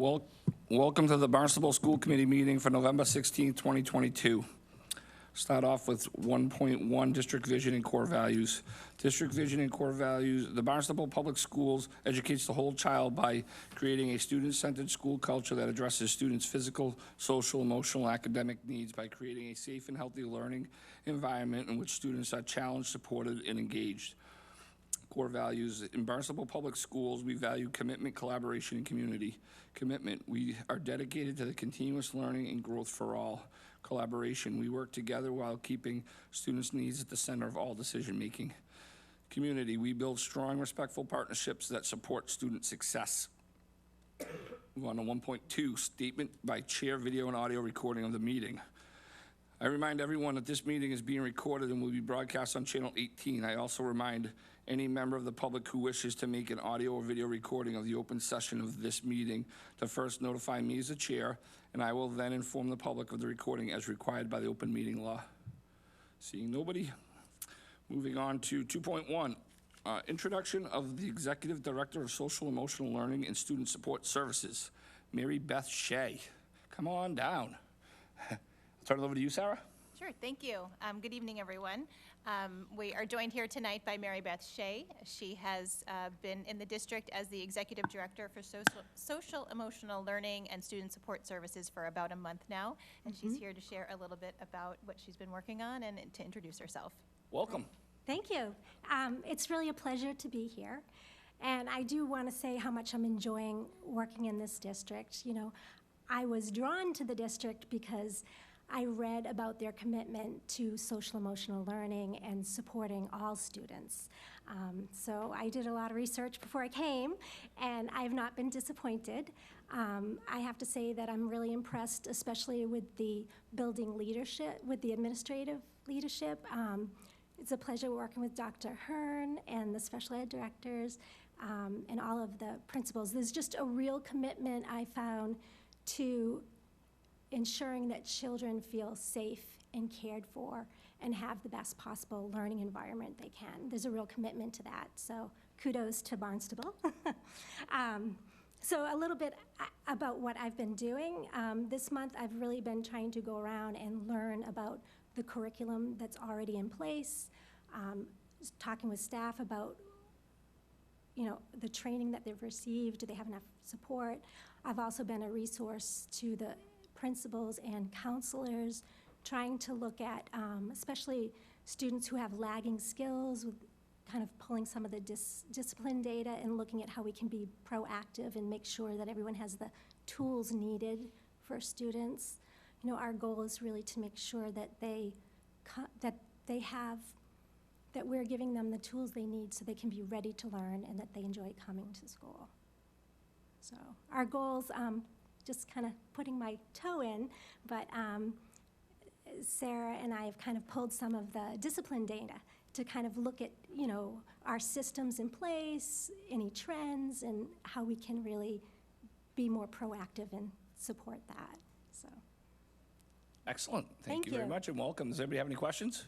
Well, welcome to the Barnstable School Committee meeting for November 16, 2022. Start off with 1.1 District Vision and Core Values. District Vision and Core Values, the Barnstable Public Schools educates the whole child by creating a student-centered school culture that addresses students' physical, social, emotional, and academic needs by creating a safe and healthy learning environment in which students are challenged, supported, and engaged. Core values. In Barnstable Public Schools, we value commitment, collaboration, and community. Commitment, we are dedicated to the continuous learning and growth for all. Collaboration, we work together while keeping students' needs at the center of all decision-making. Community, we build strong, respectful partnerships that support student success. Move on to 1.2, statement by chair, video, and audio recording of the meeting. I remind everyone that this meeting is being recorded and will be broadcast on Channel 18. I also remind any member of the public who wishes to make an audio or video recording of the open session of this meeting to first notify me as the chair, and I will then inform the public of the recording as required by the open meeting law. Seeing nobody, moving on to 2.1, introduction of the Executive Director of Social Emotional Learning and Student Support Services, Mary Beth Shea. Come on down. I'll turn it over to you, Sarah. Sure, thank you. Good evening, everyone. We are joined here tonight by Mary Beth Shea. She has been in the district as the Executive Director for Social Emotional Learning and Student Support Services for about a month now, and she's here to share a little bit about what she's been working on and to introduce herself. Welcome. Thank you. It's really a pleasure to be here, and I do want to say how much I'm enjoying working in this district. You know, I was drawn to the district because I read about their commitment to social emotional learning and supporting all students. So I did a lot of research before I came, and I have not been disappointed. I have to say that I'm really impressed, especially with the building leadership, with the administrative leadership. It's a pleasure working with Dr. Hearn and the special ed directors and all of the principals. There's just a real commitment I found to ensuring that children feel safe and cared for and have the best possible learning environment they can. There's a real commitment to that, so kudos to Barnstable. So a little bit about what I've been doing. This month I've really been trying to go around and learn about the curriculum that's already in place, talking with staff about the training that they've received, do they have enough support. I've also been a resource to the principals and counselors, trying to look at especially students who have lagging skills, with kind of pulling some of the discipline data and looking at how we can be proactive and make sure that everyone has the tools needed for students. Our goal is really to make sure that that we're giving them the tools they need so they can be ready to learn and that they enjoy coming to school. So our goals, just kind of putting my toe in, but Sarah and I have kind of pulled some of the discipline data to kind of look at, our systems in place, any trends, and how we can really be more proactive and support that, so. Excellent. Thank you very much and welcome. Does anybody have any questions?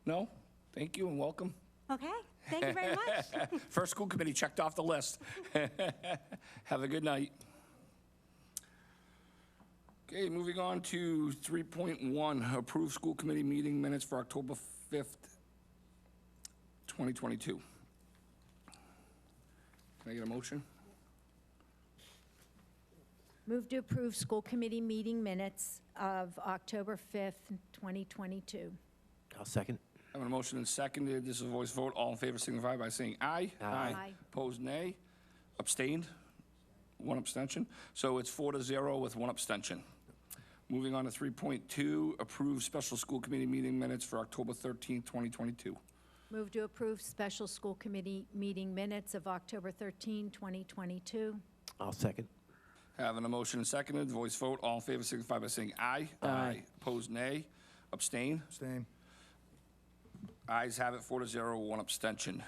No? Thank you and welcome. Okay, thank you very much. First school committee checked off the list. Have a good night. Okay, moving on to 3.1, approve school committee meeting minutes for October 5th, 2022. Can I get a motion? Move to approve school committee meeting minutes of October 5th, 2022. I'll second. I have a motion and seconded. This is a voice vote. All in favor signify by saying aye. Aye. Aye. Opposed, nay. Abstained? One abstention. So it's 4-0 with one abstention. Moving on to 3.2, approve special school committee meeting minutes for October 13th, 2022. Move to approve special school committee meeting minutes of October 13, 2022. I'll second. Having a motion and seconded, voice vote. All in favor signify by saying aye. Aye. Opposed, nay. Abstain? Abstain. Ayes have it, 4-0, one abstention.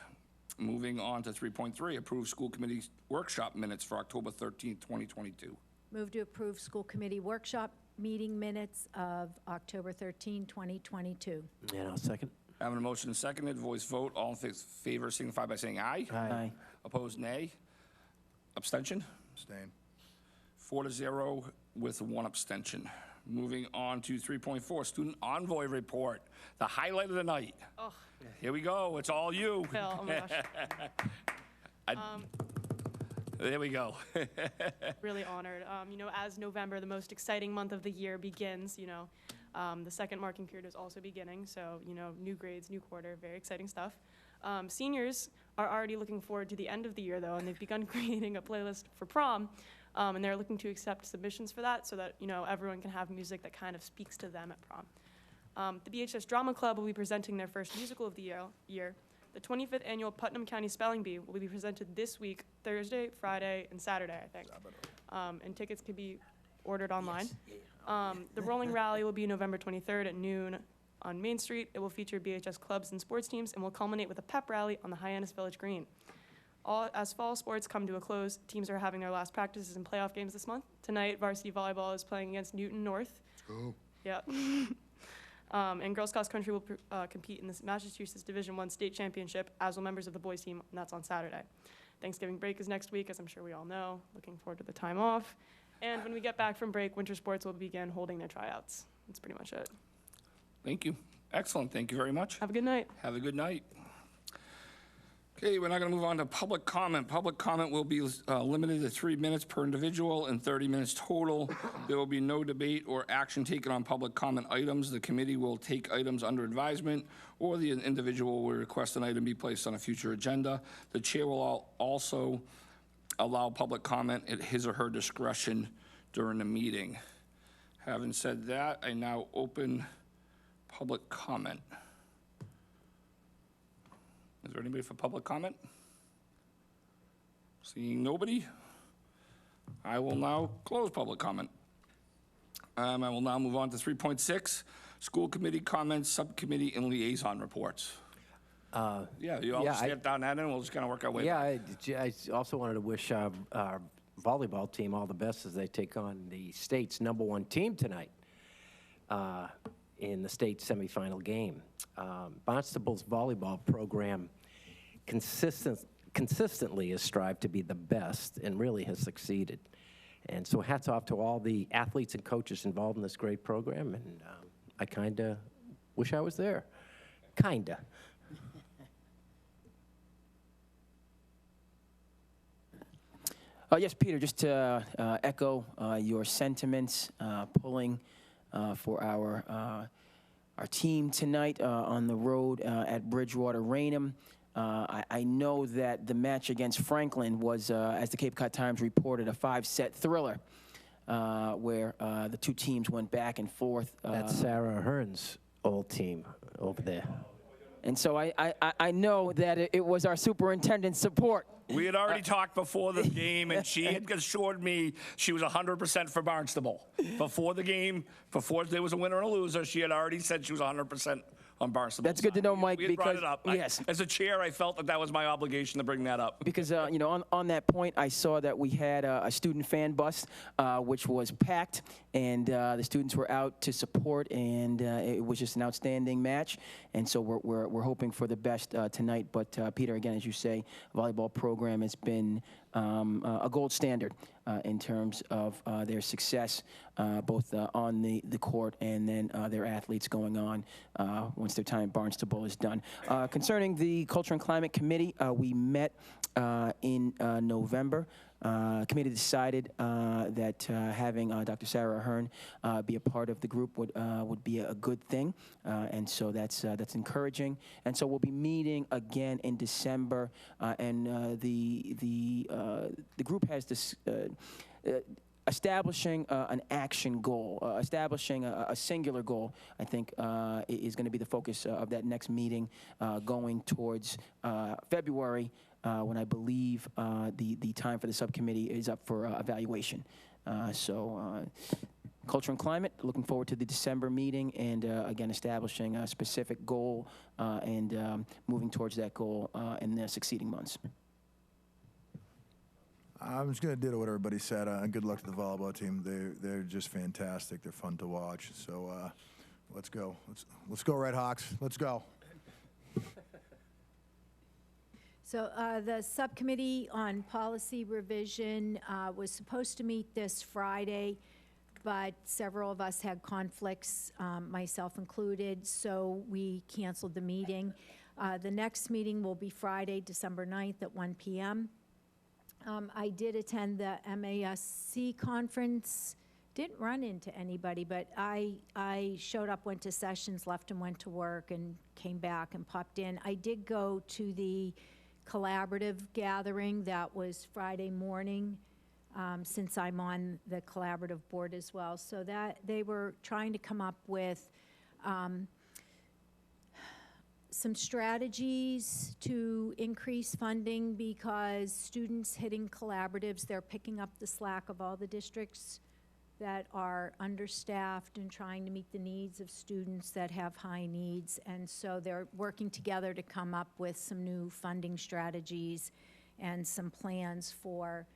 Moving on to 3.3, approve school committee workshop minutes for October 13th, 2022. Move to approve school committee workshop meeting minutes of October 13, 2022. And I'll second. Having a motion and seconded, voice vote. All in favor signify by saying aye. Aye. Opposed, nay. Abstention? Abstain. 4-0 with 1 abstention. Moving on to 3.4, Student Envoy Report, the highlight of the night. Oh. Here we go, it's all you. Phil, oh my gosh. There we go. Really honored. As November, the most exciting month of the year, begins, the second marking period is also beginning. So, new grades, new quarter, very exciting stuff. Seniors are already looking forward to the end of the year, though, and they've begun creating a playlist for prom. And they're looking to accept submissions for that so that, everyone can have music that kind of speaks to them at prom. The BHS Drama Club will be presenting their first musical of the year. The 25th Annual Putnam County Spelling Bee will be presented this week, Thursday, Friday, and Saturday, I think. And tickets can be ordered online. The Rolling Rally will be November 23rd at noon on Main Street. It will feature BHS clubs and sports teams and will culminate with a pep rally on the Hyannis Village Green. As fall sports come to a close, teams are having their last practices and playoff games this month. Tonight, varsity volleyball is playing against Newton North. Oh. Yeah. And girls cross country will compete in the Massachusetts Division I state championship, as will members of the boys team, and that's on Saturday. Thanksgiving break is next week, as I'm sure we all know. Looking forward to the time off. And when we get back from break, winter sports will begin holding their tryouts. That's pretty much it. Thank you. Excellent, thank you very much. Have a good night. Have a good night. Okay, we're now going to move on to public comment. Public comment will be limited to 3 minutes per individual and 30 minutes total. There will be no debate or action taken on public comment items. The committee will take items under advisement, or the individual will request an item be placed on a future agenda. The chair will also allow public comment at his or her discretion during the meeting. Having said that, I now open public comment. Is there anybody for public comment? Seeing nobody, I will now close public comment. I will now move on to 3.6, school committee comments, subcommittee, and liaison reports. Yeah, you all yeah, just get down that and we'll just kind of work our way back. Yeah, I also wanted to wish our volleyball team all the best as they take on the state's #1 team tonight in the state semifinal game. Barnstable's volleyball program consistently has strived to be the best and really has succeeded. And so hats off to all the athletes and coaches involved in this great program, and I kind of wish I was there. Kinda. Yes, Peter, just to echo your sentiments, pulling for our team tonight on the road at Bridgewater-Raynham. I know that the match against Franklin was, as the Cape Cod Times reported, a 5-set thriller where the two teams went back and forth. That's Sarah Hearn's old team over there. And so I know that it was our superintendent's support. We had already talked before the game, and she had assured me she was 100% for Barnstable. Before the game, before there was a winner and a loser, she had already said she was 100% on Barnstable. That's good to know, Mike, we had brought because- it up. yes. As a chair, I felt that was my obligation to bring that up. Because, on that point, I saw that we had a student fan bus, which was packed, and the students were out to support, and it was just an outstanding match. And so we're hoping for the best tonight. But, Peter, again, as you say, volleyball program has been a gold standard in terms of their success, both on the court and then their athletes going on once their time at Barnstable is done. Concerning the Culture and Climate Committee, we met in November. Committee decided that having Dr. Sarah Ahern be a part of the group would be a good thing, and so that's encouraging. And so we'll be meeting again in December, and the group has this. Establishing an action goal, establishing a singular goal, I think is going to be the focus of that next meeting going towards February, when I believe the time for the subcommittee is up for evaluation. Culture and Climate, looking forward to the December meeting, and again, establishing a specific goal and moving towards that goal in the succeeding months. I'm just going to ditto what everybody said. Good luck to the volleyball team. They're just fantastic. They're fun to watch. So let's go. Let's go, Red Hawks. Let's go. So the subcommittee on policy revision was supposed to meet this Friday, but several of us had conflicts, myself included, so we canceled the meeting. The next meeting will be Friday, December 9th at 1 p.m. I did attend the MASC conference. Didn't run into anybody, but I showed up, went to sessions, left and went to work, and came back and popped in. I did go to the collaborative gathering that was Friday morning, since I'm on the collaborative board as well. So that they were trying to come up with some strategies to increase funding because students hitting collaboratives, they're picking up the slack of all the districts that are understaffed and trying to meet the needs of students that have high needs. And so they're working together to come up with some new funding strategies and some plans for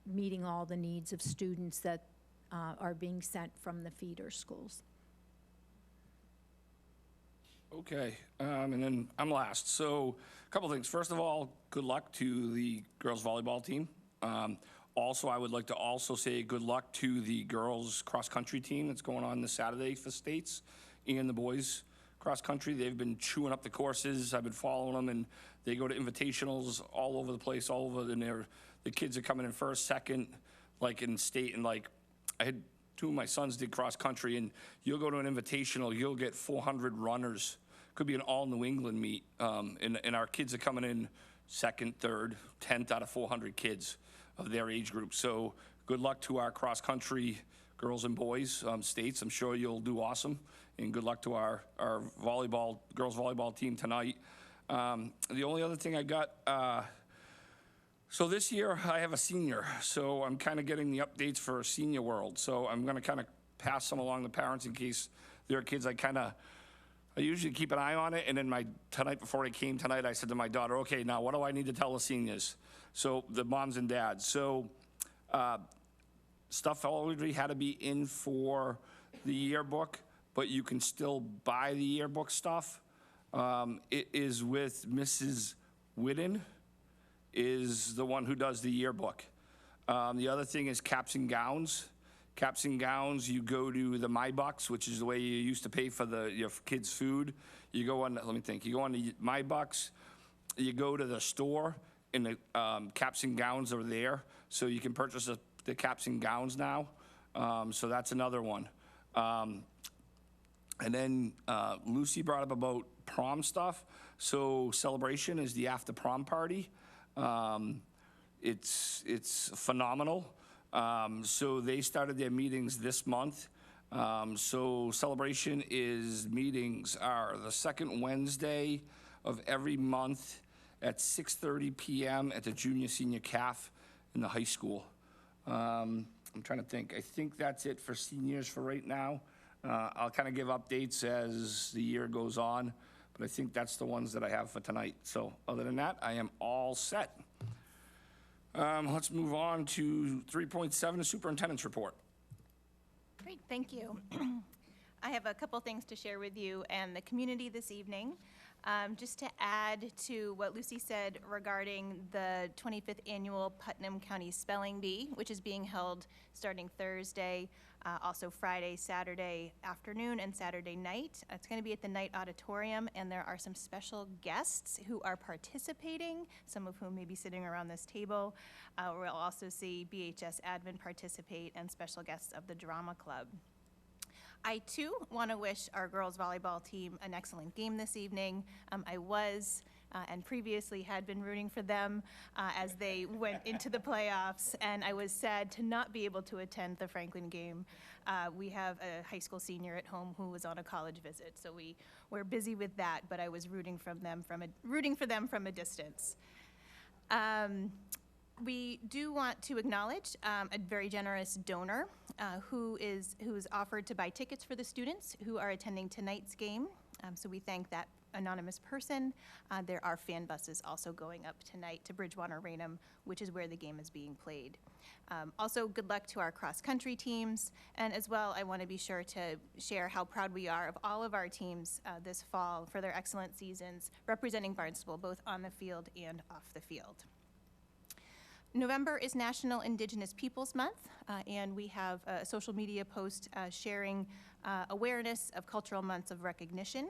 meeting all the needs of students that are being sent from the feeder schools. Okay, and then I'm last. So a couple things. First of all, good luck to the girls volleyball team. Also, I would like to also say good luck to the girls cross-country team that's going on this Saturday for states and the boys cross-country. They've been chewing up the courses. I've been following them, and they go to invitationals all over the place, all over, and the kids are coming in first, second, like in state, and like I had two of my sons did cross-country, and you'll go to an invitational, you'll get 400 runners. Could be an all New England meet, and our kids are coming in second, third, 10th out of 400 kids of their age group. So good luck to our cross-country girls and boys states. I'm sure you'll do awesome. And good luck to our volleyball, girls volleyball team tonight. The only other thing I got, so this year I have a senior. So I'm kind of getting the updates for Senior World. So I'm gonna kind of pass some along to parents in case there are kids I usually keep an eye on it, and then tonight before I came tonight, I said to my daughter, okay, now what do I need to tell the seniors? So the moms and dads. So stuff already had to be in for the yearbook, but you can still buy the yearbook stuff. It is with Mrs. Whitten, is the one who does the yearbook. The other thing is caps and gowns. Caps and gowns, you go to the MyBucks, which is the way you used to pay for your kids' food. You go on, let me think, you go on the MyBucks, you go to the store, and the caps and gowns are there. So you can purchase the caps and gowns now. So that's another one. And then Lucy brought up about prom stuff. So Celebration is the after prom party. It's phenomenal. So they started their meetings this month. So Celebration meetings are the second Wednesday of every month at 6:30 p.m. at the junior senior CAF in the high school. I'm trying to think. I think that's it for seniors for right now. I'll kind of give updates as the year goes on, but I think that's the ones that I have for tonight. So other than that, I am all set. Let's move on to 3.7, the superintendent's report. Great, thank you. I have a couple things to share with you and the community this evening. Just to add to what Lucy said regarding the 25th Annual Putnam County Spelling Bee, which is being held starting Thursday, also Friday, Saturday afternoon, and Saturday night. It's going to be at the Knight Auditorium, and there are some special guests who are participating, some of whom may be sitting around this table. We'll also see BHS admin participate and special guests of the Drama Club. I, too, want to wish our girls volleyball team an excellent game this evening. I was and previously had been rooting for them as they went into the playoffs, and I was sad to not be able to attend the Franklin game. We have a high school senior at home who was on a college visit, so we're busy with that, but I was rooting for them from a distance. We do want to acknowledge a very generous donor who's offered to buy tickets for the students who are attending tonight's game. So we thank that anonymous person. There are fan buses also going up tonight to Bridgewater Raynham, which is where the game is being played. Also, good luck to our cross-country teams, and as well, I want to be sure to share how proud we are of all of our teams this fall for their excellent seasons, representing Barnstable both on the field and off the field. November is National Indigenous Peoples Month, and we have a social media post sharing awareness of cultural months of recognition.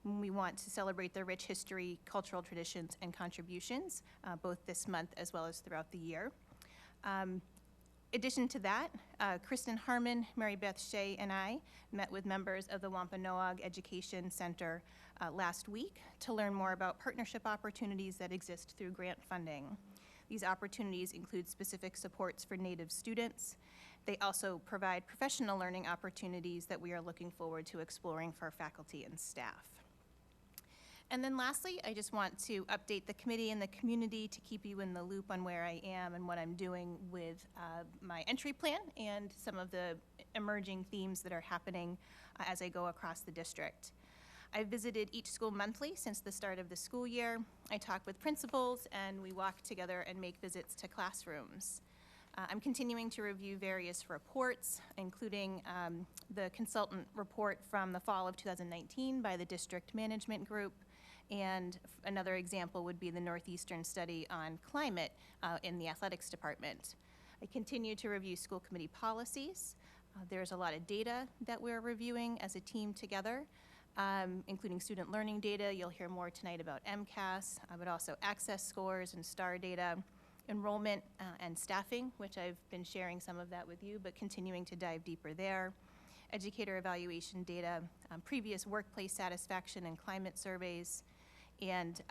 We want to celebrate their rich history, cultural traditions, and contributions, both this month as well as throughout the year. Addition to that, Kristen Harmon, Mary Beth Shea, and I met with members of the Wampanoag Education Center last week to learn more about partnership opportunities that exist through grant funding. These opportunities include specific supports for Native students. They also provide professional learning opportunities that we are looking forward to exploring for faculty and staff. And then lastly, I just want to update the committee and the community to keep you in the loop on where I am and what I'm doing with my entry plan and some of the emerging themes that are happening as I go across the district. I've visited each school monthly since the start of the school year. I talk with principals, and we walk together and make visits to classrooms. I'm continuing to review various reports, including the consultant report from the fall of 2019 by the District Management Group, and another example would be the Northeastern study on climate in the athletics department. I continue to review school committee policies. There's a lot of data that we're reviewing as a team together, including student learning data. You'll hear more tonight about MCAS, but also access scores and STAR data, enrollment and staffing, which I've been sharing some of that with you, but continuing to dive deeper there. Educator evaluation data, previous workplace satisfaction and climate surveys, and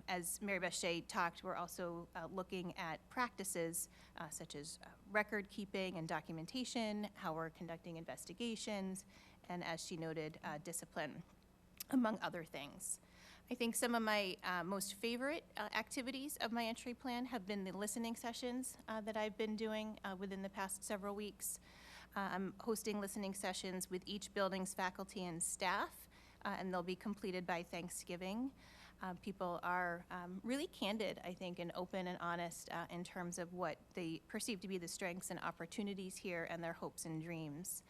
as Mary Beth Shea talked, we're also looking at practices such as record keeping and documentation, how we're conducting investigations, and as she noted, discipline, among other things. I think some of my most favorite activities of my entry plan have been the listening sessions that I've been doing within the past several weeks. I'm hosting listening sessions with each building's faculty and staff, and they'll be completed by Thanksgiving. People are really candid, I think, and open and honest in terms of what they perceive to be the strengths and opportunities here and their hopes and dreams.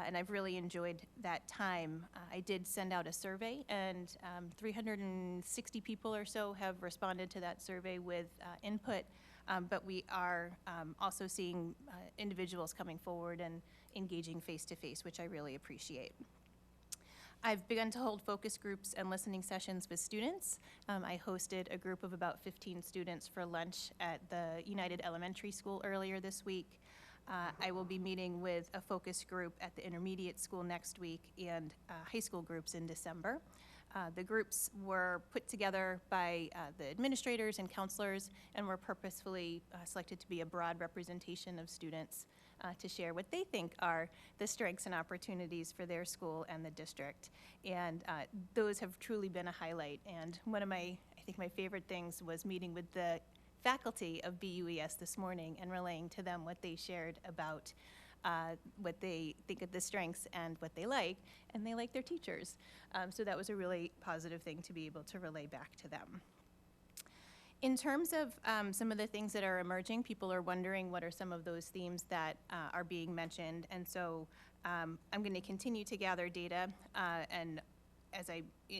And I've really enjoyed that time. I did send out a survey, and 360 people or so have responded to that survey with input, but we are also seeing individuals coming forward and engaging face-to-face, which I really appreciate. I've begun to hold focus groups and listening sessions with students. I hosted a group of about 15 students for lunch at the United Elementary School earlier this week. I will be meeting with a focus group at the intermediate school next week and high school groups in December. The groups were put together by the administrators and counselors and were purposefully selected to be a broad representation of students to share what they think are the strengths and opportunities for their school and the district. And those have truly been a highlight. And one of my, I think my favorite things was meeting with the faculty of BUES this morning and relaying to them what they shared about what they think of the strengths and what they like, and they like their teachers. So that was a really positive thing to be able to relay back to them. In terms of some of the things that are emerging, people are wondering what are some of those themes that are being mentioned, and so I'm going to continue to gather data and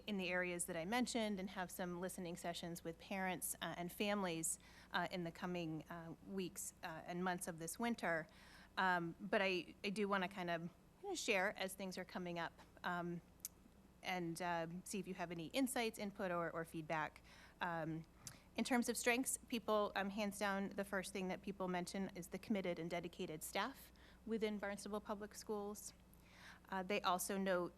in the areas that I mentioned, and have some listening sessions with parents and families in the coming weeks and months of this winter. But I do want to kind of share as things are coming up and see if you have any insights, input, or feedback. In terms of strengths, people, hands down, the first thing that people mention is the committed and dedicated staff within Barnstable Public Schools. They also note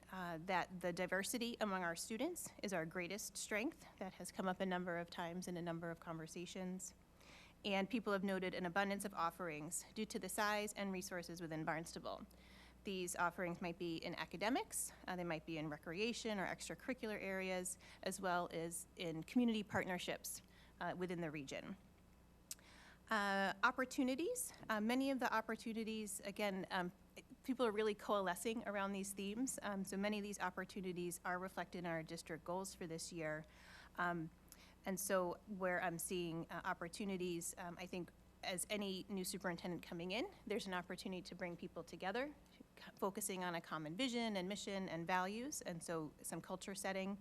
that the diversity among our students is our greatest strength. That has come up a number of times in a number of conversations. And people have noted an abundance of offerings due to the size and resources within Barnstable. These offerings might be in academics, they might be in recreation or extracurricular areas, as well as in community partnerships within the region. Opportunities, many of the opportunities, again, people are really coalescing around these themes. So many of these opportunities are reflected in our district goals for this year. And so where I'm seeing opportunities, I think as any new superintendent coming in, there's an opportunity to bring people together, focusing on a common vision and mission and values, and so some culture setting.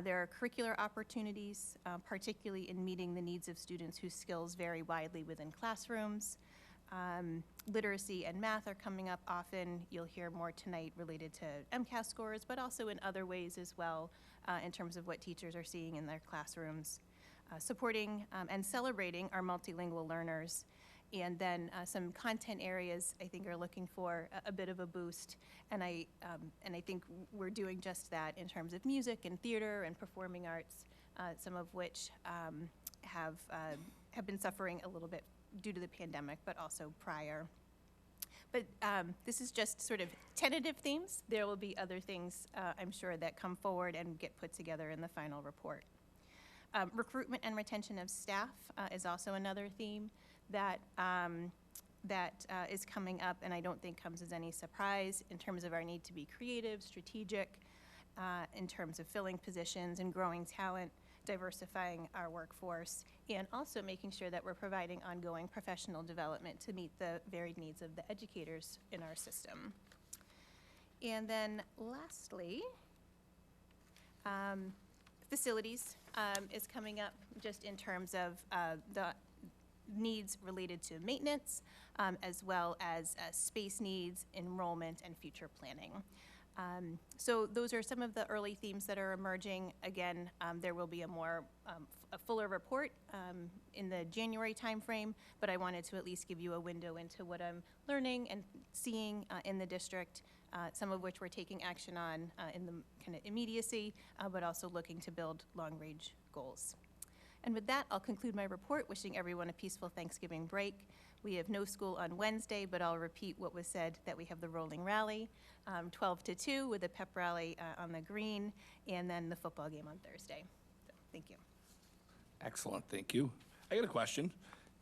There are curricular opportunities, particularly in meeting the needs of students whose skills vary widely within classrooms. Literacy and math are coming up often. You'll hear more tonight related to MCAS scores, but also in other ways as well, in terms of what teachers are seeing in their classrooms. Supporting and celebrating our multilingual learners. And then some content areas I think are looking for a bit of a boost, and I think we're doing just that in terms of music and theater and performing arts, some of which have been suffering a little bit due to the pandemic, but also prior. But this is just sort of tentative themes. There will be other things, I'm sure, that come forward and get put together in the final report. Recruitment and retention of staff is also another theme that is coming up, and I don't think comes as any surprise in terms of our need to be creative, strategic, in terms of filling positions and growing talent, diversifying our workforce, and also making sure that we're providing ongoing professional development to meet the varied needs of the educators in our system. And then lastly, facilities is coming up just in terms of the needs related to maintenance, as well as space needs, enrollment, and future planning. So those are some of the early themes that are emerging. Again, there will be a fuller report in the January timeframe, but I wanted to at least give you a window into what I'm learning and seeing in the district, some of which we're taking action on in the kind of immediacy, but also looking to build long-range goals. And with that, I'll conclude my report, wishing everyone a peaceful Thanksgiving break. We have no school on Wednesday, but I'll repeat what was said, that we have the rolling rally, 12 to 2 with a pep rally on the green, and then the football game on Thursday. So, thank you. Excellent, thank you. I got a question.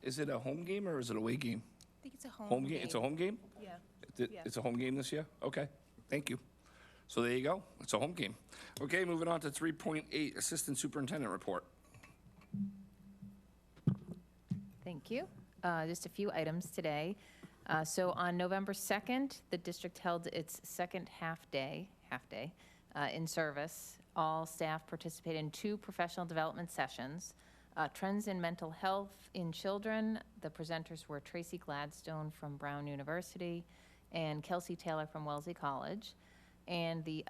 Is it a home game or is it a away game? I think it's a home Home game, game. it's a home game? Yeah. Yeah. It's a home game this year? Okay, thank you. So there you go, it's a home game. Okay, moving on to 3.8, Assistant Superintendent Report. Thank you. Just a few items today. So on November 2nd, the district held its second half-day in service. All staff participated in 2 professional development sessions. Trends in mental health in children. The presenters were Tracy Gladstone from Brown University and Kelsey Taylor from Wellesley College. And the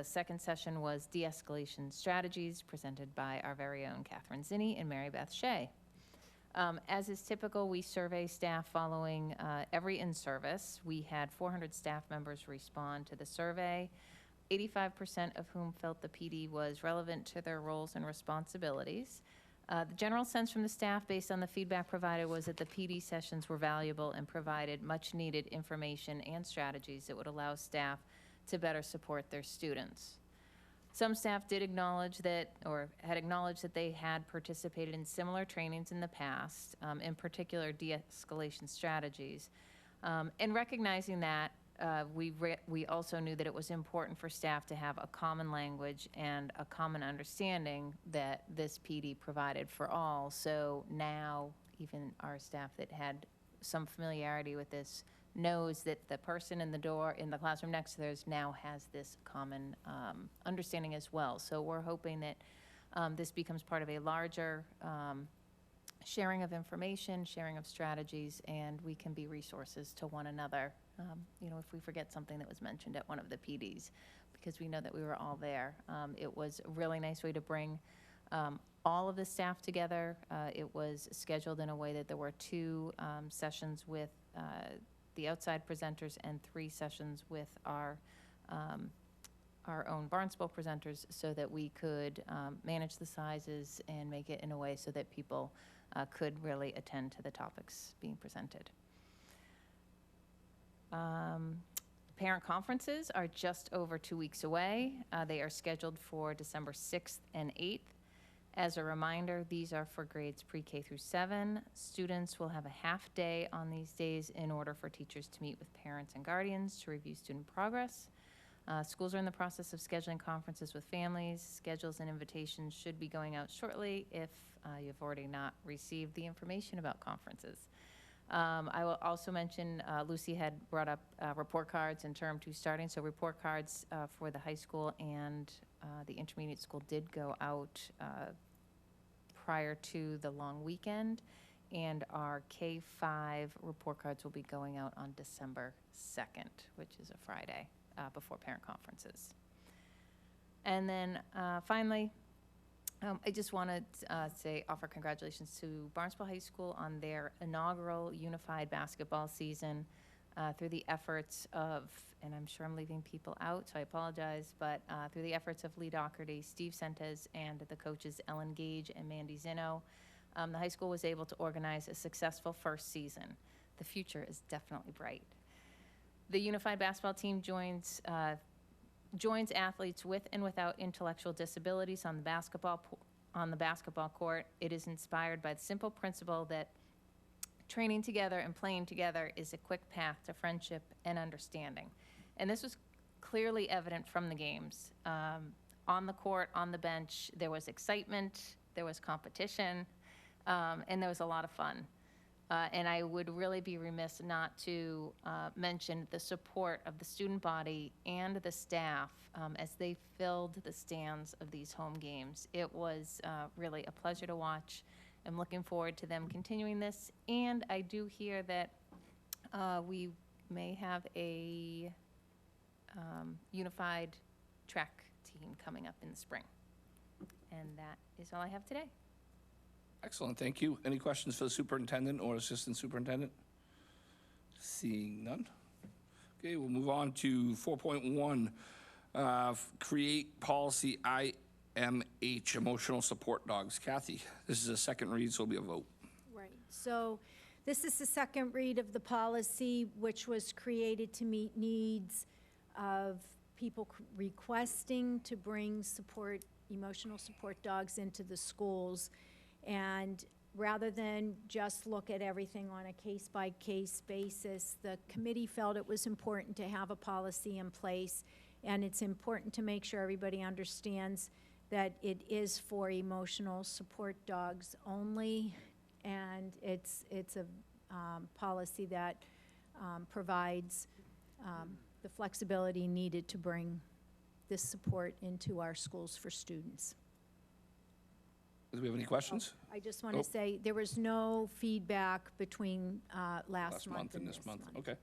second session was de-escalation strategies, presented by our very own Catherine Zinni and Mary Beth Shea. As is typical, we survey staff following every in-service. We had 400 staff members respond to the survey, 85% of whom felt the PD was relevant to their roles and responsibilities. The general sense from the staff, based on the feedback provided, was that the PD sessions were valuable and provided much-needed information and strategies that would allow staff to better support their students. Some staff did acknowledge that, or had acknowledged that they had participated in similar trainings in the past, in particular de-escalation strategies. And recognizing that, we also knew that it was important for staff to have a common language and a common understanding that this PD provided for all. So now, even our staff that had some familiarity with this knows that the person in the classroom next to theirs now has this common understanding as well. So we're hoping that this becomes part of a larger sharing of information, sharing of strategies, and we can be resources to one another, if we forget something that was mentioned at one of the PDs, because we know that we were all there. It was a really nice way to bring all of the staff together. It was scheduled in a way that there were 2 sessions with the outside presenters and 3 sessions with our own Barnstable presenters, so that we could manage the sizes and make it in a way so that people could really attend to the topics being presented. Parent conferences are just over 2 weeks away. They are scheduled for December 6th and 8th As a reminder, these are for grades pre-K through 7. Students will have a half day on these days in order for teachers to meet with parents and guardians to review student progress. Schools are in the process of scheduling conferences with families. Schedules and invitations should be going out shortly if you've already not received the information about conferences. I will also mention, Lucy had brought up report cards in term 2 starting, so report cards for the high school and the intermediate school did go out prior to the long weekend, and our K-5 report cards will be going out on December 2nd, which is a Friday, before parent conferences. And then finally, I just want to offer congratulations to Barnstable High School on their inaugural unified basketball season through the efforts of, and I'm sure I'm leaving people out, so I apologize, but through the efforts of Lee Doherty, Steve Sentes, and the coaches Ellen Gage and Mandy Zinno, the high school was able to organize a successful first season. The future is definitely bright. The unified basketball team joins athletes with and without intellectual disabilities on the basketball court. It is inspired by the simple principle that training together and playing together is a quick path to friendship and understanding. And this was clearly evident from the games. On the court, on the bench, there was excitement, there was competition, and there was a lot of fun. And I would really be remiss not to mention the support of the student body and the staff as they filled the stands of these home games. It was really a pleasure to watch. I'm looking forward to them continuing this. And I do hear that we may have a unified track team coming up in the spring. And that is all I have today. Excellent, thank you. Any questions for the superintendent or assistant superintendent? Seeing none. Okay, we'll move on to 4.1, create policy IMH, emotional support dogs. Kathy, this is a second read, so it'll be a vote. Right. So this is the second read of the policy, which was created to meet needs of people requesting to bring emotional support dogs into the schools. And rather than just look at everything on a case-by-case basis, the committee felt it was important to have a policy in place, and it's important to make sure everybody understands that it is for emotional support dogs only, and it's a policy that provides the flexibility needed to bring this support into our schools for students. Do we have any questions? I just want to say, there was no feedback between last month and this month. Okay.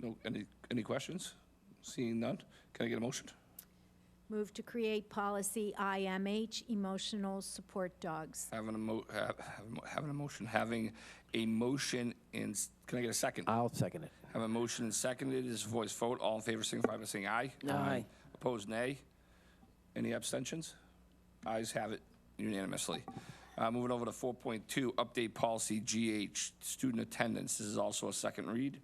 No, any questions? Seeing none, can I get a motion? Move to create policy IMH, emotional support dogs. Having a motion, having a motion in, can I get a second? I'll second it. Have a motion and seconded, is a voice vote. All in favor, signify by saying aye. Aye. Opposed, nay. Any abstentions? Ayes have it unanimously. Moving over to 4.2, update policy GH, student attendance. This is also a second read.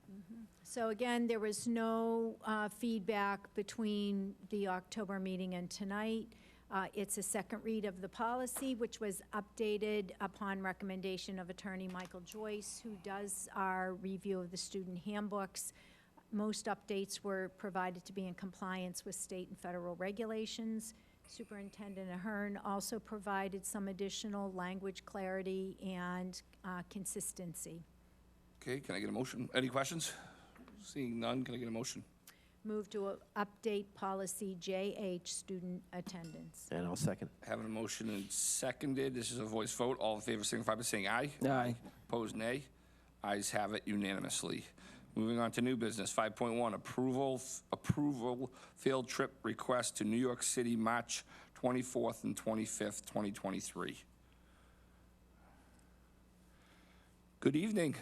So again, there was no feedback between the October meeting and tonight. It's a second read of the policy, which was updated upon recommendation of Attorney Michael Joyce, who does our review of the student handbooks. Most updates were provided to be in compliance with state and federal regulations. Superintendent Ahern also provided some additional language clarity and consistency. Okay, can I get a motion? Any questions? Seeing none, can I get a motion? Move to update policy JH, student attendance. And I'll second. Having a motion and seconded, this is a voice vote. All in favor, signify by saying aye. Aye. Opposed, nay. Ayes have it unanimously. Moving on to new business, 5.1, approval field trip request to New York City, March 24th and 25th, 2023. Good evening.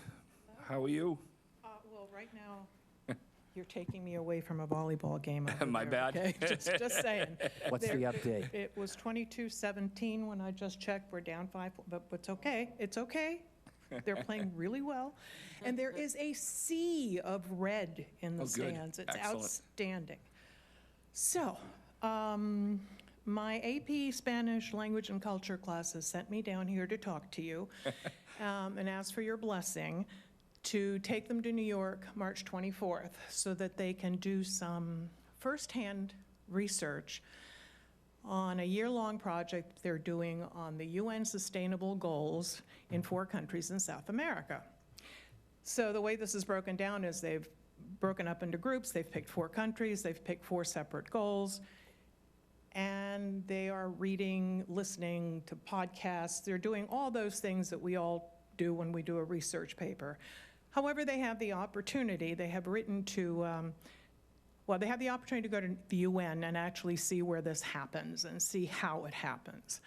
How are you? Well, right now, you're taking me away from a volleyball game. over My there, bad. okay? Just saying. What's the update? It was 22-17 when I just checked. We're down 5, but it's okay. It's okay. They're playing really well. And there is a sea of red in the Oh, good. stands. It's Excellent. outstanding. So, my AP Spanish Language and Culture class has sent me down here to talk to you and ask for your blessing to take them to New York March 24th so that they can do some firsthand research on a year-long project they're doing on the UN Sustainable Goals in 4 countries in South America. So the way this is broken down is they've broken up into groups, they've picked 4 countries, they've picked 4 separate goals, and they are reading, listening to podcasts. They're doing all those things that we all do when we do a research paper. However, they have the opportunity, they have written to, they have the opportunity to go to the UN and actually see where this happens and see how it happens.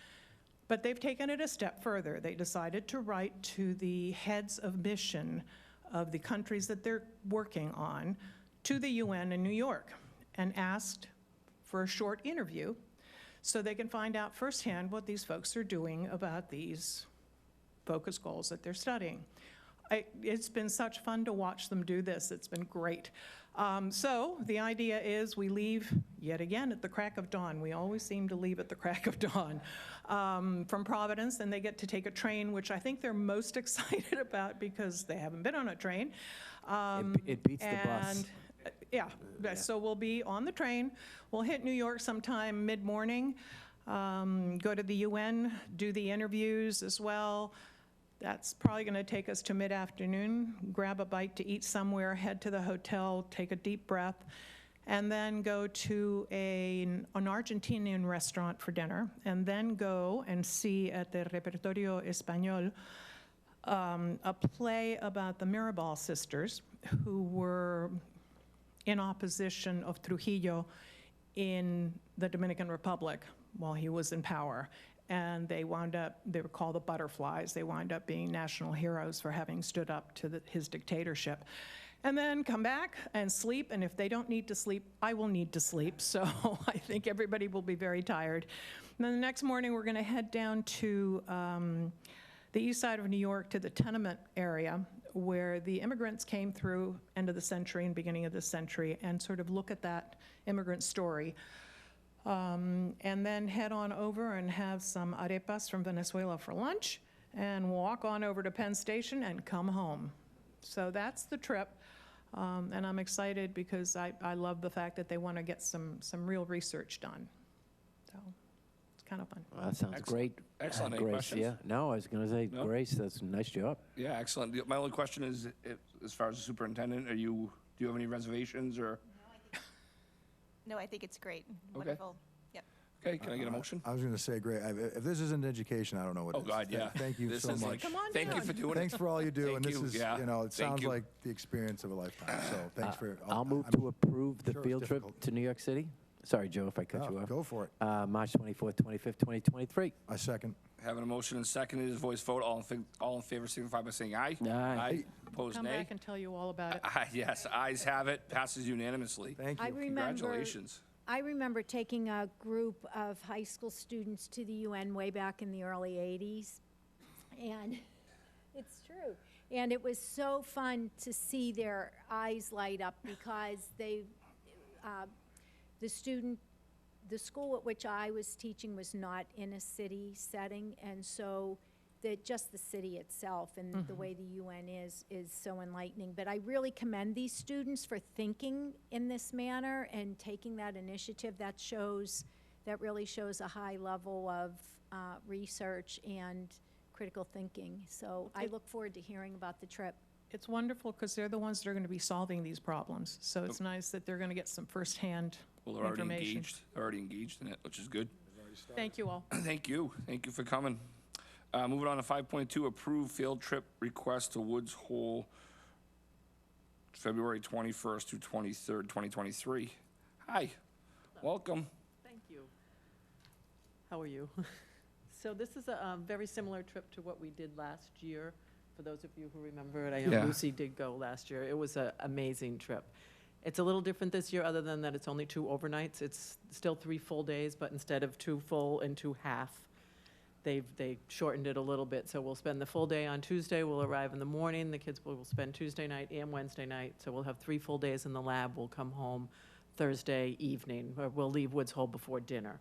But they've taken it a step further. They decided to write to the heads of mission of the countries that they're working on to the UN in New York and asked for a short interview so they can find out firsthand what these folks are doing about these focus goals that they're studying. It's been such fun to watch them do this. It's been great. So the idea is we leave, yet again, at the crack of dawn. We always seem to leave at the crack of dawn from Providence, and they get to take a train, which I think they're most excited about because they haven't been on a train. It beats the bus. Yeah, so we'll be on the train. We'll hit New York sometime mid-morning, go to the UN, do the interviews as well. That's probably going to take us to mid-afternoon, grab a bite to eat somewhere, head to the hotel, take a deep breath, and then go to an Argentinian restaurant for dinner, and then go and see at the Repertorio Español a play about the Mirabal sisters, who were in opposition of Trujillo in the Dominican Republic while he was in power. And they were called the Butterflies. They wound up being national heroes for having stood up to his dictatorship. And then come back and sleep, and if they don't need to sleep, I will need to sleep. So I think everybody will be very tired. And then the next morning, we're gonna head down to the east side of New York to the tenement area where the immigrants came through end of the century and beginning of the century and sort of look at that immigrant story. And then head on over and have some arepas from Venezuela for lunch and walk on over to Penn Station and come home. So that's the trip. And I'm excited because I love the fact that they want to get some real research done. So it's kind of fun. Well, that sounds great. Excellent. Any Grace, questions? yeah. No, I was going to say, No? Grace, that's a nice job. Yeah, excellent. My only question is, as far as the superintendent, do you have any reservations or? No, I think it's great. Wonderful. Yep. Okay, can I get a motion? I was going to say, great. If this isn't education, I don't know what Oh, is. God, yeah. Thank you This so is much. like- Come on Thank you down. for doing it. Thanks for all you do, and Thank this you, is, yeah. it Thank sounds you. like the experience of a lifetime. So thanks for. I'll move I'm to approve the sure it's field trip difficult. to New York City. Sorry, Joe, if I cut you off. Go for it. March 24th, 25th, 2023. I second. Having a motion and seconded, is voice vote. All in favor signify by saying aye. Aye. Opposed, Come nay. back and tell you all about it. Yes, ayes have it. Passes unanimously. Thank you. Congratulations. I remember taking a group of high school students to the UN way back in the early 80s. And it's true. And it was so fun to see their eyes light up because the school at which I was teaching was not in a city setting. And so just the city itself and the way the UN is so enlightening. But I really commend these students for thinking in this manner and taking that initiative. That really shows a high level of research and critical thinking. So I look forward to hearing about the trip. It's wonderful because they're the ones that are going to be solving these problems. So it's nice that they're going to get some firsthand Well, they're already information. engaged. They're already engaged in it, which is good. Thank you all. Thank you. Thank you for coming. Moving on to 5.2, approve field trip request to Woods Hole, February 21st to 23rd, 2023. Hi, welcome. Thank you. How are you? So this is a very similar trip to what we did last year. For those of you who remember it, I know Yeah. Lucy did go last year. It was an amazing trip. It's a little different this year, other than that it's only 2 overnights. It's still 3 full days, but instead of 2 full and 2 half, they shortened it a little bit. So we'll spend the full day on Tuesday. We'll arrive in the morning. The kids will spend Tuesday night and Wednesday night. So we'll have 3 full days in the lab. We'll come home Thursday evening, or we'll leave Woods Hole before dinner.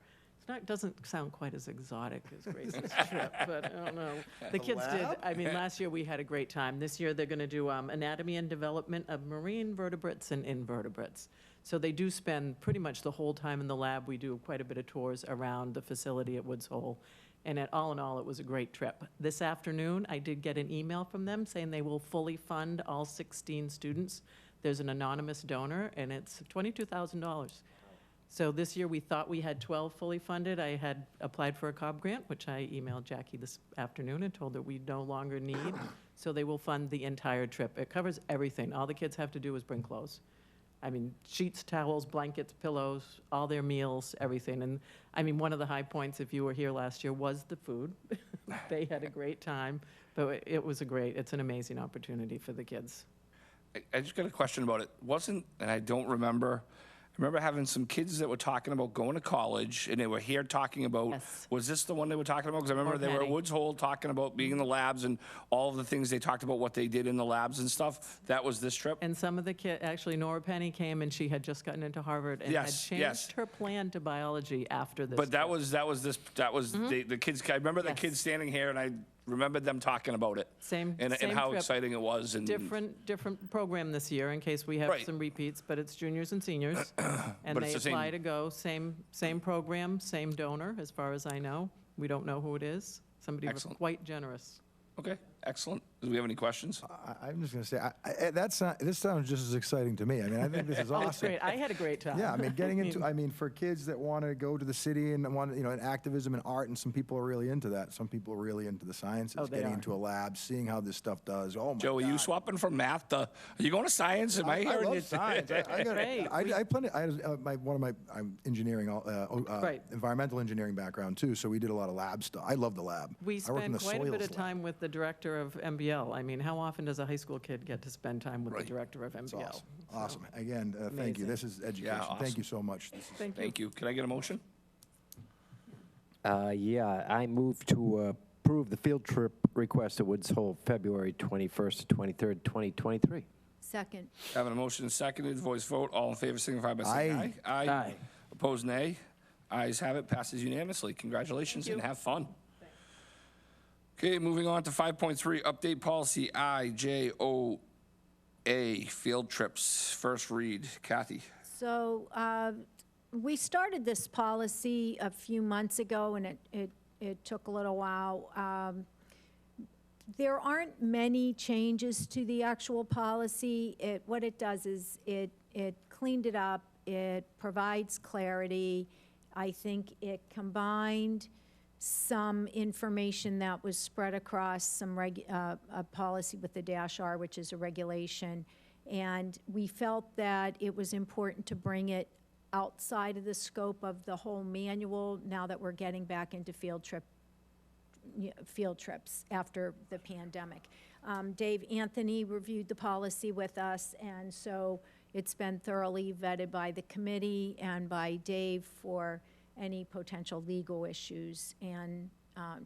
It doesn't sound quite as exotic as Grace's trip, but I don't know. The kids did, I mean, last year we had a great time. This year they're going to do anatomy and development of marine vertebrates and invertebrates. So they do spend pretty much the whole time in the lab. We do quite a bit of tours around the facility at Woods Hole. And all in all, it was a great trip. This afternoon, I did get an email from them saying they will fully fund all 16 students. There's an anonymous donor, and it's $22,000. So this year, we thought we had 12 fully funded. I had applied for a Cobb grant, which I emailed Jackie this afternoon and told her we no longer need. So they will fund the entire trip. It covers everything. All the kids have to do is bring clothes. I mean, sheets, towels, blankets, pillows, all their meals, everything. And I mean, one of the high points, if you were here last year, was the food. They had a great time, but it's an amazing opportunity for the kids. I just got a question about it. And I don't remember, I remember having some kids that were talking about going to college, and they were here talking about, Yes. was this the one they were talking about? Because I remember Or they were at Patty. Woods Hole talking about being in the labs and all of the things they talked about, what they did in the labs and stuff. That was this trip? And some of the kids, actually, Nora Penny came, and she had just gotten into Harvard and had Yes, changed yes. her plan to biology after this But that trip. was the kids, I remember the Yes. kids standing here, and I remembered them talking about it. Same And how trip. exciting it was. And Different program this year, in case we have Right. some repeats, but it's juniors and seniors. And But it's they the same- apply to go, same program, same donor, as far as I know. We don't know who it is. Somebody was Excellent. quite generous. Okay, excellent. Do we have any questions? I'm just going to say, this sounds just as exciting to me. I mean, I think this is Oh, awesome. it's great. I had a great time. Yeah, I mean, getting into, I mean, for kids that want to go to the city and want, in activism and art, and some people are really into that. Some people are really into the sciences, Oh, they getting are. into a lab, seeing how this stuff does. Oh, my Joe, are you God. swapping from math to, are you going to science? Am I I hearing love you? science. Great. I'm engineering, Right. environmental engineering background too, so we did a lot of lab stuff. I love the lab. We I worked in spent the quite a bit soils of lab. time with the director of MBL. I mean, how often does a high school kid get to spend time with the Right. director of It's MBL? awesome. So, Awesome. Again, thank amazing. you. This is education. awesome. Thank you so much. This is Thank you. Thank you. Can I get a motion? Yeah, I move to approve the field trip request to Woods Hole, February 21st to 23rd, 2023. Second. Having a motion seconded, voice vote. All in favor signify by saying aye. Aye. Opposed, nay. Ayes have it, passes unanimously. Congratulations and have fun. Okay, moving on to 5.3, update policy IJOA, field trips. First read. Kathy. So we started this policy a few months ago, and it took a little while. There aren't many changes to the actual policy. What it does is it cleaned it up, it provides clarity. I think it combined some information that was spread across a policy with the -R, which is a regulation. And we felt that it was important to bring it outside of the scope of the whole manual now that we're getting back into field trips after the pandemic. Dave Anthony reviewed the policy with us, and so it's been thoroughly vetted by the committee and by Dave for any potential legal issues and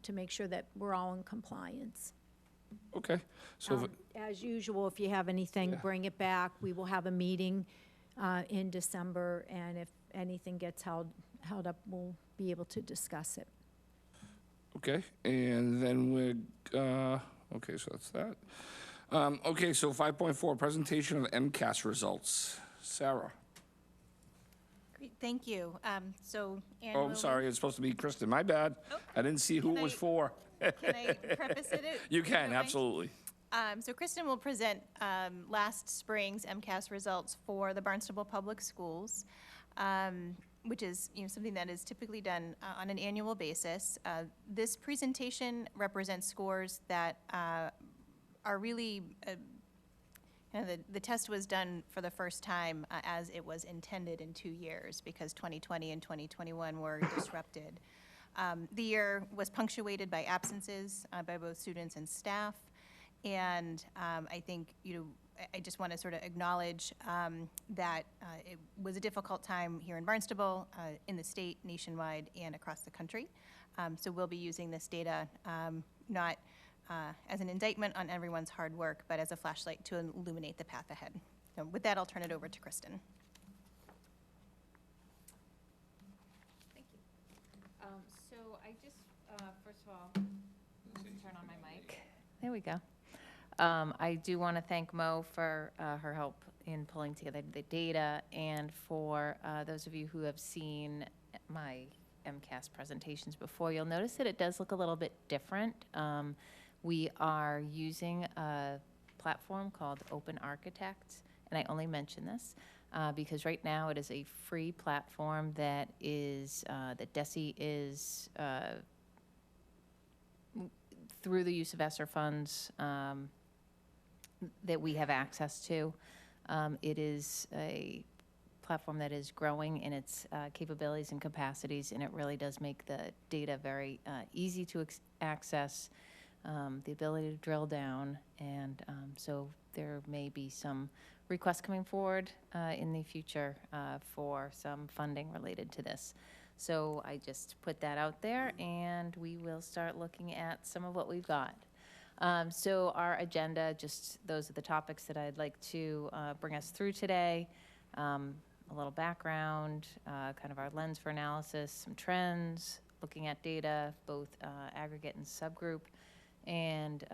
to make sure that we're all in compliance. Okay. So, if- As usual, if you have anything, Yeah. bring it back. We will have a meeting in December, and if anything gets held up, we'll be able to discuss it. okay, and then okay, so that's that. Okay, so 5.4, presentation of MCAS results. Sarah. Great, thank you. So Oh, annually. I'm sorry, it's supposed to be Kristen. My bad. Oh, I didn't see who can it was I- for. Can I preface it? You if can, don't mind? absolutely. So Kristen will present last spring's MCAS results for the Barnstable Public Schools, which is something that is typically done on an annual basis. This presentation represents scores that are really the test was done for the first time as it was intended in 2 years because 2020 and 2021 were disrupted. The year was punctuated by absences by both students and staff. And I think, I just want to sort of acknowledge that it was a difficult time here in Barnstable, in the state, nationwide, and across the country. So we'll be using this data not as an indictment on everyone's hard work, but as a flashlight to illuminate the path ahead. So with that, I'll turn it over to Kristen. So I just, first of all, let's turn on my mic. There we go. I do want to thank Mo for her help in pulling together the data, and for those of you who have seen my MCAS presentations before, you'll notice that it does look a little bit different. We are using a platform called Open Architect, and I only mention this because right now it is a free platform that is that DESE is through the use of ESSER funds that we have access to. It is a platform that is growing in its capabilities and capacities, and it really does make the data very easy to access, the ability to drill down, and so there may be some requests coming forward in the future for some funding related to this. So I just put that out there, and we will start looking at some of what we've got. So our agenda, just those are the topics that I'd like to bring us through today. A little background, kind of our lens for analysis, some trends, looking at data, both aggregate and subgroup, and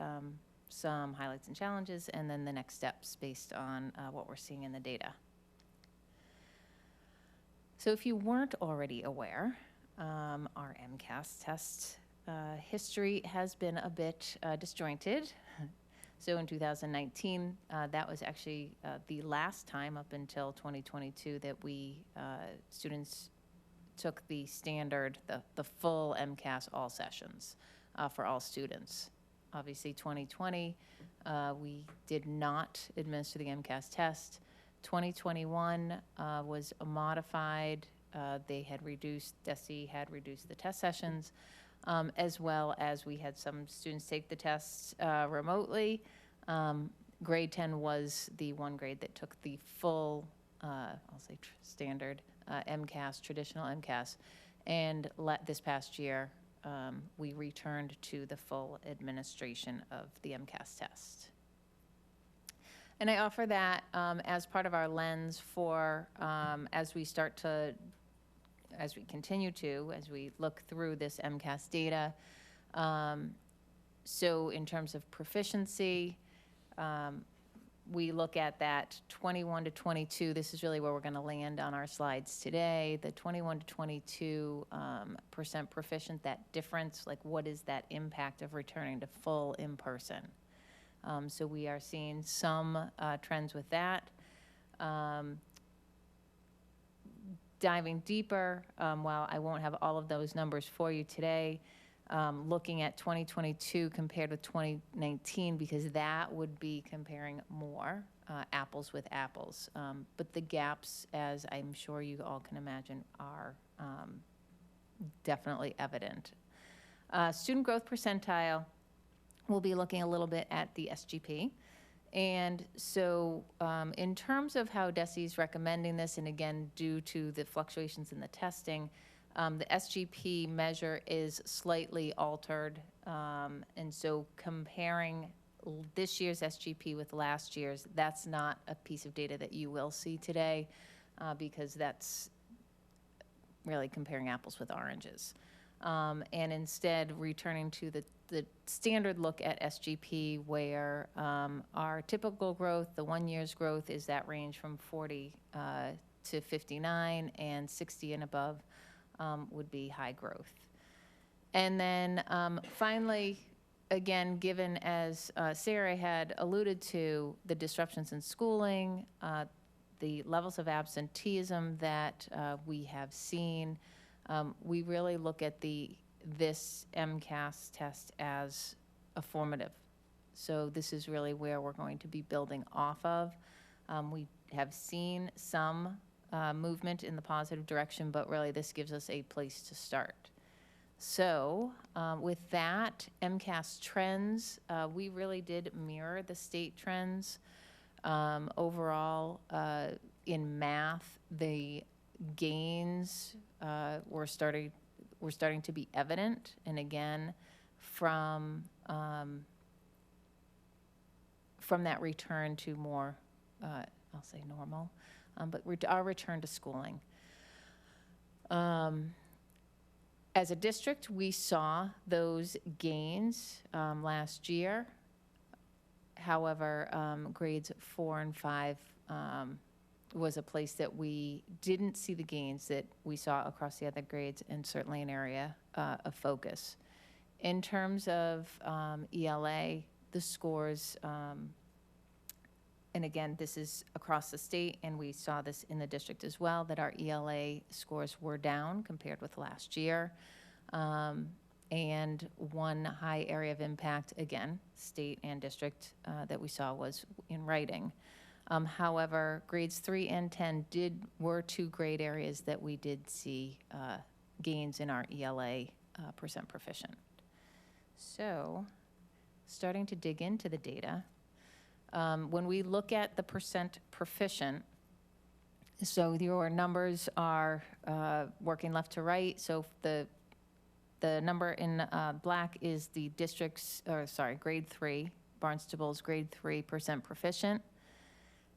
some highlights and challenges, and then the next steps based on what we're seeing in the data. So if you weren't already aware, our MCAS test history has been a bit disjointed. So in 2019, that was actually the last time up until 2022 that we, students took the standard, the full MCAS all sessions for all students. Obviously 2020, we did not administer the MCAS test. 2021 was modified. They had reduced, DESE had reduced the test sessions, as well as we had some students take the tests remotely. Grade 10 was the one grade that took the full, I'll say standard MCAS, traditional MCAS, and this past year, we returned to the full administration of the MCAS test. And I offer that as part of our lens for, as we look through this MCAS data. So in terms of proficiency, we look at that 21 to 22. This is really where we're going to land on our slides today. The 21 to 22% proficient, that difference, like what is that impact of returning to full in-person? So we are seeing some trends with that. Diving deeper, while I won't have all of those numbers for you today, looking at 2022 compared with 2019, because that would be comparing more apples with apples. But the gaps, as I'm sure you all can imagine, are definitely evident. Student growth percentile, we'll be looking a little bit at the SGP. And so in terms of how DESE is recommending this, and again, due to the fluctuations in the testing, the SGP measure is slightly altered. And so comparing this year's SGP with last year's, that's not a piece of data that you will see today because that's really comparing apples with oranges. And instead returning to the standard look at SGP, where our typical growth, the 1 year's growth, is that range from 40 to 59, and 60 and above would be high growth. And then finally, again, given as Sarah had alluded to, the disruptions in schooling, the levels of absenteeism that we have seen, we really look at this MCAS test as a formative. So this is really where we're going to be building off of. We have seen some movement in the positive direction, but really this gives us a place to start. So with that, MCAS trends, we really did mirror the state trends. Overall, in math, the gains were starting to be evident, and again, from that return to more, I'll say normal, but our return to schooling. As a district, we saw those gains last year. However, grades 4 and 5 was a place that we didn't see the gains that we saw across the other grades, and certainly an area of focus. In terms of ELA, the scores, and again, this is across the state, and we saw this in the district as well, that our ELA scores were down compared with last year. And one high area of impact, again, state and district, that we saw was in writing. However, grades 3 and 10 were 2 grade areas that we did see gains in our ELA percent proficient. So, starting to dig into the data, when we look at the percent proficient, so your numbers are working left to right. So the number in black is the district's, grade 3, Barnstable's grade 3% proficient.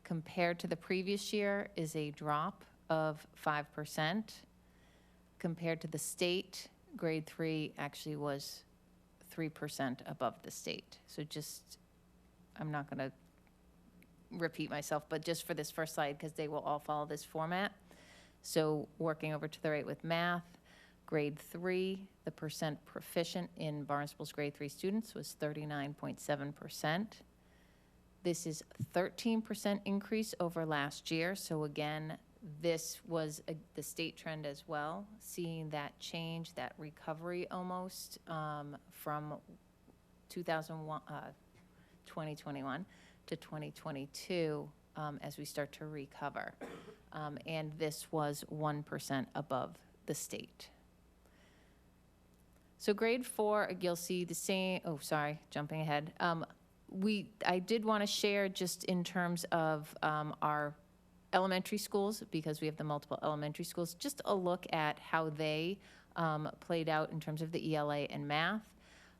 Compared to the previous year is a drop of 5%. Compared to the state, grade 3 actually was 3% above the state. So just, I'm not going to repeat myself, but just for this first slide, because they will all follow this format. So working over to the right with math, grade 3, the percent proficient in Barnstable's grade 3 students was 39.7%. This is 13% increase over last year. So again, this was the state trend as well, seeing that change, that recovery almost from 2021 to 2022 as we start to recover. And this was 1% above the state. So grade 4, you'll see the same, jumping ahead. I did want to share just in terms of our elementary schools, because we have the multiple elementary schools, just a look at how they played out in terms of the ELA and math.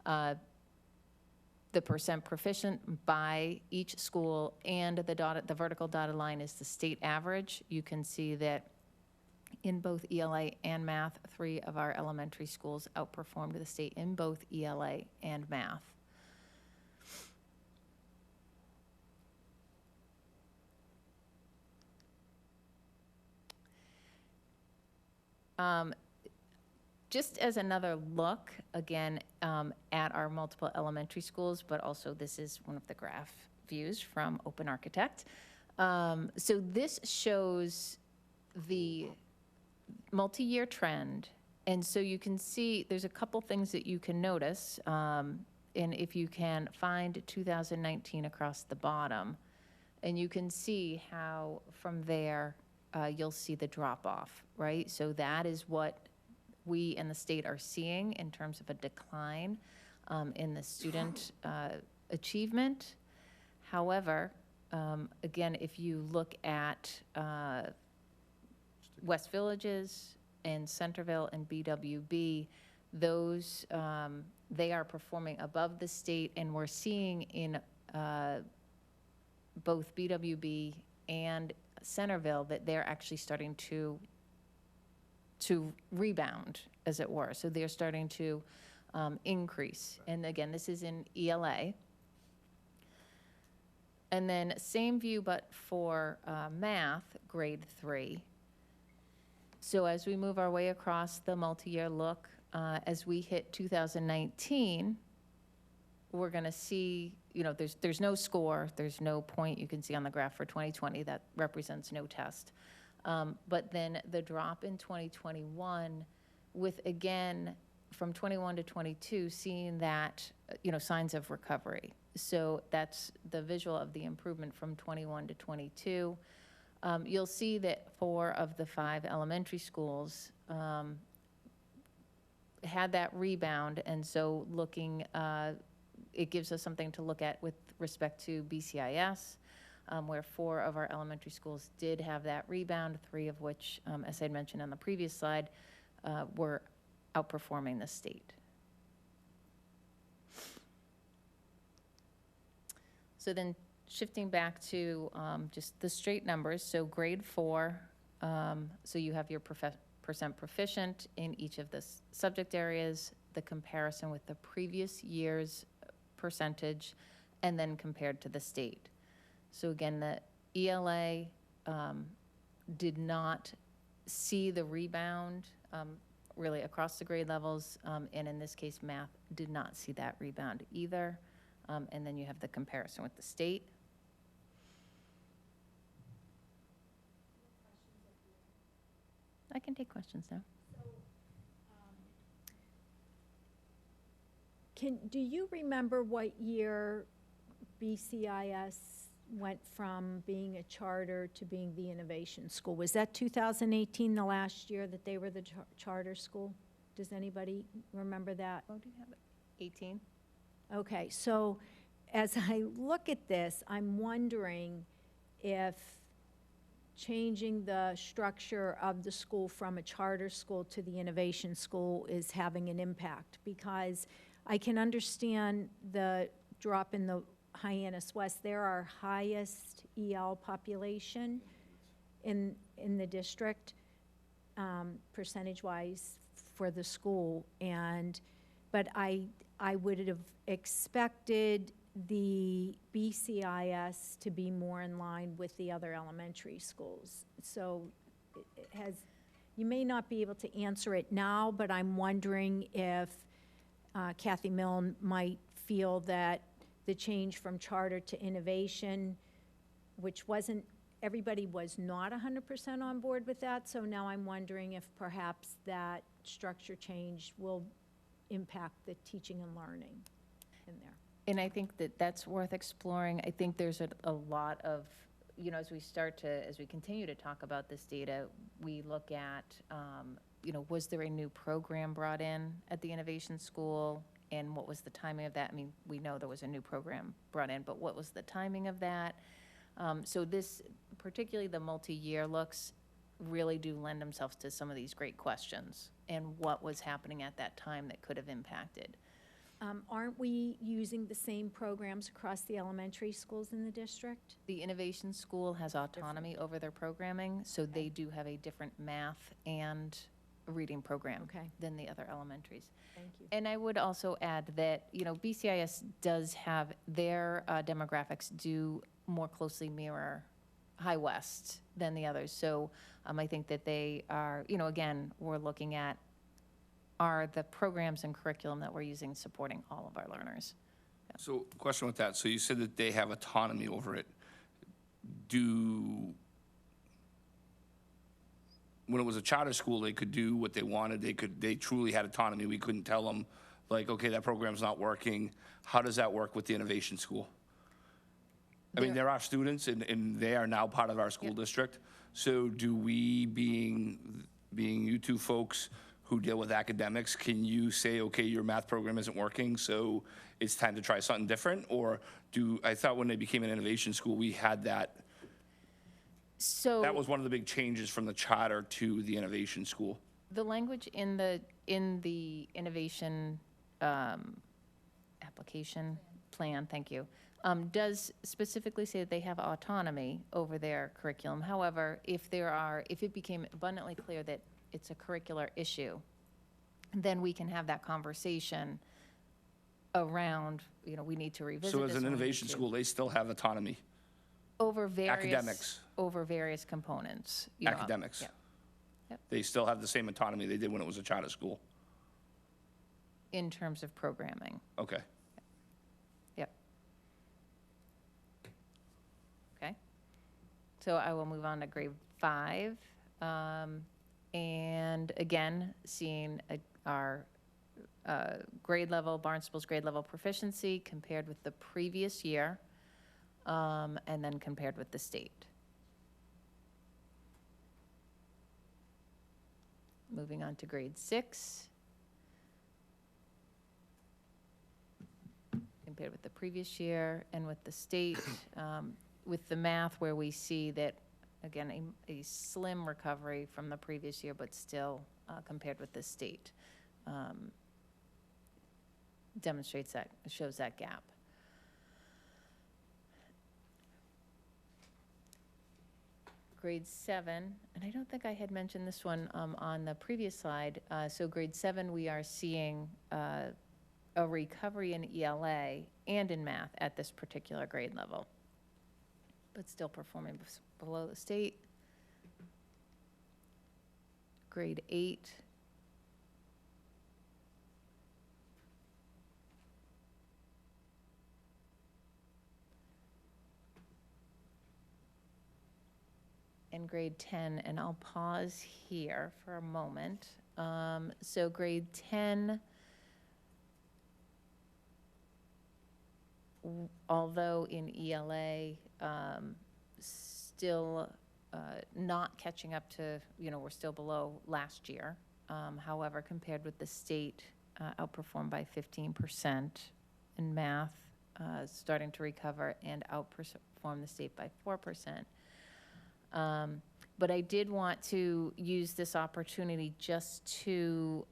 The percent proficient by each school, and the vertical dotted line is the state average. You can see that in both ELA and math, 3 of our elementary schools outperformed the state in both ELA and math. Just as another look, again, at our multiple elementary schools, but also this is one of the graph views from Open Architect. So this shows the multi-year trend. And so you can see there's a couple things that you can notice. And if you can find 2019 across the bottom, and you can see how from there, you'll see the drop off, right? So that is what we and the state are seeing in terms of a decline in the student achievement. However, again, if you look at West Villages and Centerville and BWB, those, they are performing above the state, and we're seeing in both BWB and Centerville that they're actually starting to rebound, as it were. So they're starting to increase. And again, this is in ELA. And then same view, but for math, grade 3. So as we move our way across the multi-year look, as we hit 2019, we're going to see, there's no score, there's no point you can see on the graph for 2020 that represents no test. But then the drop in 2021 with, again, from 21 to 22, seeing that, signs of recovery. So that's the visual of the improvement from 21 to 22. You'll see that 4 of the 5 elementary schools had that rebound. And so looking, it gives us something to look at with respect to BCIS. Where 4 of our elementary schools did have that rebound, 3 of which, as I'd mentioned on the previous slide, were outperforming the state. So then shifting back to just the straight numbers, so grade 4, so you have your proficient in each of the subject areas, the comparison with the previous year's percentage, and then compared to the state. So again, the ELA did not see the rebound really across the grade levels, and in this case, math did not see that rebound either. And then you have the comparison with the state. I can take questions now. Do you remember what year BCIS went from being a charter to being the innovation school? Was that 2018, the last year that they were the charter school? Does anybody remember that? Oh, do you have it? 18? Okay, so as I look at this, I'm wondering if changing the structure of the school from a charter school to the innovation school is having an impact, because I can understand the drop in the Hyannis West. They're our highest EL population in the district, percentage-wise for the school, but I would have expected the BCIS to be more in line with the other elementary schools. So you may not be able to answer it now, but I'm wondering if Kathy Milne might feel that the change from charter to innovation, which everybody was not 100% on board with that, so now I'm wondering if perhaps that structure change will impact the teaching and learning in there. And I think that that's worth exploring. I think there's a lot of, as we continue to talk about this data, we look at, was there a new program brought in at the innovation school? And what was the timing of that? I mean, we know there was a new program brought in, but what was the timing of that? So this, particularly the multi-year looks, really do lend themselves to some of these great questions and what was happening at that time that could have impacted. Aren't we using the same programs across the elementary schools in the district? The innovation school has autonomy over their programming, so they do have a different math and reading program than the other elementaries. Thank you. And I would also add that, BCIS does have their demographics do more closely mirror High West than the others. So I think that they are, again, we're looking at are the programs and curriculum that we're using supporting all of our learners. So, question with that. So you said that they have autonomy over it. When it was a charter school, they could do what they wanted. They truly had autonomy. We couldn't tell them, like, okay, that program's not working. How does that work with the innovation school? I mean, there are students, and they are now part of our school district. So do we, being you two folks who deal with academics, can you say, okay, your math program isn't working, so it's time to try something different? Or I thought when they became an innovation school, we had that. So that was one of the big changes from the charter to the innovation school. The language in the innovation application plan, thank you, does specifically say that they have autonomy over their curriculum. However, if it became abundantly clear that it's a curricular issue, then we can have that conversation around, we need to revisit this. So as an innovation school, they still have autonomy? Over various. Academics. Over various components. Academics. Yeah. Yep. They still have the same autonomy they did when it was a charter school? In terms of programming. Okay. Yep. Okay. So I will move on to grade 5. And again, seeing our grade level, Barnstable's grade level proficiency compared with the previous year, and then compared with the state. Moving on to grade 6. Compared with the previous year and with the state, with the math where we see that, again, a slim recovery from the previous year, but still compared with the state. Shows that gap. grade 7, and I don't think I had mentioned this one on the previous slide. So grade 7, we are seeing a recovery in ELA and in math at this particular grade level, but still performing below the state. Grade 8. And grade 10, and I'll pause here for a moment. So grade 10, although in ELA, still not catching up to, we're still below last year. However, compared with the state, outperformed by 15%. In math, starting to recover and outperform the state by 4%. But I did want to use this opportunity just to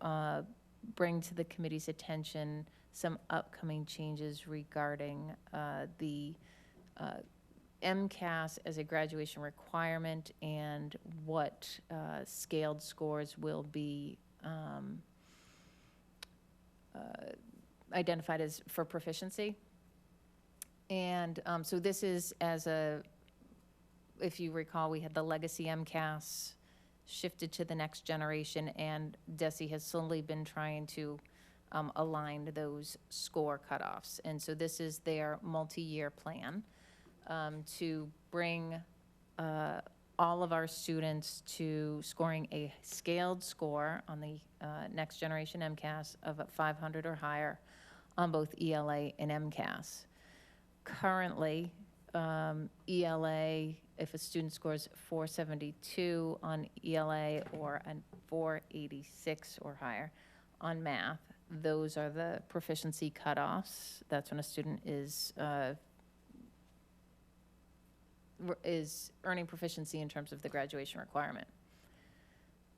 bring to the committee's attention some upcoming changes regarding the MCAS as a graduation requirement and what scaled scores will be identified as for proficiency. And so this is if you recall, we had the legacy MCAS shifted to the next generation, and DESE has slowly been trying to align those score cutoffs. And so this is their multi-year plan to bring all of our students to scoring a scaled score on the next generation MCAS of 500 or higher on both ELA and MCAS. Currently, ELA, if a student scores 472 on ELA or a 486 or higher on math, those are the proficiency cutoffs. That's when a student is earning proficiency in terms of the graduation requirement.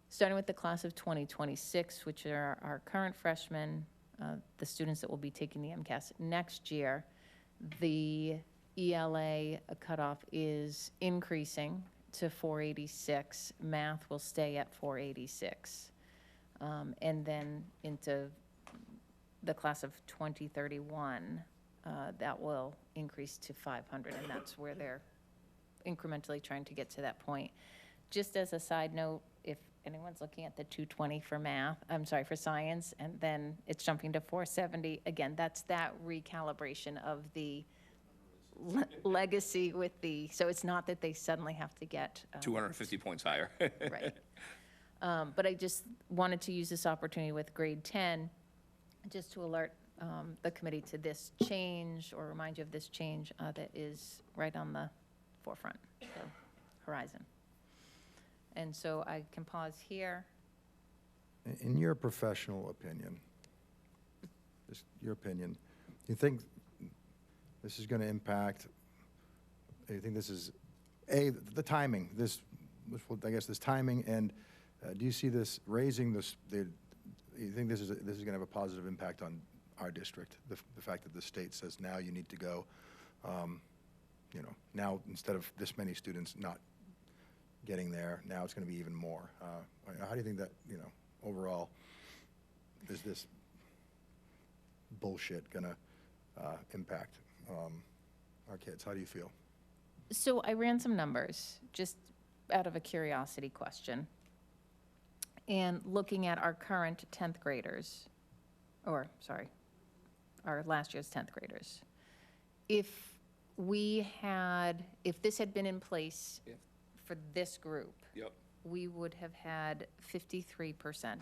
Starting with the class of 2026, which are our current freshmen, the students that will be taking the MCAS next year, the ELA cutoff is increasing to 486. Math will stay at 486. And then into the class of 2031, that will increase to 500, and that's where they're incrementally trying to get to that point. Just as a side note, if anyone's looking at the 220 for for science, and then it's jumping to 470, again, that's that recalibration of the legacy with so it's not that they suddenly have to get 250 points higher. right. But I just wanted to use this opportunity with grade 10 just to alert the committee to this change, or remind you of this change that is right on the forefront, the horizon. And so I can pause here. In your professional opinion, just your opinion, do you think this is going to impact, do you think this is, the timing, I guess this timing, and do you see this raising this, do you think this is going to have a positive impact on our district, the fact that the state says now you need to go, now instead of this many students not getting there, now it's going to be even more. How do you think that, overall, is this bullshit going to impact our kids? How do you feel? So I ran some numbers, just out of a curiosity question. And looking at our current 10th graders, our last year's 10th graders, if this had been in place for this group, Yep. we would have had 53%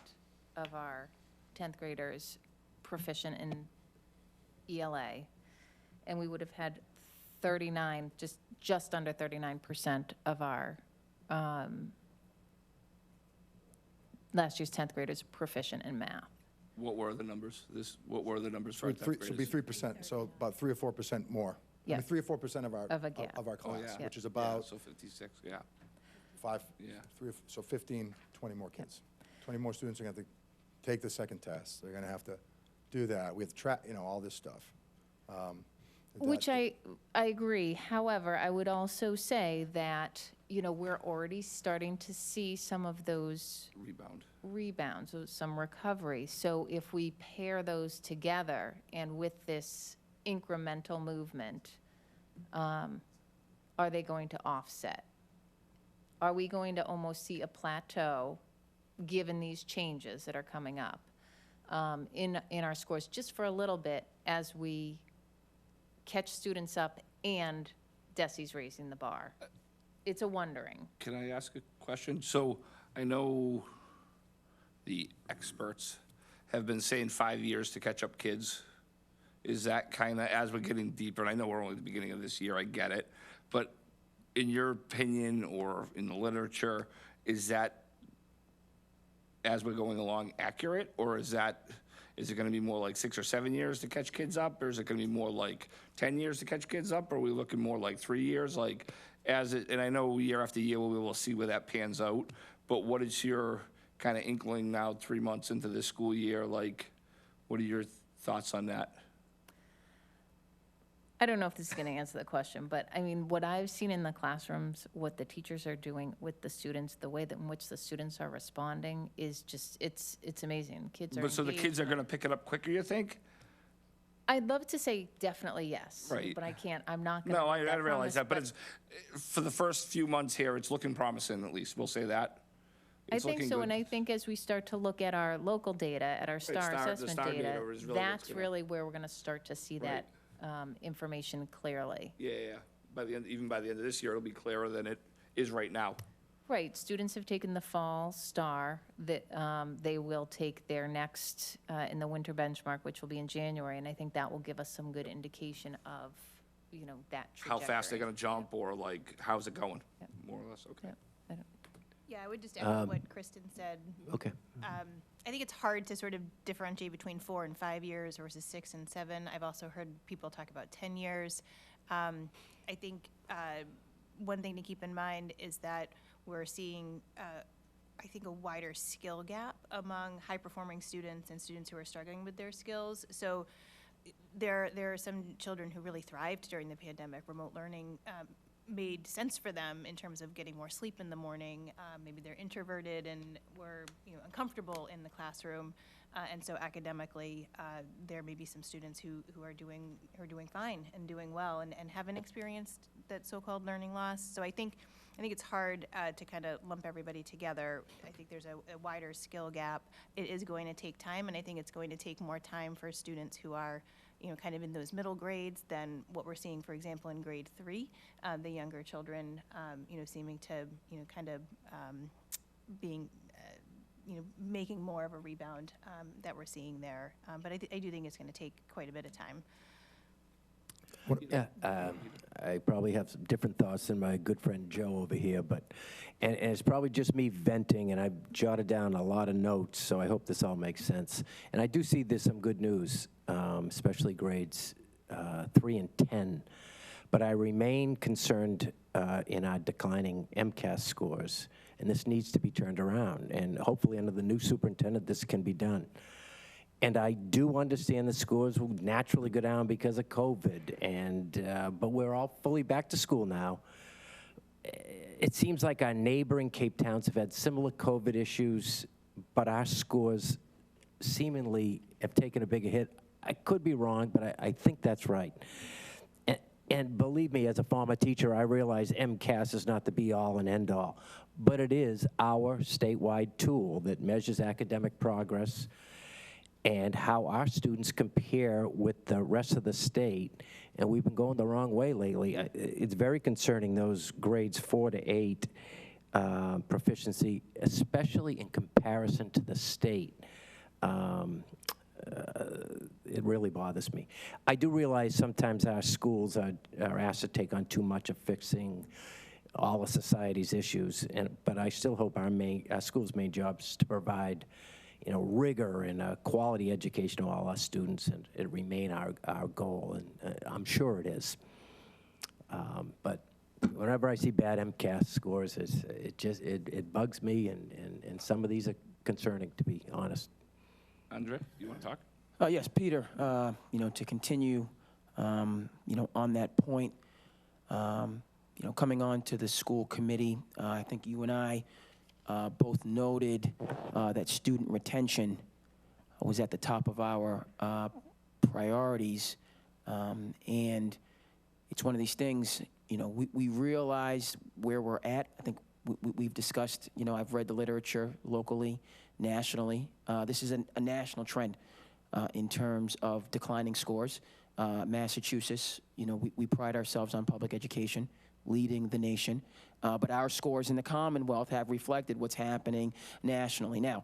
of our 10th graders proficient in ELA, and we would have had 39, just under 39% of our last year's 10th graders proficient in math. What were the numbers? What were the numbers for our 10th graders? Should be 3%, so about 3 or 4% more. Yeah. 3 or 4% of our Of a gap. of our Oh, class, yeah. which is Yeah, about so 56, yeah. 5, Yeah. 15, 20 more kids. 20 more students are going to have to take the second test. They're going to have to do that. We have to track, all this stuff. Which I agree. However, I would also say that, we're already starting to see some of those rebounds, so some recovery. So if we pair those together and with this incremental movement, are they going to offset? Are we going to almost see a plateau, given these changes that are coming up in our scores, just for a little bit as we catch students up and DESI's raising the bar? It's a wondering. Can I ask a question? So I know the experts have been saying 5 years to catch up kids. Is that kind of, as we're getting deeper, and I know we're only at the beginning of this year, I get it, but in your opinion or in the literature, is that, as we're going along, accurate? Or is it going to be more like 6 or 7 years to catch kids up? Or is it going to be more like 10 years to catch kids up? Or are we looking more like 3 years? And I know year after year we'll be able to see where that pans out, but what is your kind of inkling now, 3 months into this school year? What are your thoughts on that? I don't know if this is going to answer the question, but I mean, what I've seen in the classrooms, what the teachers are doing with the students, the way that in which the students are responding is just, it's amazing. Kids are But so the kids are going to pick it up quicker, you think? I'd love to say definitely yes. Right. But I can't, I'm not going to No, make I that realize promise, that, but it's, for the first few months here, it's looking promising, at least, we'll say that. I It's think looking so, good. and I think as we start to look at our local data, at our STAR the assessment STAR data data, is really what's that's gonna- really where we're going to start to see that information clearly. Yeah. Even by the end of this year, it'll be clearer than it is right now. Right, students have taken the fall STAR, that they will take their next, in the winter benchmark, which will be in January, and I think that will give us some good indication of, that How trajectory. fast they're going to jump, or how's it going? Yep. More or less, okay. Yep, I don't- Yeah, I would just echo what Kristen said. Okay. I think it's hard to sort of differentiate between 4 and 5 years versus 6 and 7. I've also heard people talk about 10 years. I think one thing to keep in mind is that we're seeing, I think, a wider skill gap among high-performing students and students who are struggling with their skills. So there are some children who really thrived during the pandemic. Remote learning made sense for them in terms of getting more sleep in the morning. Maybe they're introverted and were uncomfortable in the classroom, and so academically, there may be some students who are doing fine and doing well and haven't experienced that so-called learning loss. So I think it's hard to kind of lump everybody together. I think there's a wider skill gap. It is going to take time, and I think it's going to take more time for students who are kind of in those middle grades than what we're seeing, for example, in grade 3, the younger children, seeming to, kind of being, making more of a rebound that we're seeing there. But I do think it's going to take quite a bit of time. Yeah, I probably have some different thoughts than my good friend Joe over here, and it's probably just me venting, and I've jotted down a lot of notes, so I hope this all makes sense. And I do see there's some good news, especially grades 3 and 10, but I remain concerned in our declining MCAS scores, and this needs to be turned around, and hopefully under the new superintendent, this can be done. And I do understand the scores will naturally go down because of COVID, but we're all fully back to school now. It seems like our neighboring Cape Towns have had similar COVID issues, but our scores seemingly have taken a bigger hit. I could be wrong, but I think that's right. And believe me, as a former teacher, I realize MCAS is not the be-all and end-all, but it is our statewide tool that measures academic progress and how our students compare with the rest of the state, and we've been going the wrong way lately. It's very concerning, those grades 4 to 8 proficiency, especially in comparison to the state. It really bothers me. I do realize sometimes our schools are asked to take on too much of fixing all of society's issues, but I still hope our school's main job is to provide rigor and a quality education to all our students, and it remain our goal, and I'm sure it is. But whenever I see bad MCAS scores, it bugs me, and some of these are concerning, to be honest. Andre, you want to talk? Yes, Peter, to continue On that point, coming on to the school committee, I think you and I both noted that student retention was at the top of our priorities. And it's one of these things, we realize where we're at. I think we've discussed, I've read the literature locally, nationally. This is a national trend in terms of declining scores. Massachusetts, we pride ourselves on public education, leading the nation. But our scores in the Commonwealth have reflected what's happening nationally. Now,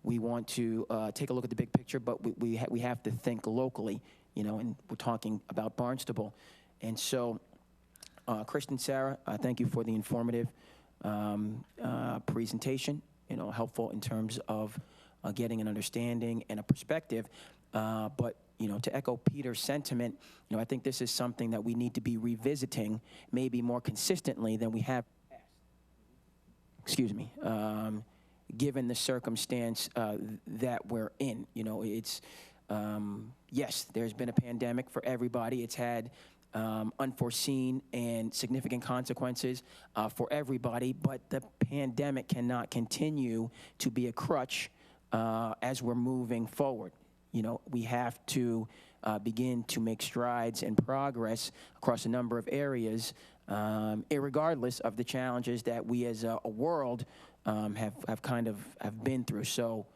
we want to take a look at the big picture, but we have to think locally, and we're talking about Barnstable. And so, Kristen, Sarah, thank you for the informative presentation, helpful in terms of getting an understanding and a perspective. But, to echo Peter's sentiment, I think this is something that we need to be revisiting maybe more consistently than we have. Excuse me. Given the circumstance that we're in, it's, yes, there's been a pandemic for everybody. It's had unforeseen and significant consequences for everybody, but the pandemic cannot continue to be a crutch as we're moving forward. We have to begin to make strides and progress across a number of areas, irregardless of the challenges that we as a world have been through. So,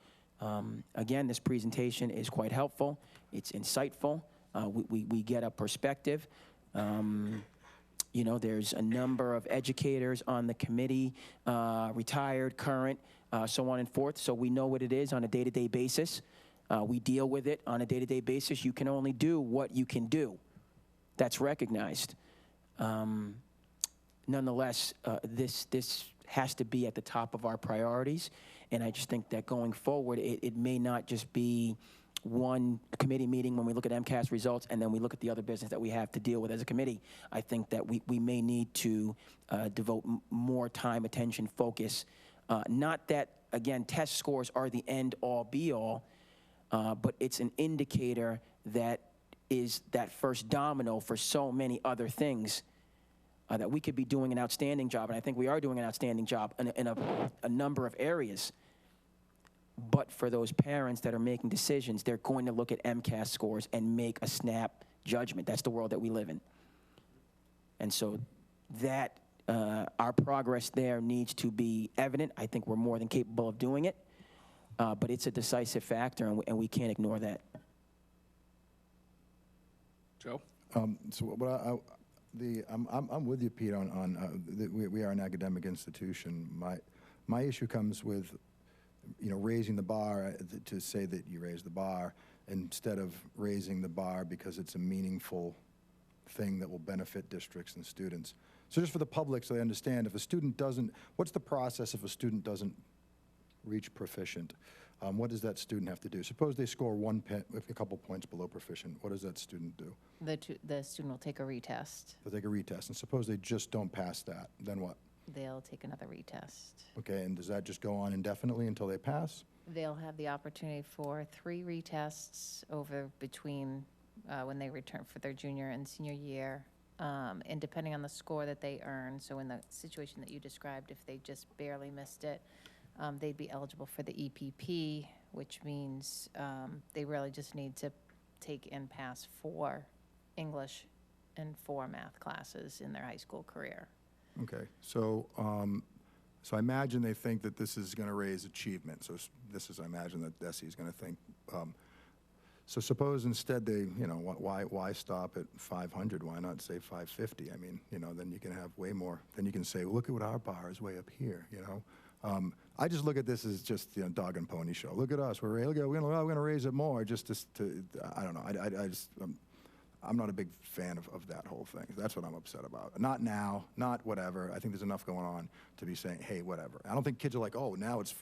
again, this presentation is quite helpful. It's insightful. We get a perspective. There's a number of educators on the committee, retired, current, so on and forth. So we know what it is on a day-to-day basis. We deal with it on a day-to-day basis. You can only do what you can do. That's recognized. Nonetheless, this has to be at the top of our priorities. And I just think that going forward, it may not just be one committee meeting when we look at MCAS results and then we look at the other business that we have to deal with as a committee. I think that we may need to devote more time, attention, focus. Not that, again, test scores are the end-all, be-all, but it's an indicator that is that first domino for so many other things that we could be doing an outstanding job, and I think we are doing an outstanding job in a number of areas. But for those parents that are making decisions, they're going to look at MCAS scores and make a snap judgment. That's the world that we live in. And so that our progress there needs to be evident. I think we're more than capable of doing it, but it's a decisive factor, and we can't ignore that. Joe? So what I'm with you, Pete, we are an academic institution. My issue comes with, raising the bar to say that you raise the bar instead of raising the bar because it's a meaningful thing that will benefit districts and students. So just for the public, so they understand, if a student doesn't, what's the process if a student doesn't reach proficient? What does that student have to do? Suppose they score a couple points below proficient. What does that student do? The student will take a retest. They'll take a retest, and suppose they just don't pass that, then what? They'll take another retest. Okay, and does that just go on indefinitely until they pass? They'll have the opportunity for 3 retests over between when they return for their junior and senior year, and depending on the score that they earn. So in the situation that you described, if they just barely missed it, they'd be eligible for the EPP, which means they really just need to take and pass 4 English and 4 math classes in their high school career. Okay, so I imagine they think that this is going to raise achievement. So I imagine that DESE is going to think. So suppose instead they, why stop at 500? Why not say 550? I mean, then you can have way more. Then you can say, look at what our bar is way up here. I just look at this as just dog and pony show. Look at us. We're going to raise it more just to I don't know. I'm not a big fan of that whole thing. That's what I'm upset about. Not now, not whatever. I think there's enough going on to be saying, hey, whatever. I don't think kids are like, oh, now it's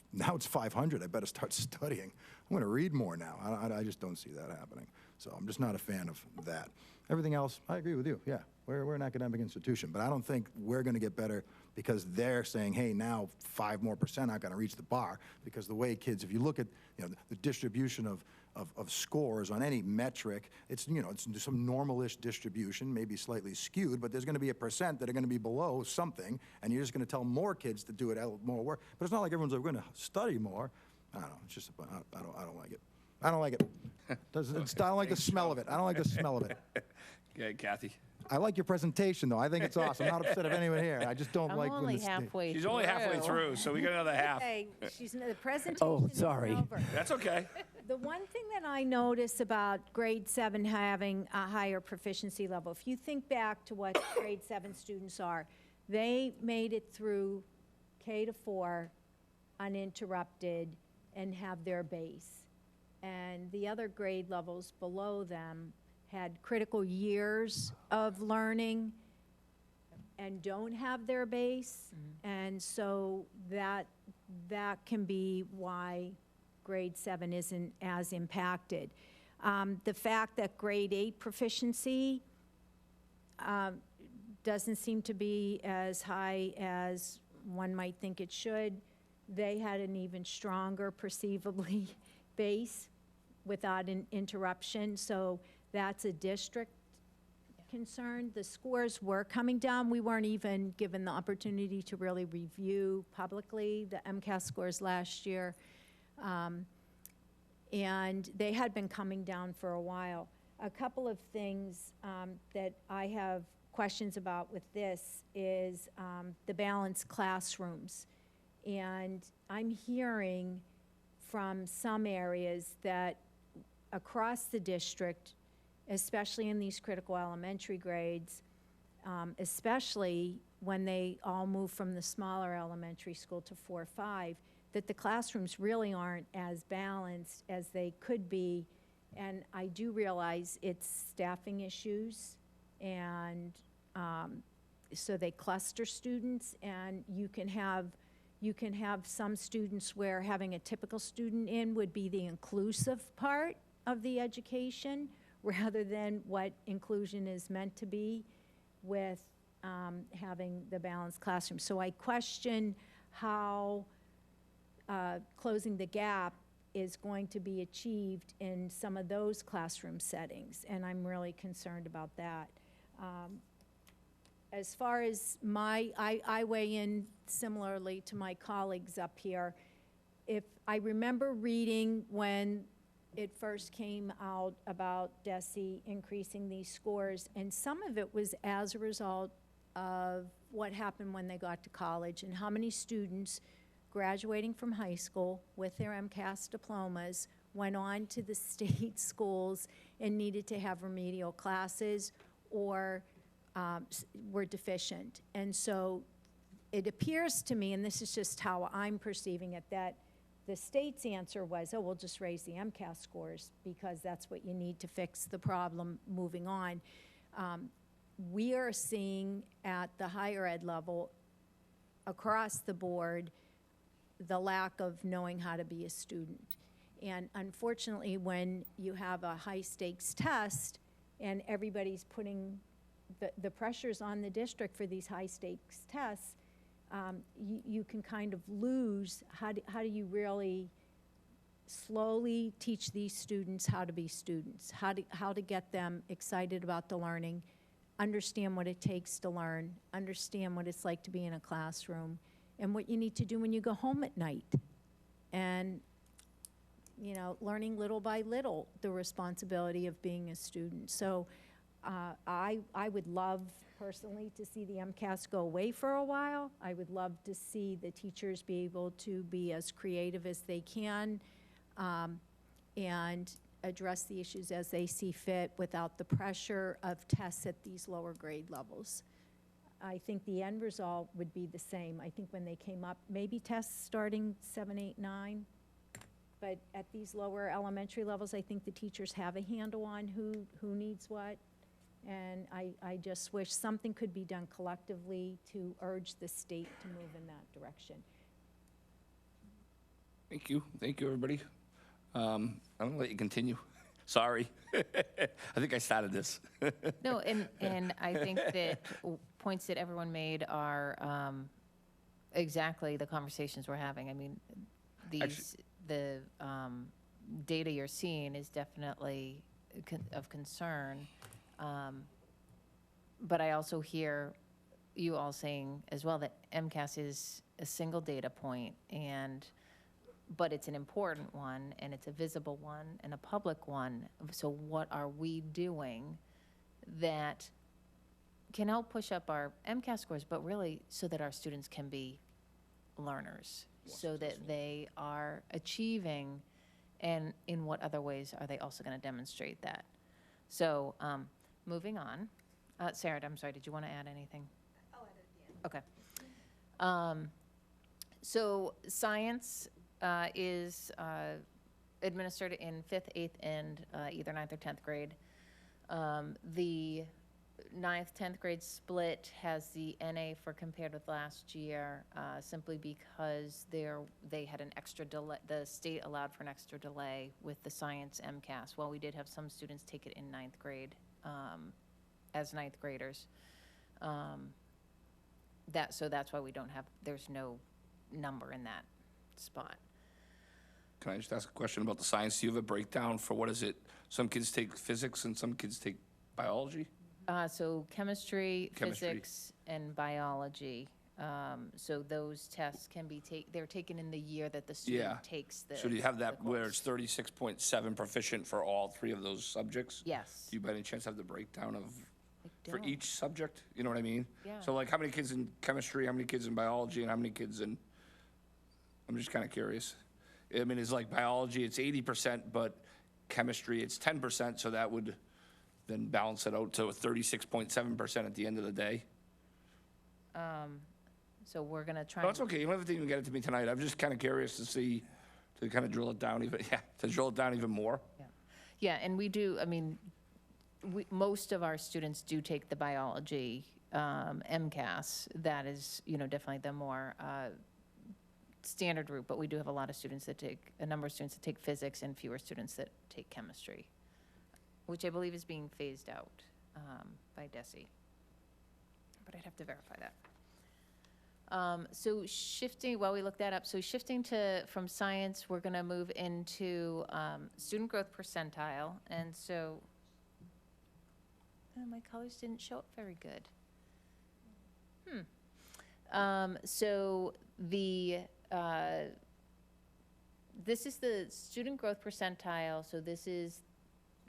500. I better start studying. I'm going to read more now. I just don't see that happening. So I'm just not a fan of that. Everything else, I agree with you, yeah. We're an academic institution, but I don't think we're going to get better because they're saying, hey, now 5% more aren't going to reach the bar. Because the way kids, if you look at the distribution of scores on any metric, it's it's some normal-ish distribution, maybe slightly skewed, but there's going to be a percent that are going to be below something, and you're just going to tell more kids to do it more work. But it's not like everyone's going to study more. I don't know. It's just I don't like it. I don't like it. I don't like the smell of it. I don't like the smell of it. Okay, Kathy. I like your presentation, though. I think it's awesome. I'm not upset of anyone here. I just don't I'm like when only the halfway She's only halfway through, so we got another half. Okay, the presentation Oh, isn't sorry. over. That's okay. The one thing that I notice about grade 7 having a higher proficiency level, if you think back to what grade 7 students are, they made it through K to 4 uninterrupted and have their base. And the other grade levels below them had critical years of learning and don't have their base. And so that can be why grade 7 isn't as impacted. The fact that grade 8 proficiency doesn't seem to be as high as one might think it should. They had an even stronger, perceivably, base without an interruption. So that's a district concern. The scores were coming down. We weren't even given the opportunity to really review publicly the MCAS scores last year. And they had been coming down for a while. A couple of things that I have questions about with this is the balanced classrooms. And I'm hearing from some areas that across the district, especially in these critical elementary grades, especially when they all move from the smaller elementary school to 4-5, that the classrooms really aren't as balanced as they could be. And I do realize it's staffing issues, and so they cluster students, and you can have some students where having a typical student in would be the inclusive part of the education, rather than what inclusion is meant to be with having the balanced classroom. So I question how closing the gap is going to be achieved in some of those classroom settings, and I'm really concerned about that. As far as I weigh in similarly to my colleagues up here. If I remember reading when it first came out about DESE increasing these scores, and some of it was as a result of what happened when they got to college and how many students graduating from high school with their MCAS diplomas went on to the state schools and needed to have remedial classes or were deficient. And so it appears to me, and this is just how I'm perceiving it, that the state's answer was, oh, we'll just raise the MCAS scores because that's what you need to fix the problem moving on. We are seeing at the higher ed level, across the board, the lack of knowing how to be a student. And unfortunately, when you have a high stakes test and everybody's putting the pressures on the district for these high stakes tests, you can kind of lose how do you really slowly teach these students how to be students, how to get them excited about the learning, understand what it takes to learn, understand what it's like to be in a classroom, and what you need to do when you go home at night. And, you know, learning little by little the responsibility of being a student. So I would love personally to see the MCAS go away for a while. I would love to see the teachers be able to be as creative as they can and address the issues as they see fit without the pressure of tests at these lower grade levels. I think the end result would be the same. I think when they came up, maybe tests starting 7, 8, 9, but at these lower elementary levels, I think the teachers have a handle on who needs what. And I just wish something could be done collectively to urge the state to move in that direction. Thank you, everybody. I'm gonna let you continue. Sorry. I think I started this. No, and I think that points that everyone made are exactly the conversations we're having. I mean, the data you're seeing is definitely of concern. But I also hear you all saying as well that MCAS is a single data point, but it's an important one, and it's a visible one, and a public one. So what are we doing that can help push up our MCAS scores, but really so that our students can be learners, so that they are achieving, and in what other ways are they also going to demonstrate that? So moving on. Sarah, I'm sorry, did you want to add anything? I'll add it at the end. Okay. So science is administered in 5th, 8th, and either 9th or 10th grade. The 9th, 10th grade split has the NA for compared with last year, simply because they had an extra delay. The state allowed for an extra delay with the science MCAS. While we did have some students take it in 9th grade as 9th graders. So that's why there's no number in that spot. Can I just ask a question about the science? Do you have a breakdown for what is it? Some kids take physics and some kids take biology? So chemistry, physics, and biology. So those tests can be they're taken in the year that the student takes the. So do you have that the where course. it's 36.7 proficient for all 3 of those subjects? Yes. Do you by any chance have the breakdown of, I for don't. each subject? You know what I mean? Yeah. So like how many kids in chemistry, how many kids in biology, and how many kids in, I'm just kind of curious. I mean, it's like biology, it's 80%, but chemistry, it's 10%, so that would then balance it out to 36.7% at the end of the day. So we're gonna try. No, it's okay. You don't have to even get it to me tonight. I'm just kind of curious to see, to kind of drill it down even more. Yeah, and we do, I mean, most of our students do take the biology MCAS. That is, definitely the more standard route, but we do have a number of students that take physics and fewer students that take chemistry, which I believe is being phased out by DESE. But I'd have to verify that. So shifting, while we look that up, shifting from science, we're going to move into student growth percentile. And so, my colors didn't show up very good. So this is the student growth percentile. So this is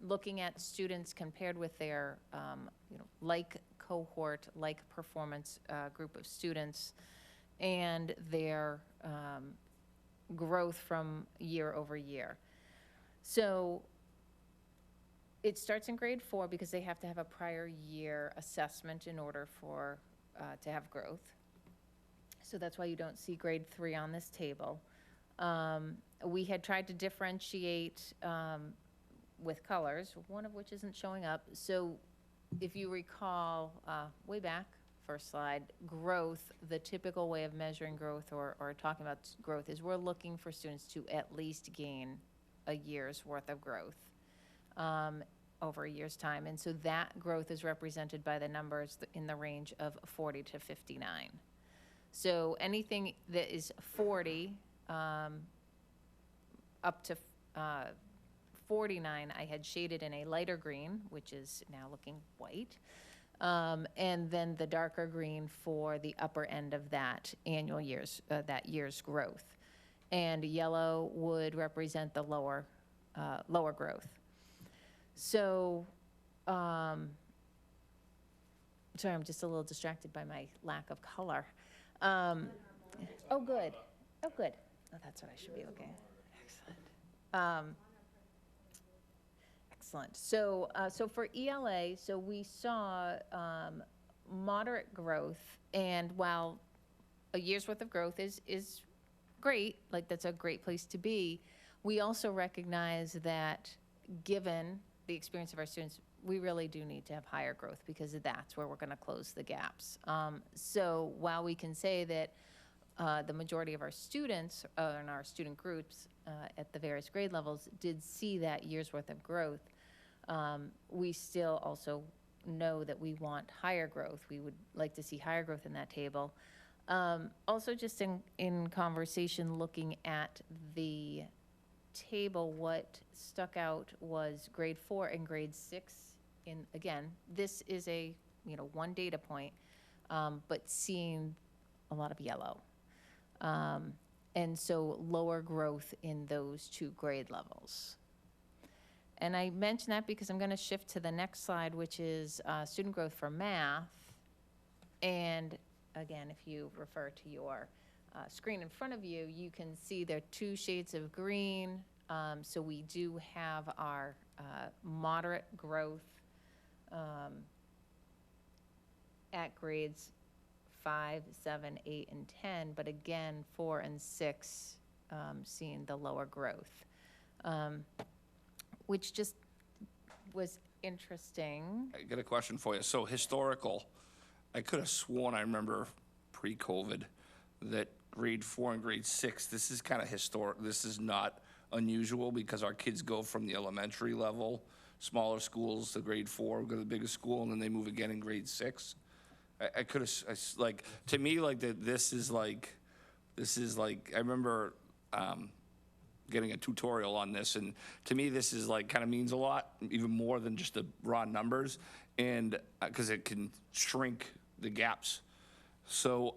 looking at students compared with their, like cohort, like performance group of students, and their growth from year over year. So it starts in grade 4 because they have to have a prior year assessment in order for to have growth. So that's why you don't see grade 3 on this table. We had tried to differentiate with colors, one of which isn't showing up. So if you recall, way back, first slide, growth, the typical way of measuring growth or talking about growth is we're looking for students to at least gain a year's worth of growth over a year's time. And so that growth is represented by the numbers in the range of 40 to 59. So anything that is 40 up to 49, I had shaded in a lighter green, which is now looking white. And then the darker green for the upper end of that that year's growth. And yellow would represent the lower growth. So, sorry, I'm just a little distracted by my lack of color. Oh, good. Oh, good. Oh, that's what I should be looking at. Excellent. Excellent. So, for ELA, so we saw moderate growth, and while a year's worth of growth is great, like that's a great place to be, we also recognize that given the experience of our students, we really do need to have higher growth because that's where we're going to close the gaps. So while we can say that the majority of our students and our student groups at the various grade levels did see that year's worth of growth. We still also know that we want higher growth. We would like to see higher growth in that table. Also, just in conversation, looking at the table, what stuck out was grade 4 and grade 6. Again, this is a, one data point, but seeing a lot of yellow. And so lower growth in those 2 grade levels. And I mention that because I'm going to shift to the next slide, which is student growth for math. And again, if you refer to your screen in front of you, you can see there are 2 shades of green. So we do have our moderate growth at grades 5, 7, 8, and 10, but again, 4 and 6 seeing the lower growth, which just was interesting. I got a question for you. So historical, I could have sworn I remember pre-COVID that grade 4 and grade 6, this is kind of historic. This is not unusual because our kids go from the elementary level, smaller schools, to grade 4, go to the biggest school, and then they move again in grade 6. I could have, like, to me, like, this is like, I remember getting a tutorial on this, and to me, this is like, kind of means a lot, even more than just the raw numbers, and, because it can shrink the gaps. So,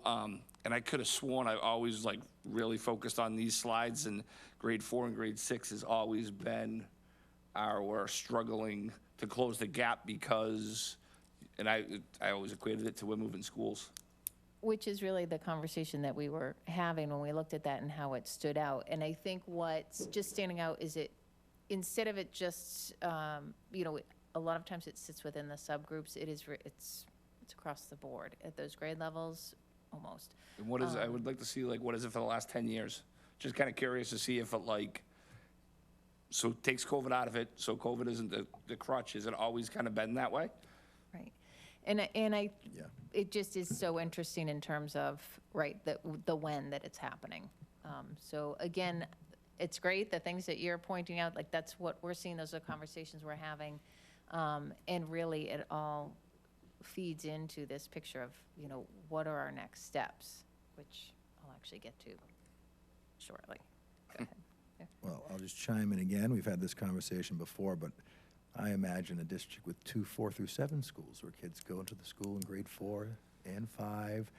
and I could have sworn I always, like, really focused on these slides, and grade 4 and grade 6 has always been we're struggling to close the gap because, and I always equated it to we're moving schools. Which is really the conversation that we were having when we looked at that and how it stood out. And I think what's just standing out is instead of it just, a lot of times it sits within the subgroups. It's across the board at those grade levels, almost. And what is, I would like to see, like, what is it for the last 10 years? Just kind of curious to see if it, like, so takes COVID out of it, so COVID isn't the crutch. Has it always kind of been that way? Right. And it just is so interesting in terms of, right, the when that it's happening. So again, it's great, the things that you're pointing out, like, that's what we're seeing, those are conversations we're having. And really, it all feeds into this picture of, what are our next steps, which I'll actually get to shortly. Go ahead. Yeah. Well, I'll just chime in again. We've had this conversation before, but I imagine a district with 2 4 through 7 schools where kids go into the school in grade 4 and 5,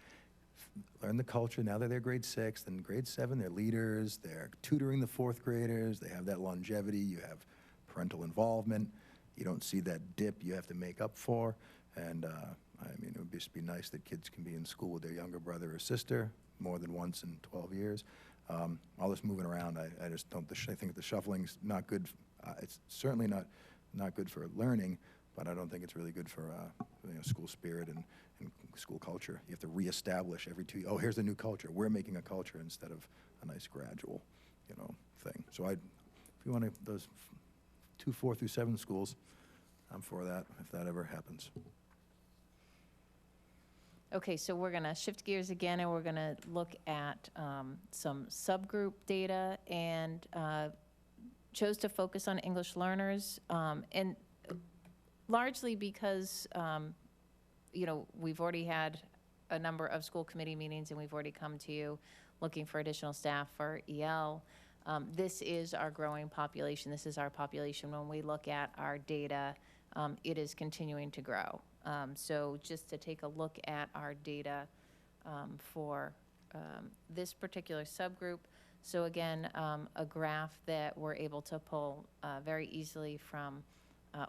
learn the culture. Now that they're grade 6, then grade 7, they're leaders, they're tutoring the 4th graders, they have that longevity, you have parental involvement, you don't see that dip you have to make up for. And I mean, it would just be nice that kids can be in school with their younger brother or sister more than once in 12 years. All this moving around, I just don't, I think the shuffling's not good. It's certainly not good for learning, but I don't think it's really good for school spirit and school culture. You have to reestablish every 2 years. Oh, here's the new culture. We're making a culture instead of a nice gradual, thing. So if you want those 2 4 through 7 schools, I'm for that if that ever happens. Okay, so we're going to shift gears again, and we're going to look at some subgroup data, and chose to focus on English learners, and largely because, we've already had a number of school committee meetings, and we've already come to you looking for additional staff for EL. This is our growing population. This is our population. When we look at our data, it is continuing to grow. So just to take a look at our data for this particular subgroup. So again, a graph that we're able to pull very easily from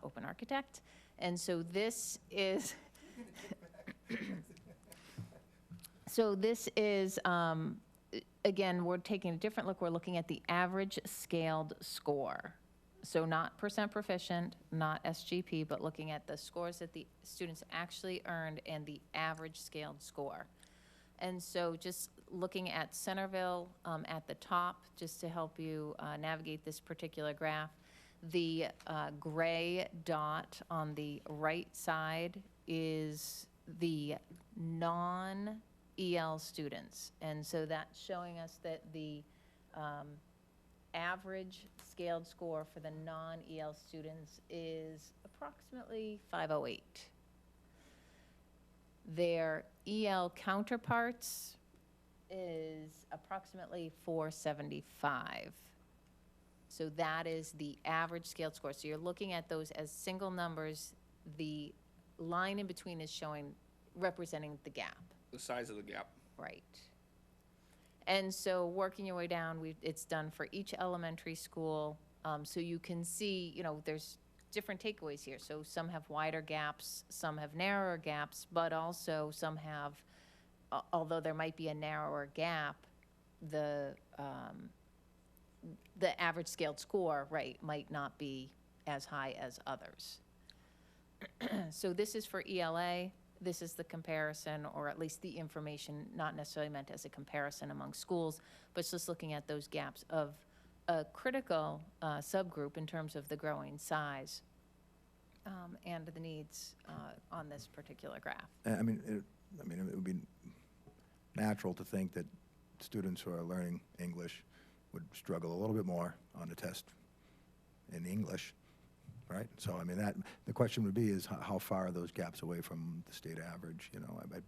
Open Architect. And so this is, again, we're taking a different look. We're looking at the average scaled score. So not percent proficient, not SGP, but looking at the scores that the students actually earned and the average scaled score. And so just looking at Centerville at the top, just to help you navigate this particular graph, the gray dot on the right side is the non EL students. And so that's showing us that the average scaled score for the non-EL students is approximately 508. Their EL counterparts is approximately 475. So that is the average scaled score. So you're looking at those as single numbers. The line in between is representing the gap. The size of the gap. Right. And so working your way down, it's done for each elementary school. So you can see, there's different takeaways here. So some have wider gaps, some have narrower gaps, but also some have, although there might be a narrower gap, the average scaled score, right, might not be as high as others. So this is for ELA. This is the comparison, or at least the information, not necessarily meant as a comparison among schools, but it's just looking at those gaps of a critical subgroup in terms of the growing size and the needs on this particular graph. I mean, it would be natural to think that students who are learning English would struggle a little bit more on the test in English, right? So, I mean, the question would be is how far are those gaps away from the state average?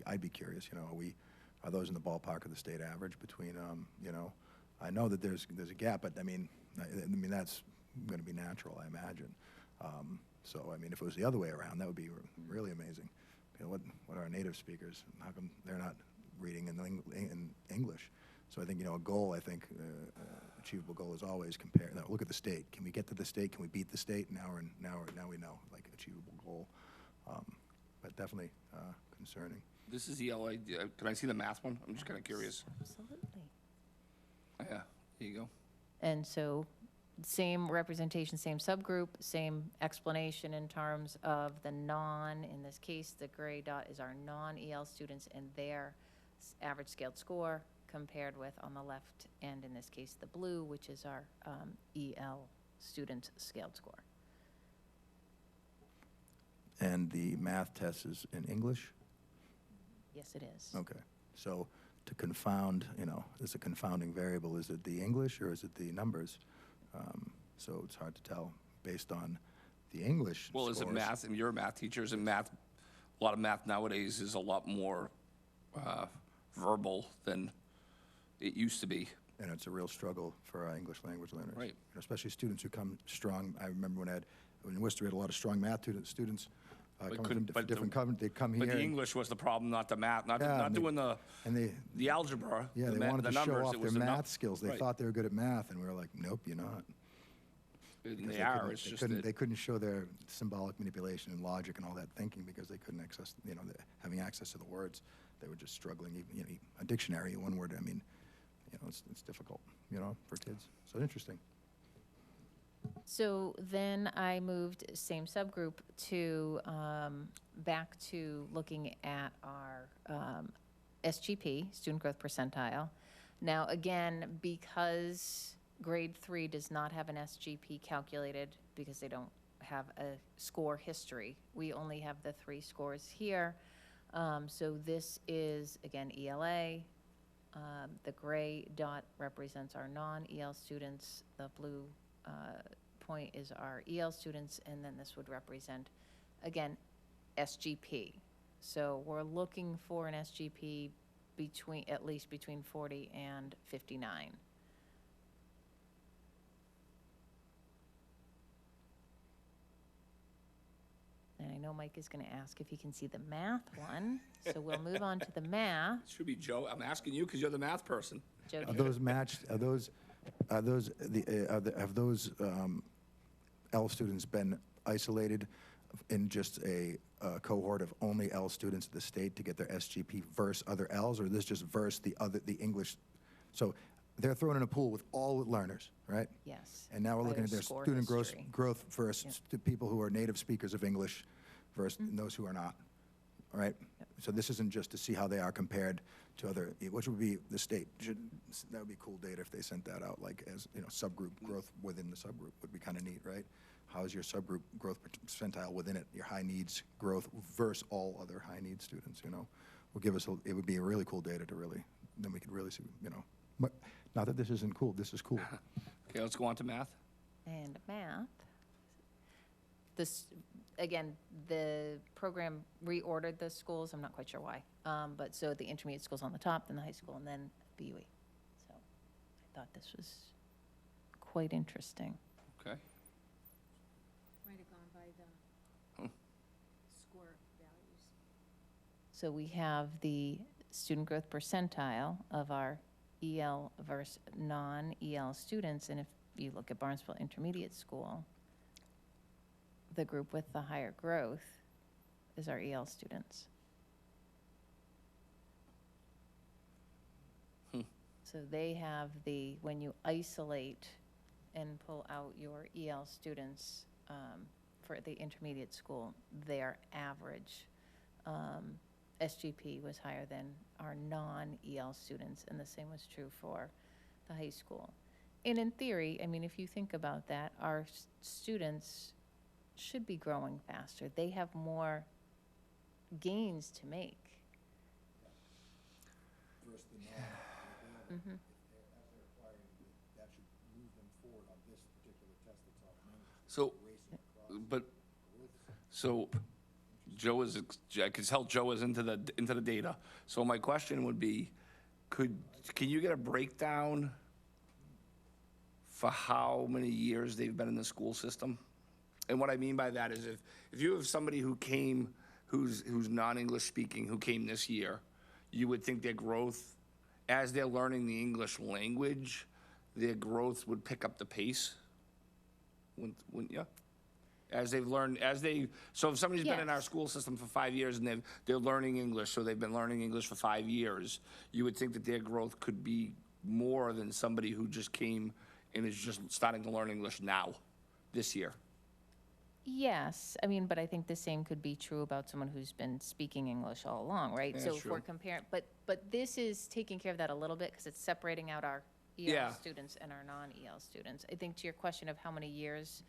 I'd be curious, are those in the ballpark of the state average between, I know that there's a gap, but I mean, that's going to be natural, I imagine. So, I mean, if it was the other way around, that would be really amazing. What are our native speakers? How come they're not reading in English? So I think, a goal, achievable goal is always compare. Now, look at the state. Can we get to the state? Can we beat the state? Now we know, like, achievable goal. But definitely concerning. This is ELA. Can I see the math one? I'm just kind of curious. Absolutely. Yeah, there you go. And so same representation, same subgroup, same explanation in terms of the in this case, the gray dot is our non-EL students and their average scaled score compared with, on the left, and in this case, the blue, which is our EL student scaled score. And the math test is in English? Yes, it is. Okay. So to confound, is a confounding variable, is it the English or is it the numbers? So it's hard to tell based on the English Well, scores. is it math? And you're a math teacher. Is it math? A lot of math nowadays is a lot more verbal than it used to be. And it's a real struggle for our English language learners. Right. Especially students who come strong. I remember when Worcester had a lot of strong math students coming from different covenants. They come here. But the English was the problem, not the math. Not doing the algebra. Yeah, the they wanted the to numbers, show off it their was math skills. They Right. thought they were good at math, and we were like, nope, you're not. And they are. It's just that They couldn't show their symbolic manipulation and logic and all that thinking because they couldn't access, having access to the words. They were just struggling. Even, a dictionary, one word. I mean, it's difficult, for kids. So interesting. So then I moved same subgroup to back to looking at our SGP, student growth percentile. Now again, because grade 3 does not have an SGP calculated because they don't have a score history, we only have the 3 scores here. So this is again ELA. The gray dot represents our non-EL students. The blue point is our EL students, and then this would represent, again, SGP. So we're looking for an SGP at least between 40 and 59. And I know Mike is going to ask if he can see the math one, so we'll move on to the math. It should be Joe. I'm asking you because you're the math person. Joe, Are those matched? Have those L students been isolated in just a cohort of only L students at the state to get their SGP versus other Ls, or is this just versus the English? So they're thrown in a pool with all learners, right? yes. And now we're By looking at their score student history. growth versus the people who are native speakers of English versus those who are not, all right? So this isn't just to see how they are compared to other, which would be the state. That would be cool data if they sent that out, like as, subgroup growth within the subgroup would be kind of neat, right? How's your subgroup growth percentile within it, your high needs growth versus all other high needs students, will give us, it would be a really cool data to really, then we could really see, but not that this isn't cool, this is cool. Okay, let's go on to math. And math. This, again, the program reordered the schools, I'm not quite sure why. But so the intermediate school's on the top, then the high school, and then BUE. So I thought this was quite interesting. Okay. Might have gone by the score values. So we have the student growth percentile of our EL versus non-EL students, and if you look at Barnstable Intermediate School, the group with the higher growth is our EL students. So they have the, when you isolate and pull out your EL students for the intermediate school, their average SGP was higher than our non-EL students, and the same was true for the high school. And in theory, I mean, if you think about that, our students should be growing faster. They have more gains to make. Versus the non, Mhm. as they're acquiring, that should move them forward on this particular test that's automated. So, but, so Joe is, I could tell Joe is into the data. So my question would be, can you get a breakdown for how many years they've been in the school system? And what I mean by that is if you have somebody who came, who's non-English speaking, who came this year, you would think their growth, as they're learning the English language, their growth would pick up the pace, wouldn't you? As they've learned, so if somebody's been in our Yes. school system for 5 years and they're learning English, so they've been learning English for 5 years, you would think that their growth could be more than somebody who just came and is just starting to learn English now, this year. Yes, I mean, but I think the same could be true about someone who's been speaking English all along, right? Yeah, So that's if we're true. comparing, but this is taking care of that a little bit because it's separating out our Yeah. EL students and our non-EL students. I think to your question of how many years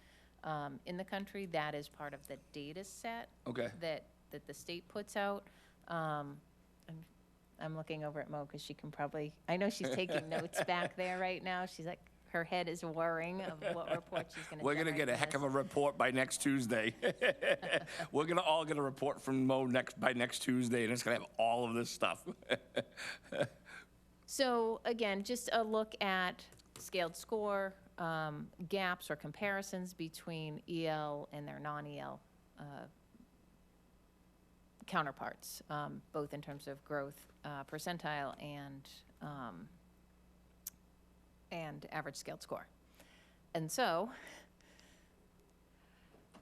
in the country, that is part of the data set Okay. that the state puts out. I'm looking over at Mo because she can probably, I know she's taking notes back there right now. She's like, her head is whirring of what report she's going to We're gonna get a heck of a report by next Tuesday. We're gonna all get a report from Mo by next Tuesday, and it's gonna have all of this stuff. So again, just a look at scaled score, gaps or comparisons between EL and their non-EL counterparts, both in terms of growth percentile and average scaled score. And so,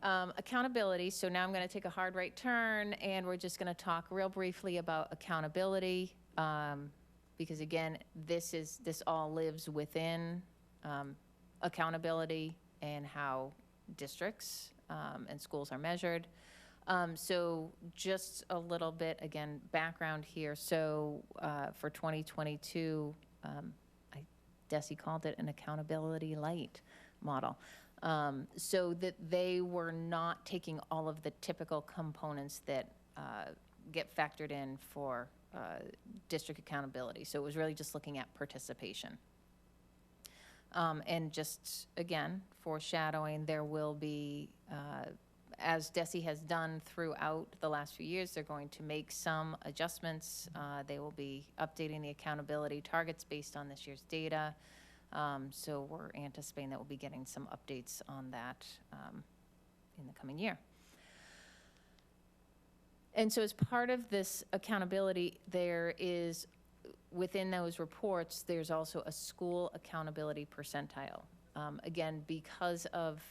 accountability, so now I'm going to take a hard right turn, and we're just going to talk real briefly about accountability, because again, this all lives within accountability and how districts and schools are measured. So just a little bit, again, background here. So for 2022, Desi called it an accountability light model. So that they were not taking all of the typical components that get factored in for district accountability. So it was really just looking at participation. And just, again, foreshadowing, there will be, as DESI has done throughout the last few years, they're going to make some adjustments. They will be updating the accountability targets based on this year's data. So we're anticipating that we'll be getting some updates on that in the coming year. And so as part of this accountability, there is, within those reports, there's also a school accountability percentile. Again, because of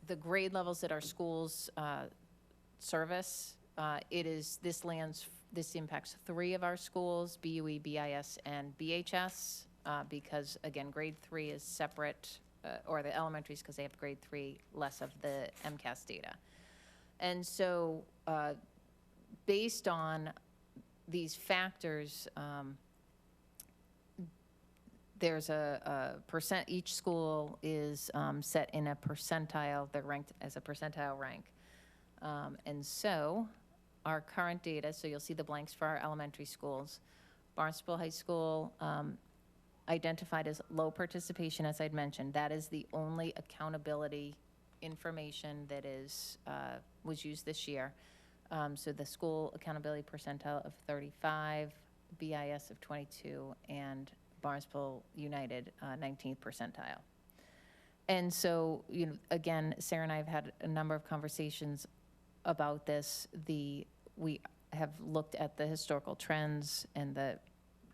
the grade levels that our schools service, this impacts 3 of our schools, BUE, BIS, and BHS, because again, grade 3 is separate, or the elementaries, because they have grade 3, less of the MCAS data. And so based on these factors, there's a percent, each school is set in a percentile, they're ranked as a percentile rank. And so our current data, so you'll see the blanks for our elementary schools. Barnstable High School identified as low participation, as I'd mentioned. That is the only accountability information that was used this year. So the school accountability percentile of 35, BIS of 22, and Barnstable United 19th percentile. And so, again, Sarah and I have had a number of conversations about this. We have looked at the historical trends and the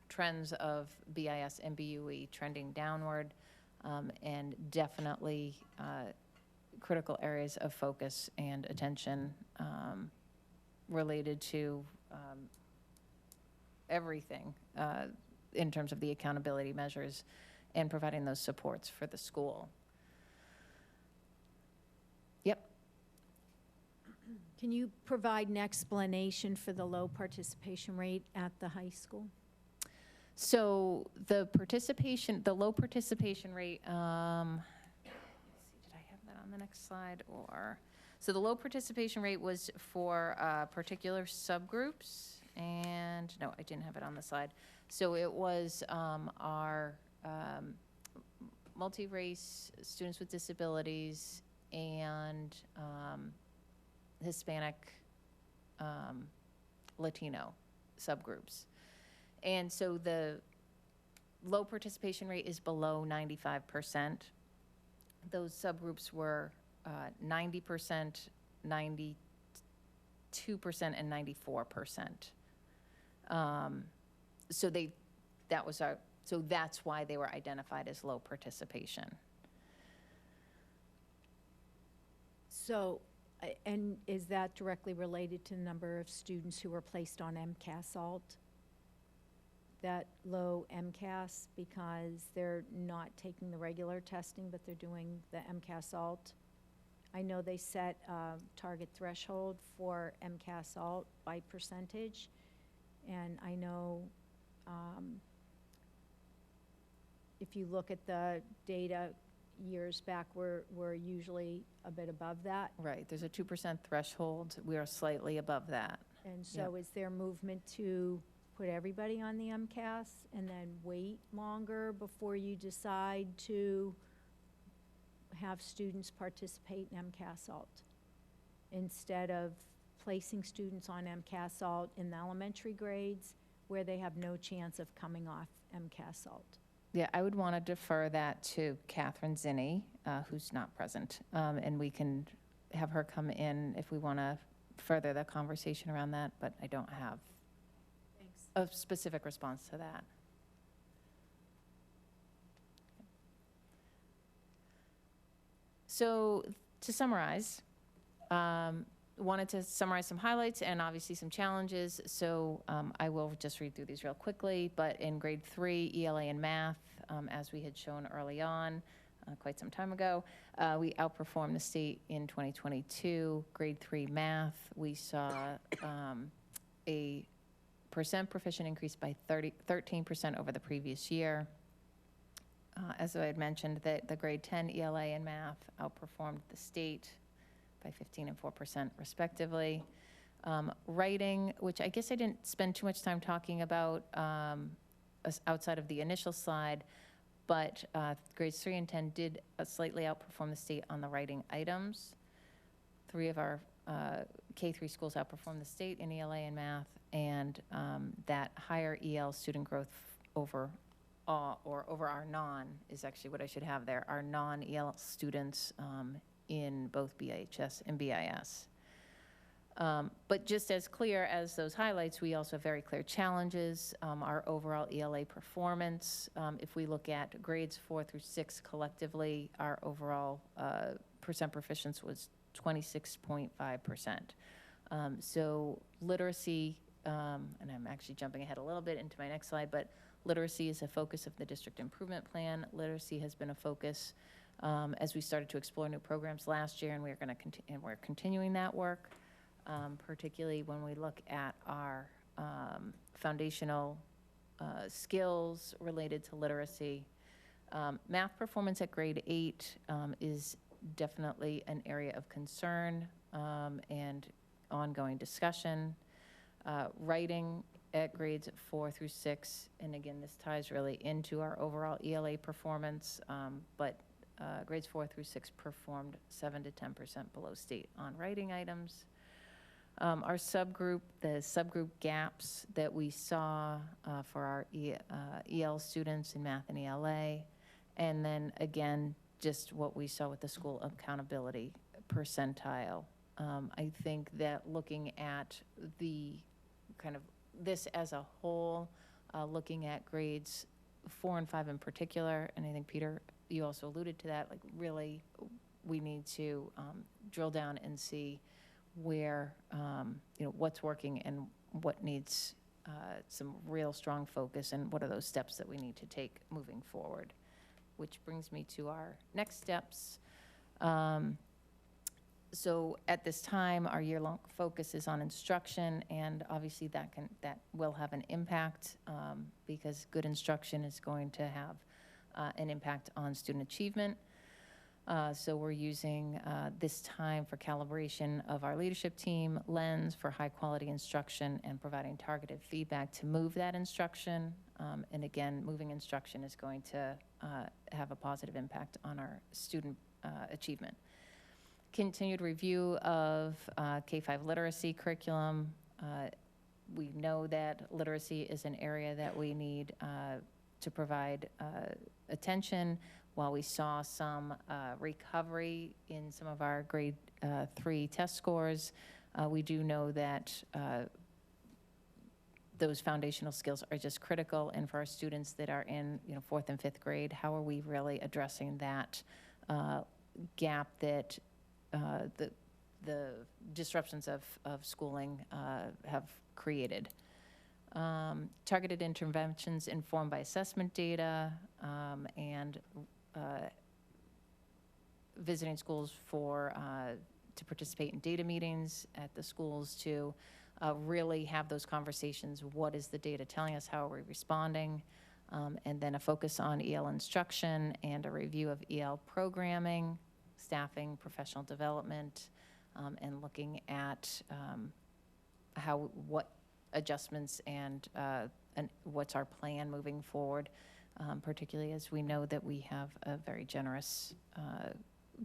trends of BIS and BUE trending downward, and definitely critical areas of focus and attention related to everything in terms of the accountability measures and providing those supports for the school. Yep. Can you provide an explanation for the low participation rate at the high school? So the low participation rate, let's see, did I have that on the next slide so the low participation rate was for particular subgroups, and no, I didn't have it on the slide. So it was our multi-race students with disabilities and Hispanic, Latino subgroups. And so the low participation rate is below 95%. Those subgroups were 90%, 92%, and 94%. So that's why they were identified as low participation. So, and is that directly related to the number of students who were placed on MCAS alt? That low MCAS because they're not taking the regular testing, but they're doing the MCAS alt? I know they set a target threshold for MCAS alt by percentage, and I know if you look at the data years back, we're usually a bit above that. Right, there's a 2% threshold. We are slightly above that. And so is there movement to put everybody on the MCAS and then wait longer before you decide to have students participate in MCAS alt, instead of placing students on MCAS alt in the elementary grades where they have no chance of coming off MCAS alt? Yeah, I would want to defer that to Catherine Zinni, who's not present, and we can have her come in if we want to further the conversation around that, but I don't have a specific response to that. So to summarize, wanted to summarize some highlights and obviously some challenges. So I will just read through these real quickly, but in grade 3, ELA and math, as we had shown early on, quite some time ago, we outperformed the state in 2022. Grade 3 math, we saw a percent proficient increase by 13% over the previous year. As I had mentioned, the grade 10 ELA and math outperformed the state by 15% and 4% respectively. Writing, which I guess I didn't spend too much time talking about outside of the initial slide, but grades 3 and 10 did slightly outperform the state on the writing items. 3 of our K-3 schools outperformed the state in ELA and math, and that higher EL student growth over our non is actually what I should have there, our non-EL students in both BIHS and BIS. But just as clear as those highlights, we also have very clear challenges. Our overall ELA performance, if we look at grades 4 through 6 collectively, our overall percent proficiency was 26.5%. So literacy, and I'm actually jumping ahead a little bit into my next slide, but literacy is a focus of the district improvement plan. Literacy has been a focus as we started to explore new programs last year, and we're continuing that work, particularly when we look at our foundational skills related to literacy. Math performance at grade 8 is definitely an area of concern, and ongoing discussion. Writing at grades 4 through 6, and again, this ties really into our overall ELA performance, but grades 4 through 6 performed 7 to 10% below state on writing items. Our subgroup, the subgroup gaps that we saw for our EL students in math and ELA, and then again, just what we saw with the school accountability percentile. I think that looking at the kind of this as a whole, looking at grades 4 and 5 in particular, and I think, Peter, you also alluded to that, like really we need to drill down and see where, what's working and what needs some real strong focus, and what are those steps that we need to take moving forward. Which brings me to our next steps. So at this time, our year-long focus is on instruction, and obviously that will have an impact because good instruction is going to have an impact on student achievement. So we're using this time for calibration of our leadership team, lens for high-quality instruction, and providing targeted feedback to move that instruction. And again, moving instruction is going to have a positive impact on our student achievement. Continued review of K-5 literacy curriculum. We know that literacy is an area that we need to provide attention. While we saw some recovery in some of our grade 3 test scores, we do know that those foundational skills are just critical. And for our students that are in 4th and 5th grade, how are we really addressing that gap that the disruptions of schooling have created? Targeted interventions informed by assessment data and visiting schools to participate in data meetings at the schools to really have those conversations. What is the data telling us? How are we responding? And then a focus on EL instruction and a review of EL programming, staffing, professional development, and looking at what adjustments and what's our plan moving forward, particularly as we know that we have a very generous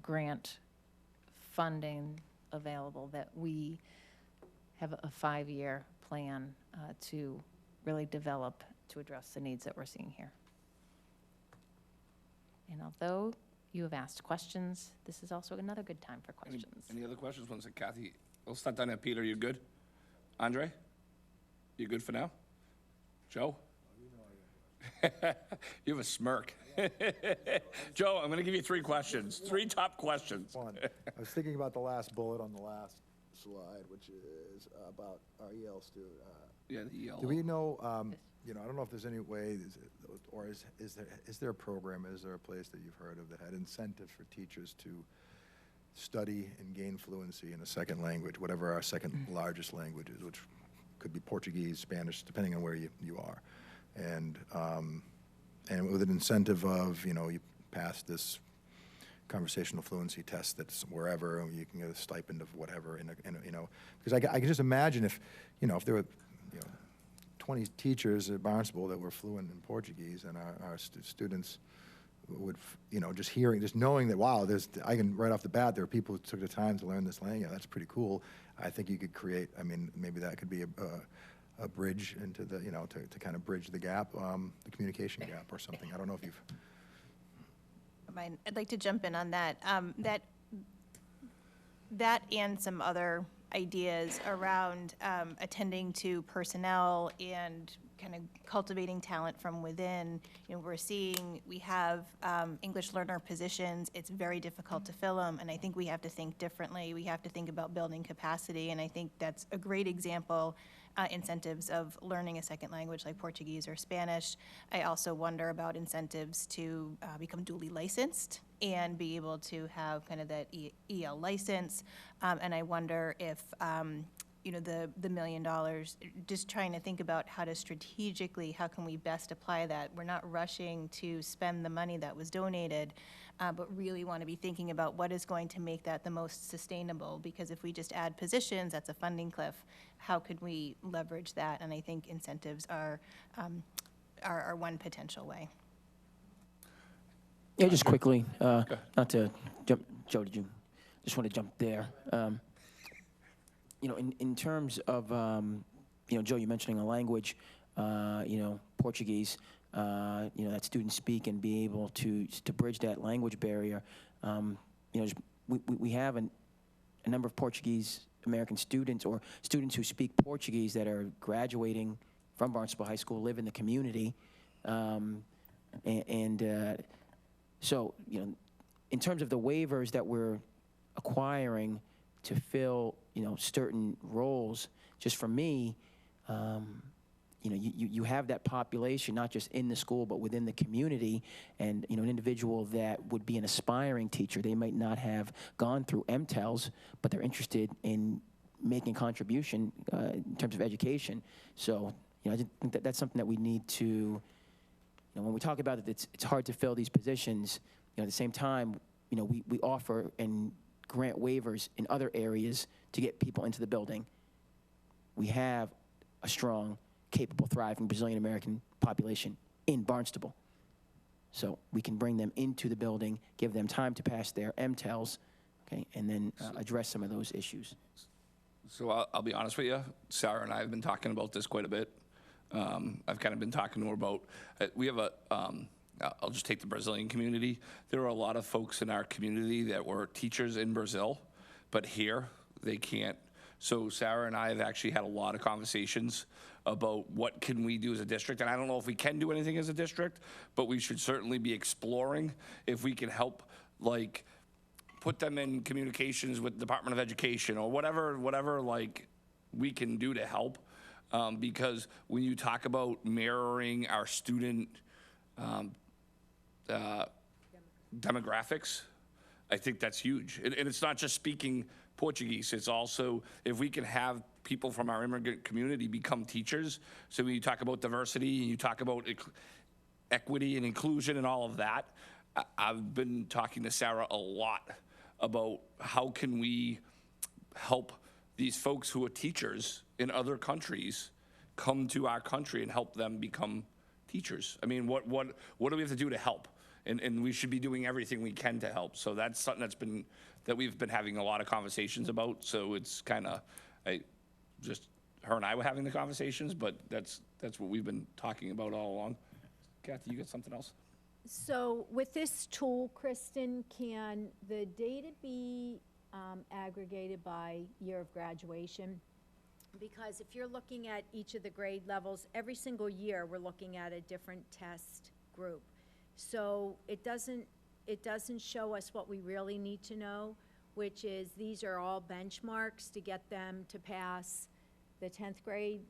grant funding available, that we have a 5-year plan to really develop to address the needs that we're seeing here. And although you have asked questions, this is also another good time for questions. Any other questions? One second, Kathy. We'll start down at Peter. You good? Andre? You good for now? Joe? You have a smirk. Joe, I'm going to give you 3 questions. 3 top questions. One, I was thinking about the last bullet on the last slide, which is about our EL student. Yeah, the EL. Do we know, I don't know if there's any way, or is there a program, is there a place that you've heard of that had incentives for teachers to study and gain fluency in a second language, whatever our second largest language is, which could be Portuguese, Spanish, depending on where you are. And with an incentive of, you pass this conversational fluency test that's wherever, and you can get a stipend of whatever, because I can just imagine if there were, 20 teachers at Barnstable that were fluent in Portuguese, and our students would, just knowing that, wow, I can, right off the bat, there are people who took the time to learn this language. That's pretty cool. I think you could create, maybe that could be a bridge into the, to kind of bridge the gap, the communication gap or something. I don't know if you've... I'd like to jump in on that. That and some other ideas around attending to personnel and kind of cultivating talent from within. We're seeing we have English learner positions. It's very difficult to fill them, and I think we have to think differently. We have to think about building capacity, and I think that's a great example, incentives of learning a second language like Portuguese or Spanish. I also wonder about incentives to become duly licensed and be able to have kind of that EL license. And I wonder if the $1 million, just trying to think about how to strategically, how can we best apply that? We're not rushing to spend the money that was donated, but really want to be thinking about what is going to make that the most sustainable, because if we just add positions, that's a funding cliff. How could we leverage that? And I think incentives are one potential way. Yeah, just quickly, not to jump, Joe, did you, just want to jump there. You know, in terms of, you know, Joe, you're mentioning a language, you know, Portuguese, you know, that students speak and be able to bridge that language barrier. You know, we have a number of Portuguese American students or students who speak Portuguese that are graduating from Barnstable High School, live in the community, so, you know, in terms of the waivers that we're acquiring to fill, you know, certain roles, just for me, you know, you have that population, not just in the school, but within the community, and, you know, an individual that would be an aspiring teacher, they might not have gone through MTELs, but they're interested in making a contribution in terms of education. So, you know, I just think that that's something that we need to, you know, when we talk about it, it's hard to fill these positions. You know, at the same time, you know, we offer and grant waivers in other areas to get people into the building. We have a strong, capable, thriving Brazilian American population in Barnstable. So we can bring them into the building, give them time to pass their MTELs, okay, and then address some of those issues. So I'll be honest with you, Sarah and I have been talking about this quite a bit. I've kind of been talking to her about, we have I'll just take the Brazilian community. There are a lot of folks in our community that were teachers in Brazil, but here they can't. So Sarah and I have actually had a lot of conversations about what can we do as a district. And I don't know if we can do anything as a district, but we should certainly be exploring if we can help, like, put them in communications with the Department of Education or whatever like we can do to help. Because when you talk about mirroring our student demographics, I think that's huge. And it's not just speaking Portuguese, it's also if we can have people from our immigrant community become teachers. So when you talk about diversity and you talk about equity and inclusion and all of that, I've been talking to Sarah a lot about how can we help these folks who are teachers in other countries come to our country and help them become teachers. I mean, what do we have to do to help? And we should be doing everything we can to help. So that's something that we've been having a lot of conversations about. So it's kind of, just her and I were having the conversations, but that's what we've been talking about all along. Kathy, you got something else? So with this tool, Kristen, can the data be aggregated by year of graduation? Because if you're looking at each of the grade levels, every single year we're looking at a different test group. So it doesn't show us what we really need to know, which is these are all benchmarks to get them to pass the 10th grade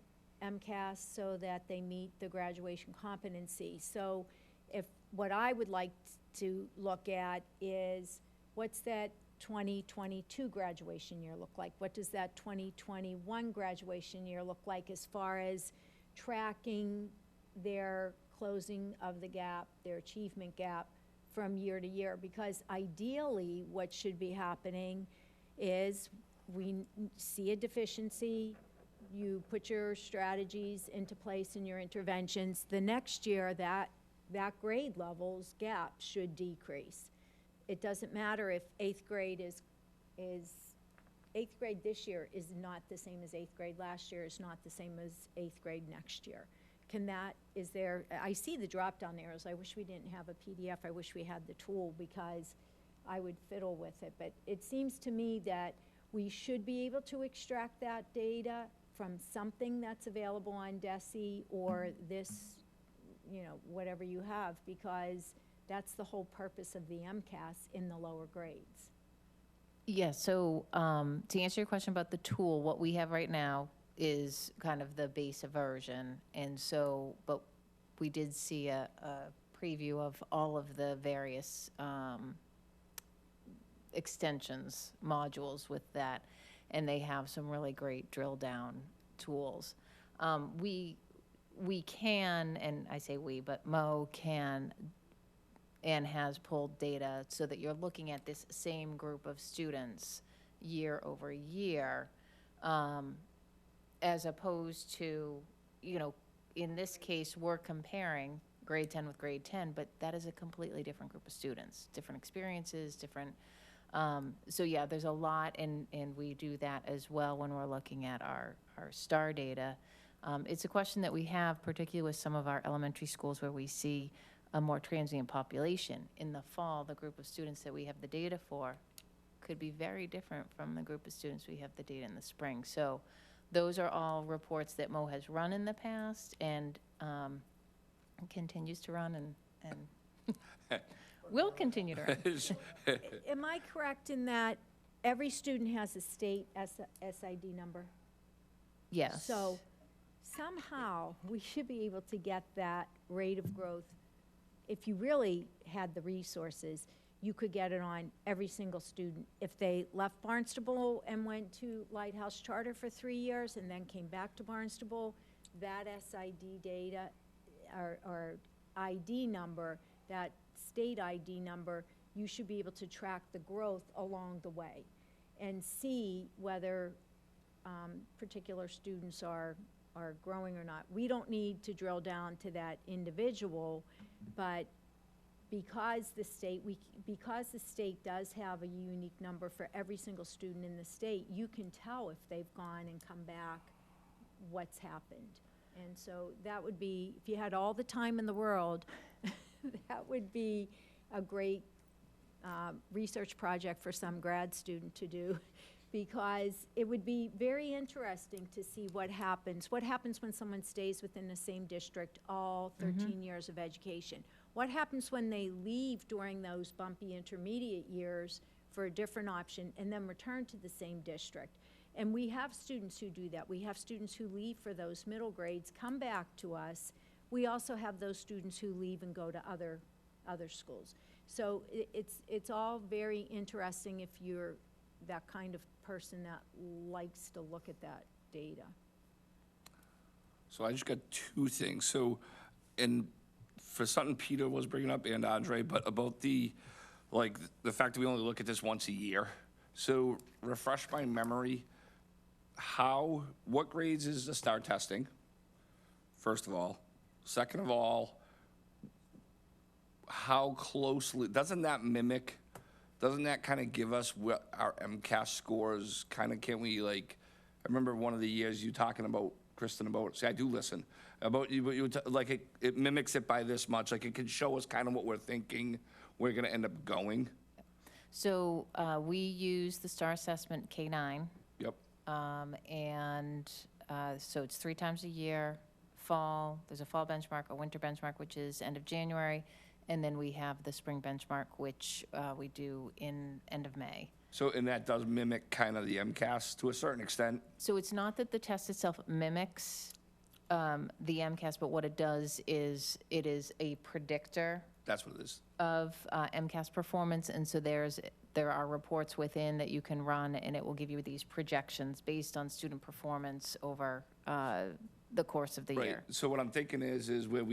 MCAS so that they meet the graduation competency. So if what I would like to look at is what's that 2022 graduation year look like? What does that 2021 graduation year look like as far as tracking their closing of the gap, their achievement gap from year to year? Because ideally what should be happening is we see a deficiency, you put your strategies into place and your interventions. The next year that grade level's gap should decrease. It doesn't matter if 8th grade eighth grade this year is not the same as 8th grade last year, is not the same as 8th grade next year. I see the drop-down arrows. I wish we didn't have a PDF. I wish we had the tool because I would fiddle with it. But it seems to me that we should be able to extract that data from something that's available on DESE or this, whatever you have, because that's the whole purpose of the MCAS in the lower grades. Yeah, so to answer your question about the tool, what we have right now is kind of the base version. And so, but we did see a preview of all of the various extensions, modules with that, and they have some really great drill down tools. We can, and I say we, but Mo can and has pulled data so that you're looking at this same group of students year over year, as opposed to, in this case, we're comparing grade 10 with grade 10, but that is a completely different group of students, different experiences, different, so yeah, there's a lot, and we do that as well when we're looking at our STAR data. It's a question that we have, particularly with some of our elementary schools where we see a more transient population. In the fall, the group of students that we have the data for could be very different from the group of students we have the data in the spring. So those are all reports that Mo has run in the past and continues to run and will continue to run. Am I correct in that every student has a state SID number? Yes. So somehow, we should be able to get that rate of growth. If you really had the resources, you could get it on every single student. If they left Barnstable and went to Lighthouse Charter for 3 years and then came back to Barnstable, that SID data or ID number, that state ID number, you should be able to track the growth along the way and see whether particular students are growing or not. We don't need to drill down to that individual, but because the state does have a unique number for every single student in the state, you can tell if they've gone and come back what's happened. And so that would be, if you had all the time in the world, that would be a great research project for some grad student to do, because it would be very interesting to see what happens. What happens when someone stays within the same district all 13 years of education? What happens when they leave during those bumpy intermediate years for a different option and then return to the same district? And we have students who do that. We have students who leave for those middle grades, come back to us. We also have those students who leave and go to other schools. So it's all very interesting if you're that kind of person that likes to look at that data. So I just got two things. So, and for something Peter was bringing up and Andre, but about the fact that we only look at this once a year. So refresh my memory, what grades is the STAR testing, first of all? Second of all, how closely, doesn't that kind of give us what our MCAS scores kind of, can't we, I remember one of the years you talking about, Kristen, about, see, I do listen, about you it mimics it by this much, it can show us kind of what we're thinking we're going to end up going. So we use the STAR assessment K-9. Yep. So it's 3 times a year, fall, there's a fall benchmark, a winter benchmark, which is end of January, and then we have the spring benchmark, which we do in end of May. So, and that does mimic kind of the MCAS to a certain extent? So it's not that the test itself mimics the MCAS, but what it does is it is a predictor That's what it is. of MCAS performance, and so there are reports within that you can run, and it will give you these projections based on student performance over the course of the Right. year. So what I'm thinking is where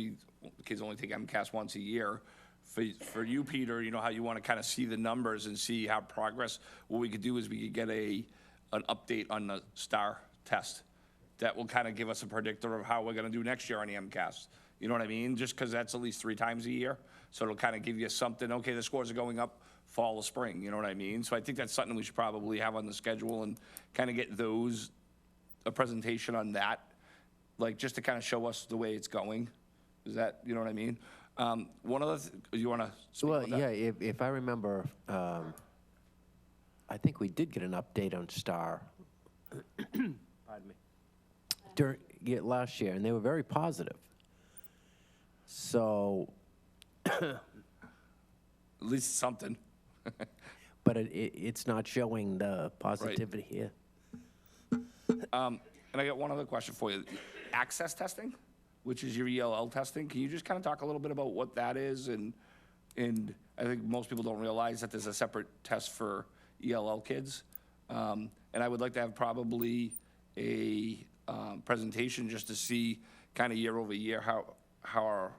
kids only take MCAS once a year. For you, Peter, you know how you want to kind of see the numbers and see how progress. What we could do is we could get an update on the STAR test. That will kind of give us a predictor of how we're going to do next year on the MCAS. You know what I mean? Just because that's at least 3 times a year. So it'll kind of give you something, okay, the scores are going up fall or spring, you know what I mean? So I think that's something we should probably have on the schedule and kind of get a presentation on that, just to kind of show us the way it's going. Is that, you know what I mean? One other, you want to speak Well, about that? yeah, if I remember, I think we did get an update on STAR. Pardon me. Last year, and they were very positive. So, At least something. but it's not showing the positivity here. And I got one other question for you. Access testing, which is your ELL testing, can you just kind of talk a little bit about what that is? And I think most people don't realize that there's a separate test for ELL kids. And I would like to have probably a presentation just to see kind of year over year how our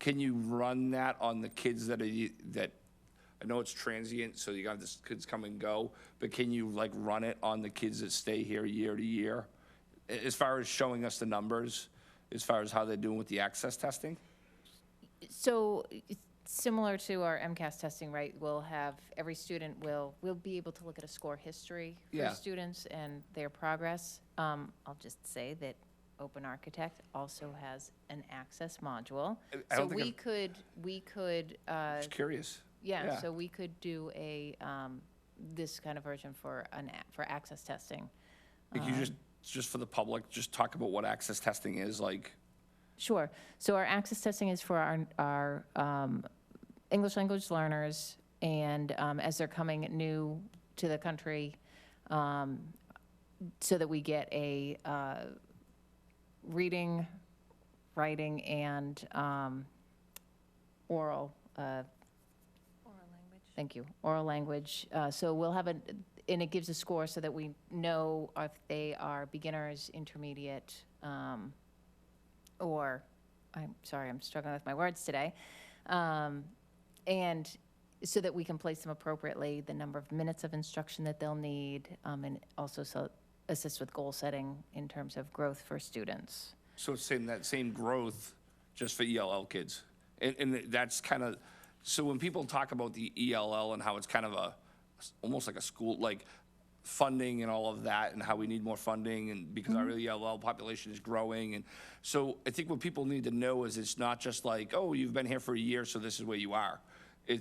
can you run that on the kids that I know it's transient, so you got this kids come and go, but can you like run it on the kids that stay here year to year? As far as showing us the numbers, as far as how they're doing with the access testing? So similar to our MCAS testing, right, we'll have, every student will be able to look at a score history Yeah. for students and their progress. I'll just say that Open Architect also has an access module. I So don't think we could, Just curious. yeah, so we could do a, this kind of version for for access testing. Could you just for the public, just talk about what access testing is, like, Sure. So our access testing is for our English language learners, and as they're coming new to the country, so that we get a reading, writing, and oral. Thank you. Oral language. So we'll have and it gives a score so that we know if they are beginners, intermediate, or, I'm sorry, I'm struggling with my words today. And so that we can place them appropriately, the number of minutes of instruction that they'll need, and also assist with goal setting in terms of growth for students. so it's saying that same growth just for ELL kids? And that's kind of, so when people talk about the ELL and how it's kind of almost like a school, like funding and all of that, and how we need more funding, and because our ELL population is growing, and so I think what people need to know is it's not just like, oh, you've been here for a year, so this is where you are.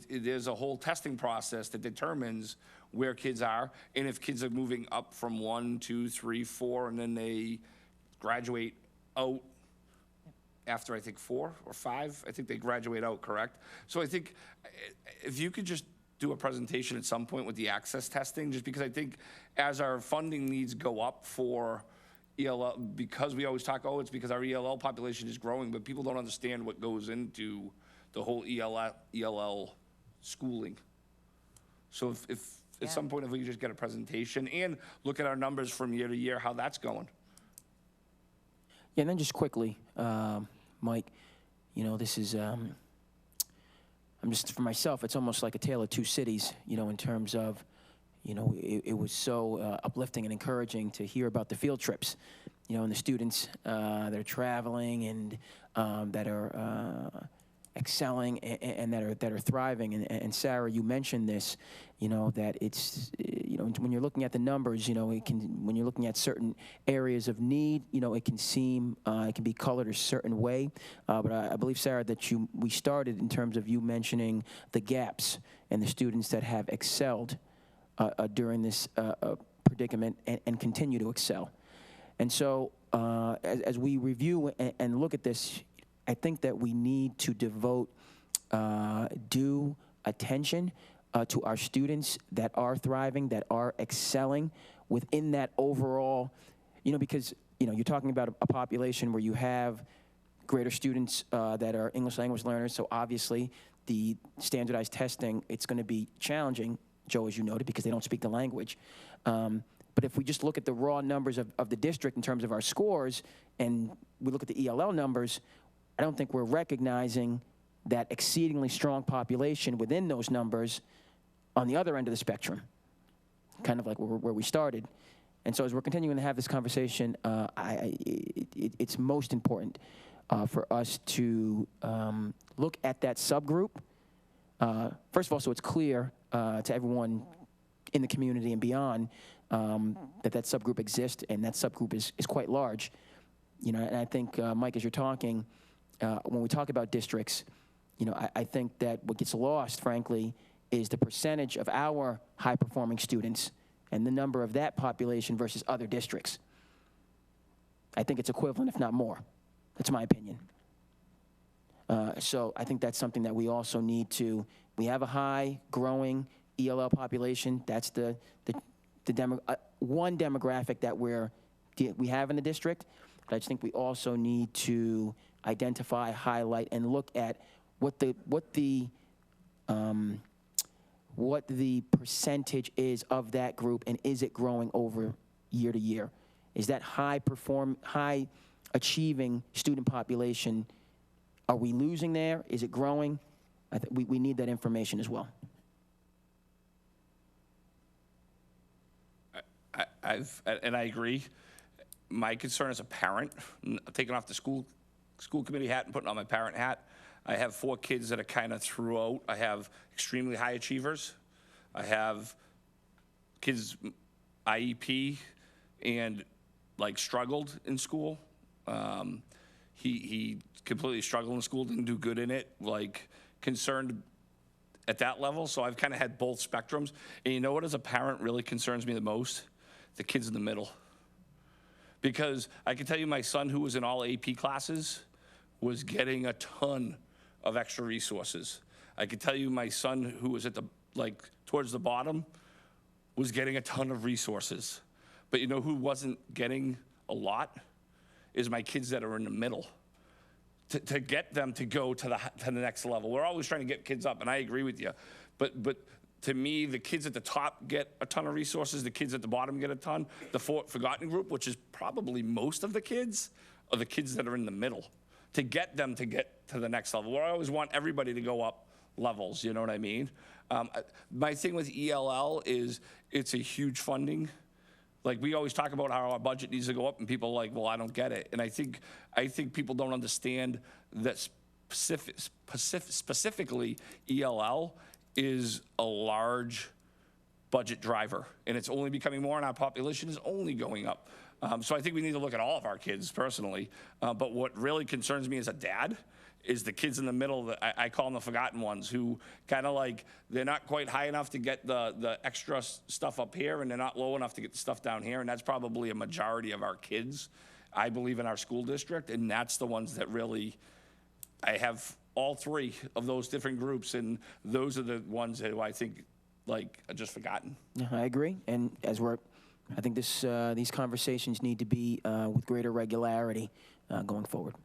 There's a whole testing process that determines where kids are, and if kids are moving up from 1, 2, 3, 4, and then they graduate out after, I think, 4 or 5, I think they graduate out, correct? So I think if you could just do a presentation at some point with the access testing, just because I think as our funding needs go up for ELL, because we always talk, oh, it's because our ELL population is growing, but people don't understand what goes into the whole ELL schooling. So if at some point, if we could just get a presentation and look at our numbers from year to year, how that's going. Yeah, and then just quickly, Mike, you know, this is, I'm just, for myself, it's almost like a tale of two cities, you know, in terms of, you know, it was so uplifting and encouraging to hear about the field trips, you know, and the students that are traveling and that are excelling and that are thriving. And Sarah, you mentioned this, you know, that it's, you know, when you're looking at the numbers, you know, it can, when you're looking at certain areas of need, you know, it can seem, it can be colored a certain way. But I believe, Sarah, that we started in terms of you mentioning the gaps and the students that have excelled during this predicament and continue to excel. And so as we review and look at this, I think that we need to devote due attention to our students that are thriving, that are excelling within that overall, you know, because, you know, you're talking about a population where you have greater students that are English language learners, so obviously the standardized testing, it's going to be challenging, Joe, as you noted, because they don't speak the language. But if we just look at the raw numbers of the district in terms of our scores, and we look at the ELL numbers, I don't think we're recognizing that exceedingly strong population within those numbers on the other end of the spectrum, kind of like where we started. And so as we're continuing to have this conversation, it's most important for us to look at that subgroup. First of all, so it's clear to everyone in the community and beyond that subgroup exists, and that subgroup is quite large. You know, and I think, Mike, as you're talking, when we talk about districts, you know, I think that what gets lost, frankly, is the percentage of our high-performing students and the number of that population versus other districts. I think it's equivalent, if not more. That's my opinion. So I think that's something that we also need to, we have a high, growing ELL population. That's one demographic that we have in the district. But I just think we also need to identify, highlight, and look at what the percentage is of that group, and is it growing over year to year? Is that high achieving student population Are we losing there? Is it growing? We need that information as well. And I agree. My concern as a parent, taking off the school committee hat and putting on my parent hat, I have 4 kids that are kind of throughout. I have extremely high achievers. I have kids IEP and like struggled in school. He completely struggled in school, didn't do good in it, like concerned at that level. So I've kind of had both spectrums. And you know what, as a parent, really concerns me the most? The kids in the middle. Because I can tell you my son, who was in all AP classes, was getting a ton of extra resources. I can tell you my son, who was at the, like, towards the bottom, was getting a ton of resources. But you know who wasn't getting a lot? Is my kids that are in the middle. To get them to go to the next level. We're always trying to get kids up, and I agree with you. But to me, the kids at the top get a ton of resources, the kids at the bottom get a ton. The forgotten group, which is probably most of the kids, are the kids that are in the middle. To get them to get to the next level. I always want everybody to go up levels, you know what I mean? My thing with ELL is it's a huge funding. Like, we always talk about how our budget needs to go up, and people are like, well, I don't get it. And I think people don't understand that specifically ELL is a large budget driver, and it's only becoming more, and our population is only going up. So I think we need to look at all of our kids personally. But what really concerns me as a dad is the kids in the middle, that I call them the forgotten ones, who kind of like, they're not quite high enough to get the extra stuff up here, and they're not low enough to get the stuff down here, and that's probably a majority of our kids, I believe, in our school district, and that's the ones that really, I have all 3 of those different groups, and those are the ones who I think, like, are just forgotten. Yeah, I agree, and I think these conversations need to be with greater regularity going forward.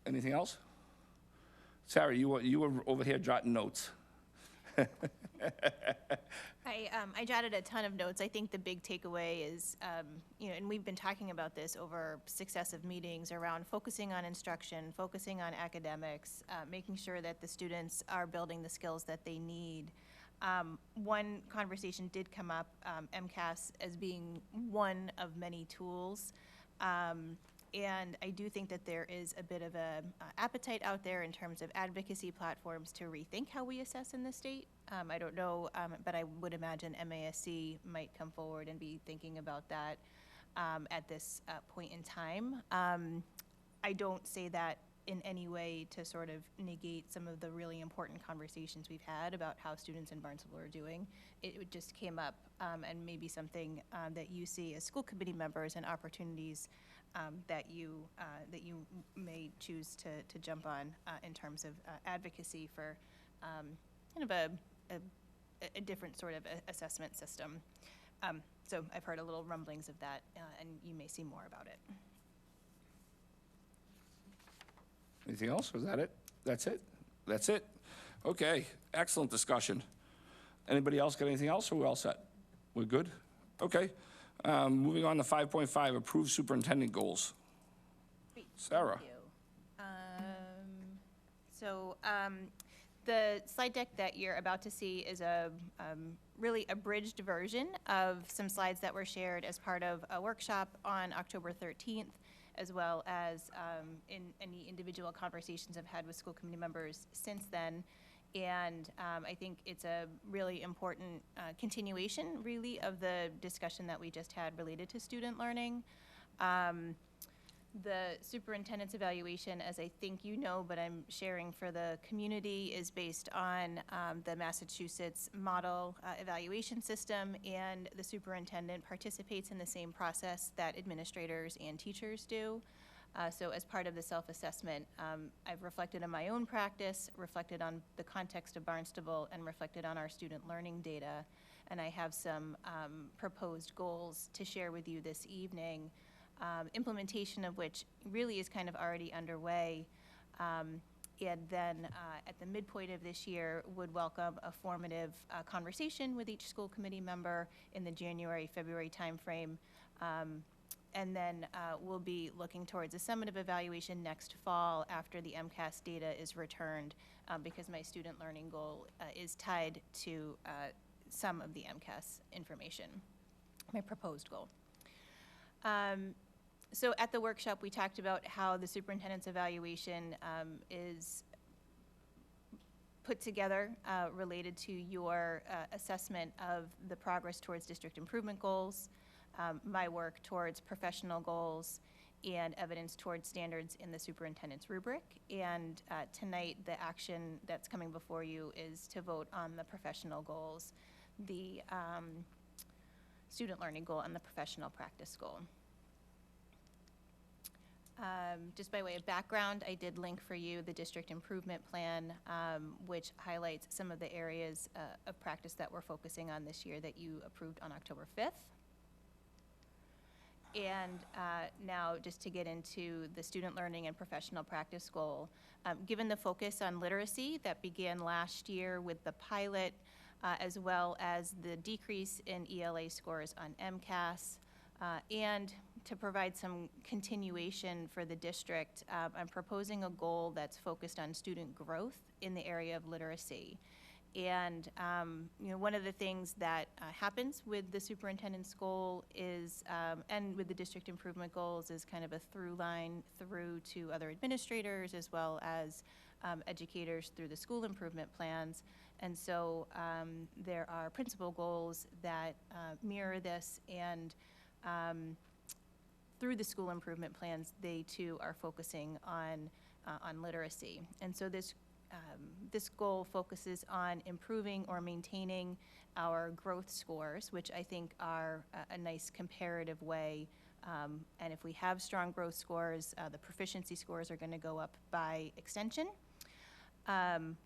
Anything else? Sarah, you were over here jotting notes. I jotted a ton of notes. I think the big takeaway is, and we've been talking about this over successive meetings around focusing on instruction, focusing on academics, making sure that the students are building the skills that they need. One conversation did come up, MCAS as being one of many tools. And I do think that there is a bit of a appetite out there in terms of advocacy platforms to rethink how we assess in the state. I don't know, but I would imagine MASC might come forward and be thinking about that at this point in time. I don't say that in any way to sort of negate some of the really important conversations we've had about how students in Barnstable are doing. It just came up, and maybe something that you see as school committee members and opportunities that you may choose to jump on in terms of advocacy for kind of a different sort of assessment system. So I've heard a little rumblings of that, and you may see more about it. Anything else? Was that it? That's it? That's it? Okay, excellent discussion. Anybody else got anything else, or we're all set? We're good? Okay. Moving on to 5.5, approved superintendent goals. Great, Sarah. thank you. The slide deck that you're about to see is a really abridged version of some slides that were shared as part of a workshop on October 13th, as well as in any individual conversations I've had with school committee members since then. And I think it's a really important continuation, really, of the discussion that we just had related to student learning. The superintendent's evaluation, as I think you know, but I'm sharing for the community, is based on the Massachusetts model evaluation system, and the superintendent participates in the same process that administrators and teachers do. So as part of the self-assessment, I've reflected on my own practice, reflected on the context of Barnstable, and reflected on our student learning data. And I have some proposed goals to share with you this evening, implementation of which really is kind of already underway. And then at the midpoint of this year, would welcome a formative conversation with each school committee member in the January, February timeframe, And then we'll be looking towards a summative evaluation next fall after the MCAS data is returned, because my student learning goal is tied to some of the MCAS information, my proposed goal. So at the workshop, we talked about how the superintendent's evaluation is put together related to your assessment of the progress towards district improvement goals, my work towards professional goals, and evidence towards standards in the superintendent's rubric. And tonight, the action that's coming before you is to vote on the professional goals, the student learning goal, and the professional practice goal. Just by way of background, I did link for you the district improvement plan, which highlights some of the areas of practice that we're focusing on this year that you approved on October 5th. And now, just to get into the student learning and professional practice goal, given the focus on literacy that began last year with the pilot, as well as the decrease in ELA scores on MCAS, and to provide some continuation for the district, I'm proposing a goal that's focused on student growth in the area of literacy. And one of the things that happens with the superintendent's goal is, and with the district improvement goals, is kind of a through line through to other administrators as well as educators through the school improvement plans. And so there are principal goals that mirror this, and through the school improvement plans, they too are focusing on literacy. And so this goal focuses on improving or maintaining our growth scores, which I think are a nice comparative way. And if we have strong growth scores, the proficiency scores are going to go up by extension.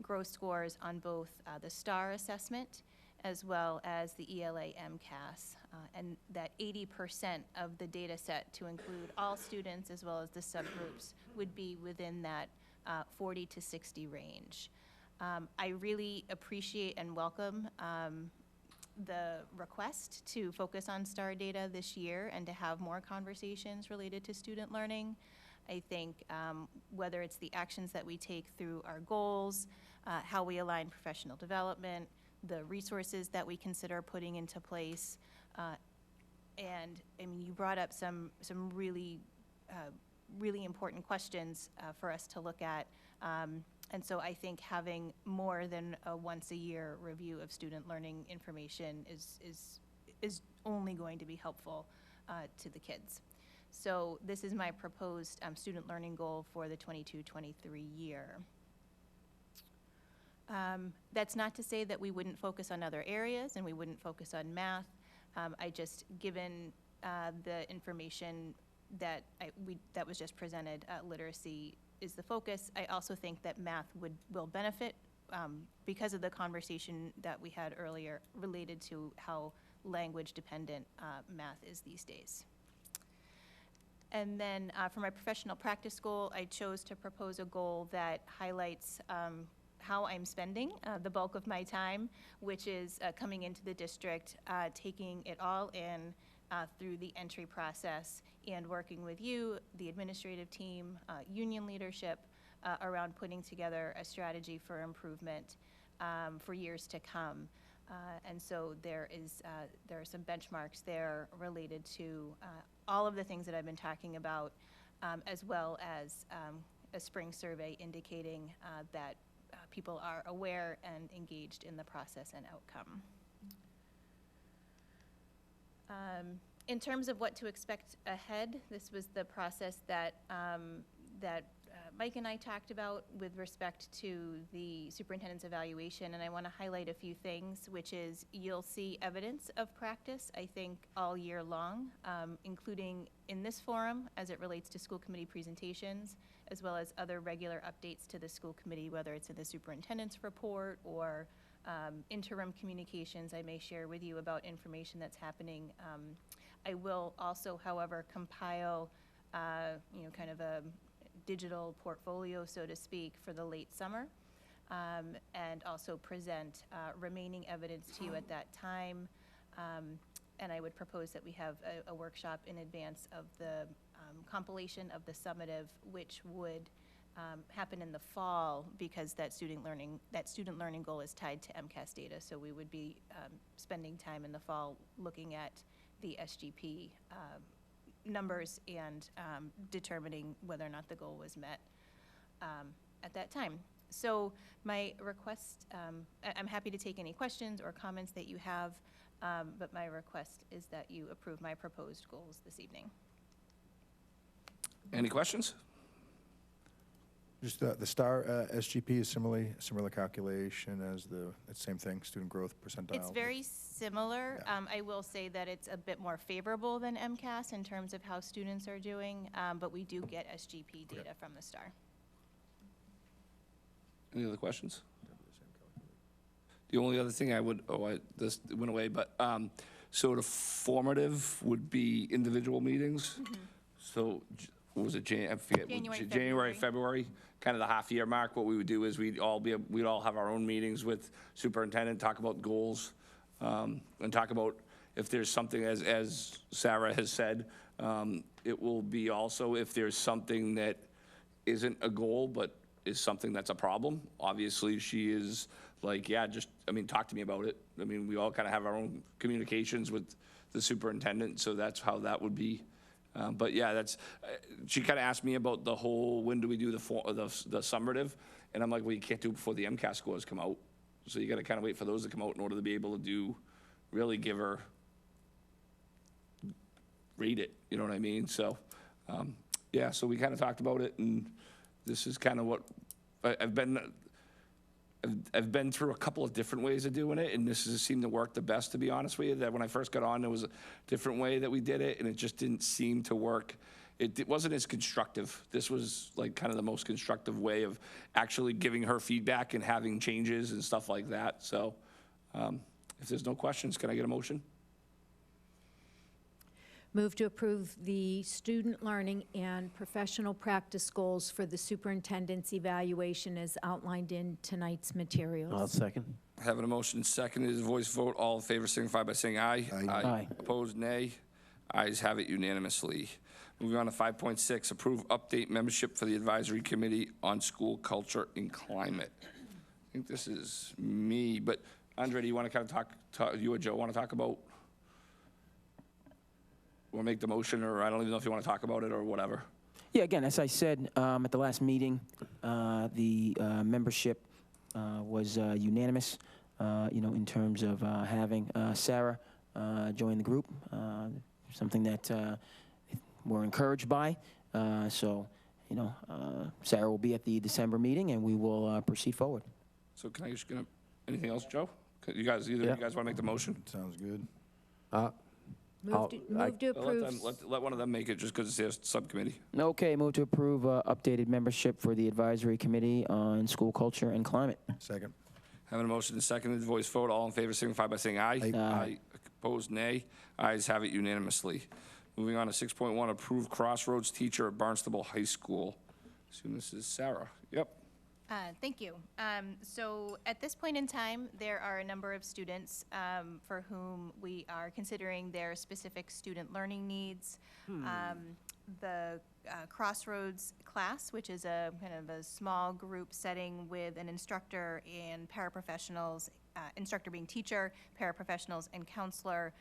Growth scores on both the STAR assessment as well as the ELA MCAS, and that 80% of the data set to include all students as well as the subgroups would be within that 40 to 60 range. I really appreciate and welcome the request to focus on STAR data this year and to have more conversations related to student learning. I think whether it's the actions that we take through our goals, how we align professional development, the resources that we consider putting into place, and I mean, you brought up some really really important questions for us to look at. And so I think having more than a once a year review of student learning information is only going to be helpful to the kids. So this is my proposed student learning goal for the 22-23 year. That's not to say that we wouldn't focus on other areas and we wouldn't focus on math. I just, given the information that that was just presented, literacy is the focus. I also think that math will benefit because of the conversation that we had earlier related to how language dependent math is these days. And then for my professional practice goal, I chose to propose a goal that highlights how I'm spending the bulk of my time, which is coming into the district, taking it all in through the entry process, and working with you, the administrative team, union leadership, around putting together a strategy for improvement for years to come. And so there are some benchmarks there related to all of the things that I've been talking about, as well as a spring survey indicating that people are aware and engaged in the process and outcome. In terms of what to expect ahead, this was the process that Mike and I talked about with respect to the superintendent's evaluation, and I want to highlight a few things, which is you'll see evidence of practice, I think, all year long, including in this forum as it relates to school committee presentations, as well as other regular updates to the school committee, whether it's in the superintendent's report or interim communications I may share with you about information that's happening. I will also, however, compile kind of a digital portfolio, so to speak, for the late summer, and also present remaining evidence to you at that time. And I would propose that we have a workshop in advance of the compilation of the summative, which would happen in the fall because that student learning goal is tied to MCAS data. So we would be spending time in the fall looking at the SGP numbers and determining whether or not the goal was met at that time. So my request, I'm happy to take any questions or comments that you have, but my request is that you approve my proposed goals this evening. Any questions? Just the STAR SGP is similar calculation as the same thing, student growth percentile? It's very similar. Yeah. I will say that it's a bit more favorable than MCAS in terms of how students are doing, but we do get SGP data from the STAR. Any other questions? The only other thing I would, this went away, but, so the formative would be individual meetings? So, what was it, I forget. January, February, kind of the half-year mark. What we would do is we'd all have our own meetings with superintendent, talk about goals, and talk about if there's something, as Sarah has said, it will be also if there's something that isn't a goal, but is something that's a problem. Obviously, she is like, yeah, just, talk to me about it. We all kind of have our own communications with the superintendent, so that's how that would be. But yeah, she kind of asked me about the whole, when do we do the summative? And I'm like, well, you can't do it before the MCAS scores come out. So you got to kind of wait for those to come out in order to be able to really give her, read it, you know what I mean? So, yeah, so we kind of talked about it, and this is kind of what I've been through a couple of different ways of doing it, and this has seemed to work the best, to be honest with you. That when I first got on, there was a different way that we did it, and it just didn't seem to work. It wasn't as constructive. This was like kind of the most constructive way of actually giving her feedback and having changes and stuff like that. So if there's no questions, can I get a motion? Move to approve the student learning and professional practice goals for the superintendent's evaluation as outlined in tonight's materials. I'll second. Having a motion seconded, is a voice vote. All in favor signify by saying aye. Aye. Opposed, nay. Ayes have it unanimously. Moving on to 5.6, approve update membership for the advisory committee on school culture and climate. I think this is me, but Andre, do you want to kind of talk, you or Joe want to talk about? Or make the motion, or I don't even know if you want to talk about it or whatever. Yeah, again, as I said at the last meeting, the membership was unanimous, in terms of having Sarah join the group, something that we're encouraged by. So, Sarah will be at the December meeting, and we will proceed forward. So can I just get anything else, Joe? You guys, either of you guys want to make the motion? Sounds good. Move to approve. Let one of them make it, just because it's their subcommittee. Okay, move to approve updated membership for the advisory committee on school culture and climate. Second. Having a motion and seconded, voice vote. All in favor signify by saying aye. Aye. Opposed, nay. Ayes have it unanimously. Moving on to 6.1, approve Crossroads teacher at Barnstable High School. Assume this is Sarah. Yep. Thank you. So at this point in time, there are a number of students for whom we are considering their specific student learning needs. The Crossroads class, which is a kind of a small group setting with an instructor and paraprofessionals, instructor being teacher, paraprofessionals, and counselor,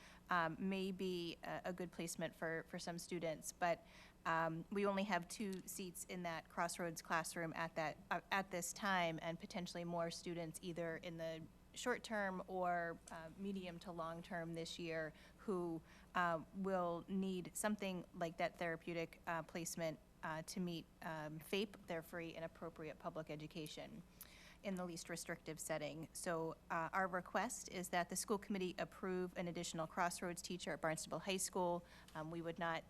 may be a good placement for some students. But we only have 2 seats in that Crossroads classroom at this time, and potentially more students either in the short term or medium to long term this year who will need something like that therapeutic placement to meet FAPE, their free and appropriate public education, in the least restrictive setting. So our request is that the school committee approve an additional Crossroads teacher at Barnstable High School. We would not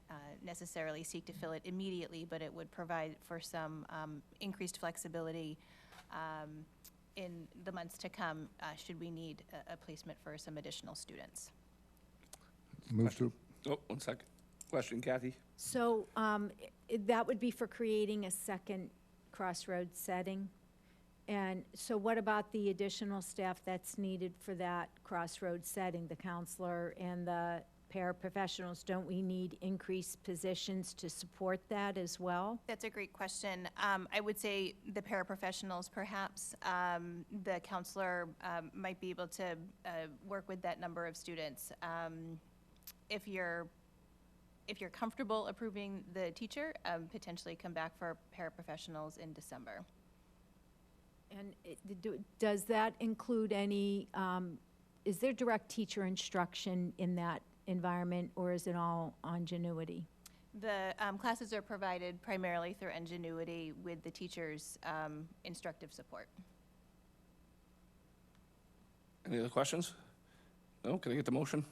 necessarily seek to fill it immediately, but it would provide for some increased flexibility in the months to come should we need a placement for some additional students. Move to. Oh, 1 second. Question, Kathy? So that would be for creating a second Crossroads setting? And so what about the additional staff that's needed for that Crossroads setting, the counselor and the paraprofessionals, don't we need increased positions to support that as well? That's a great question. I would say the paraprofessionals, perhaps. The counselor might be able to work with that number of students. If you're comfortable approving the teacher, potentially come back for paraprofessionals in December. And does that include any, is there direct teacher instruction in that environment, or is it all on Genuity? The classes are provided primarily through Ingenuity with the teachers' instructive support. Any other questions? No, can I get the motion?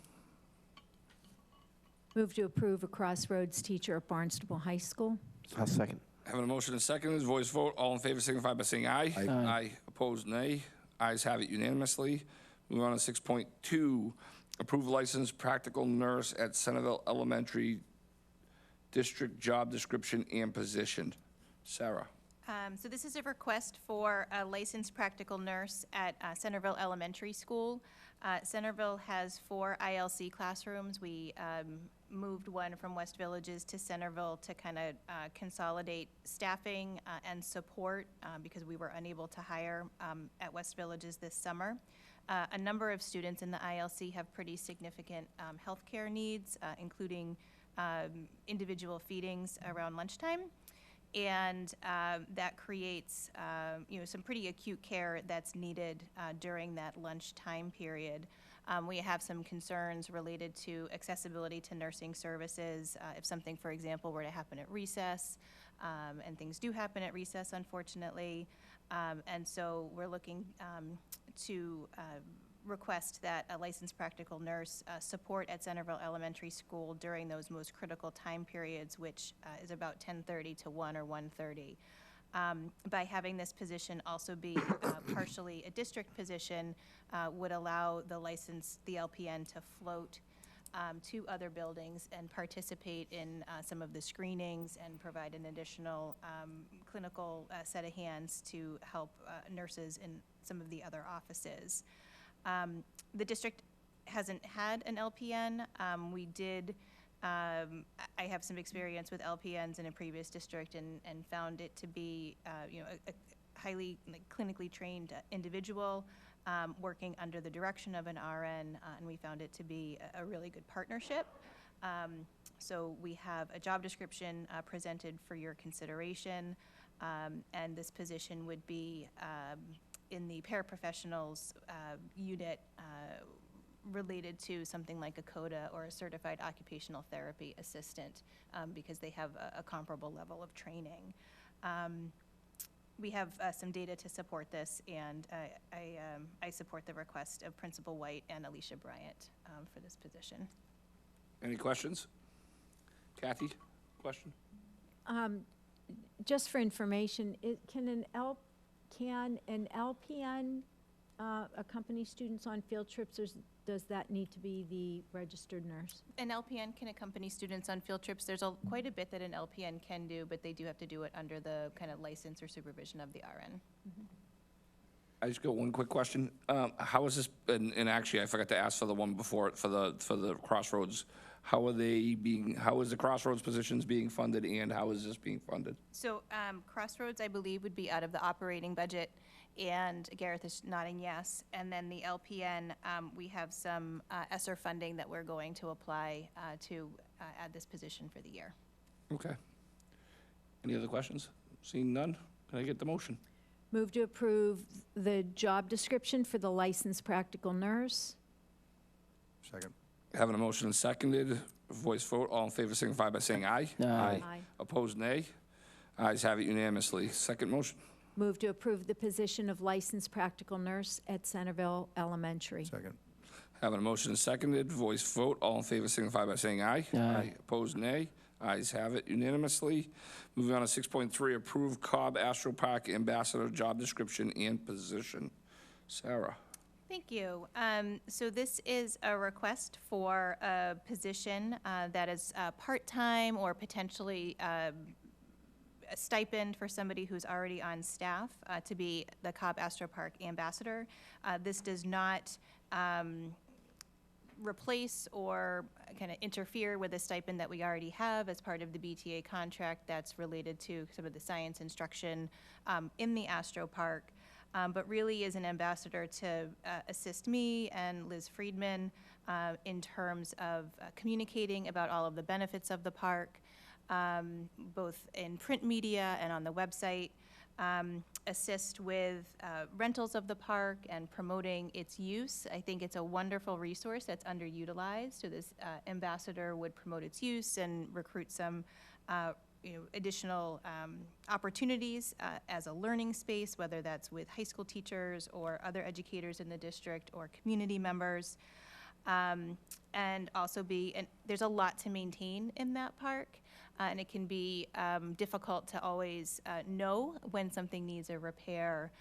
Move to approve a Crossroads teacher at Barnstable High School. I'll second. Having a motion and seconded, voice vote, all in favor signify by saying aye. Aye. Aye, opposed, nay. Ayes have it unanimously. Move on to 6.2, approve licensed practical nurse at Centerville Elementary District job description and position. Sarah. So this is a request for a licensed practical nurse at Centerville Elementary School. Centerville has 4 ILC classrooms. We moved one from West Villages to Centerville to kind of consolidate staffing and support because we were unable to hire at West Villages this summer. A number of students in the ILC have pretty significant healthcare needs, including individual feedings around lunchtime. And that creates, some pretty acute care that's needed during that lunchtime period. We have some concerns related to accessibility to nursing services. If something, for example, were to happen at recess, and things do happen at recess, unfortunately. And so we're looking to request that a licensed practical nurse support at Centerville Elementary School during those most critical time periods, which is about 10:30 to 1 or 1:30. By having this position also be partially a district position would allow the LPN to float to other buildings and participate in some of the screenings and provide an additional clinical set of hands to help nurses in some of the other offices. The district hasn't had an LPN. We did, I have some experience with LPNs in a previous district and found it to be, a highly clinically trained individual working under the direction of an RN, and we found it to be a really good partnership. So we have a job description presented for your consideration, and this position would be in the paraprofessionals unit related to something like a CODA or a certified occupational therapy assistant because they have a comparable level of training. We have some data to support this, and I support the request of Principal White and Alicia Bryant for this position. Any questions? Kathy, question? Just for information, can an LPN accompany students on field trips, or does that need to be the registered nurse? An LPN can accompany students on field trips. There's quite a bit that an LPN can do, but they do have to do it under the kind of license or supervision of the RN. I just got one quick question. How is this, and actually I forgot to ask for the one before it, for the Crossroads. How is the Crossroads positions being funded, and how is this being funded? So Crossroads, I believe, would be out of the operating budget, and Gareth is nodding yes. And then the LPN, we have some ESSER funding that we're going to apply to add this position for the year. Okay. Any other questions? Seeing none, can I get the motion? Move to approve the job description for the licensed practical nurse. Second. Having a motion and seconded, voice vote, all in favor signify by saying aye. Aye. Opposed, nay. Ayes have it unanimously. Second motion. Move to approve the position of licensed practical nurse at Centerville Elementary. Second. Having a motion and seconded, voice vote, all in favor signify by saying aye. Aye. Opposed, nay. Ayes have it unanimously. Moving on to 6.3, approve Cobb Astro Park Ambassador job description and position. Sarah. Thank you. So this is a request for a position that is part-time or potentially a stipend for somebody who's already on staff to be the Cobb Astro Park Ambassador. This does not replace or kind of interfere with a stipend that we already have as part of the BTA contract that's related to some of the science instruction in the Astro Park, but really is an ambassador to assist me and Liz Friedman in terms of communicating about all of the benefits of the park, both in print media and on the website, assist with rentals of the park and promoting its use. I think it's a wonderful resource that's underutilized, so this ambassador would promote its use and recruit some additional opportunities as a learning space, whether that's with high school teachers or other educators in the district or community members. And also there's a lot to maintain in that park, and it can be difficult to always know when something needs a repair.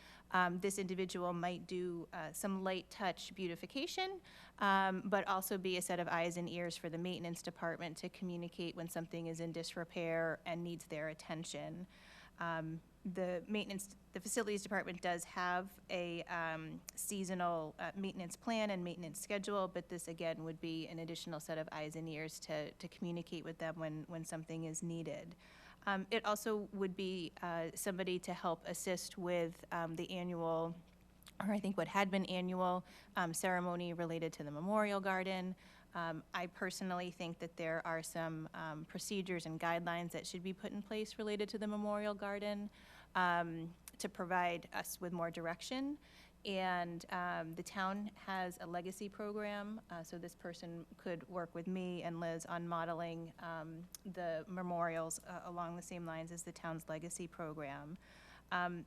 This individual might do some light touch beautification, but also be a set of eyes and ears for the maintenance department to communicate when something is in disrepair and needs their attention. The facilities department does have a seasonal maintenance plan and maintenance schedule, but this again would be an additional set of eyes and ears to communicate with them when something is needed. It also would be somebody to help assist with the annual, or I think what had been annual, ceremony related to the Memorial Garden. I personally think that there are some procedures and guidelines that should be put in place related to the Memorial Garden to provide us with more direction. And the town has a legacy program, so this person could work with me and Liz on modeling the memorials along the same lines as the town's legacy program.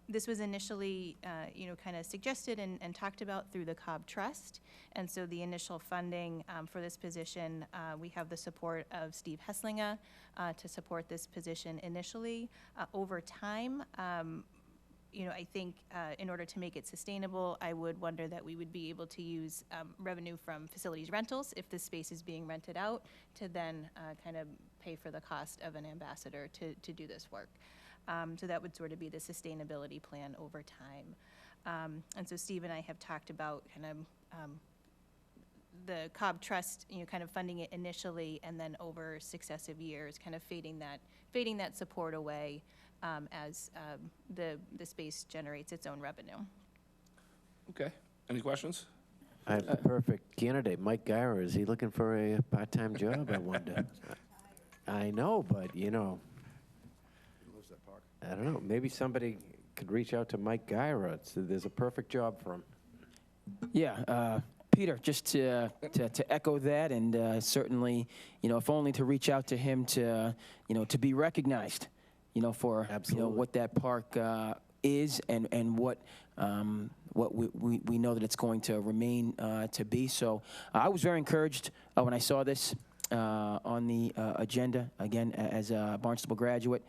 This was initially, kind of suggested and talked about through the Cobb Trust, and so the initial funding for this position, we have the support of Steve Hesslinga to support this position initially. Over time, I think in order to make it sustainable, I would wonder that we would be able to use revenue from facilities rentals if the space is being rented out to then kind of pay for the cost of an ambassador to do this work. So that would sort of be the sustainability plan over time. And so Steve and I have talked about kind of the Cobb Trust, kind of funding it initially and then over successive years, kind of fading that support away as the space generates its own revenue. Okay. Any questions? I have the perfect candidate, Mike Guyer. Is he looking for a part-time job, I wonder? I know, but, He loves that park. I don't know. Maybe somebody could reach out to Mike Guyer. There's a perfect job for him. Yeah, Peter, just to echo that, and certainly, if only to reach out to him to be recognized, for what that park is and what we know that it's going to remain to be. So I was very encouraged when I saw this on the agenda. Again, as a Barnstable graduate,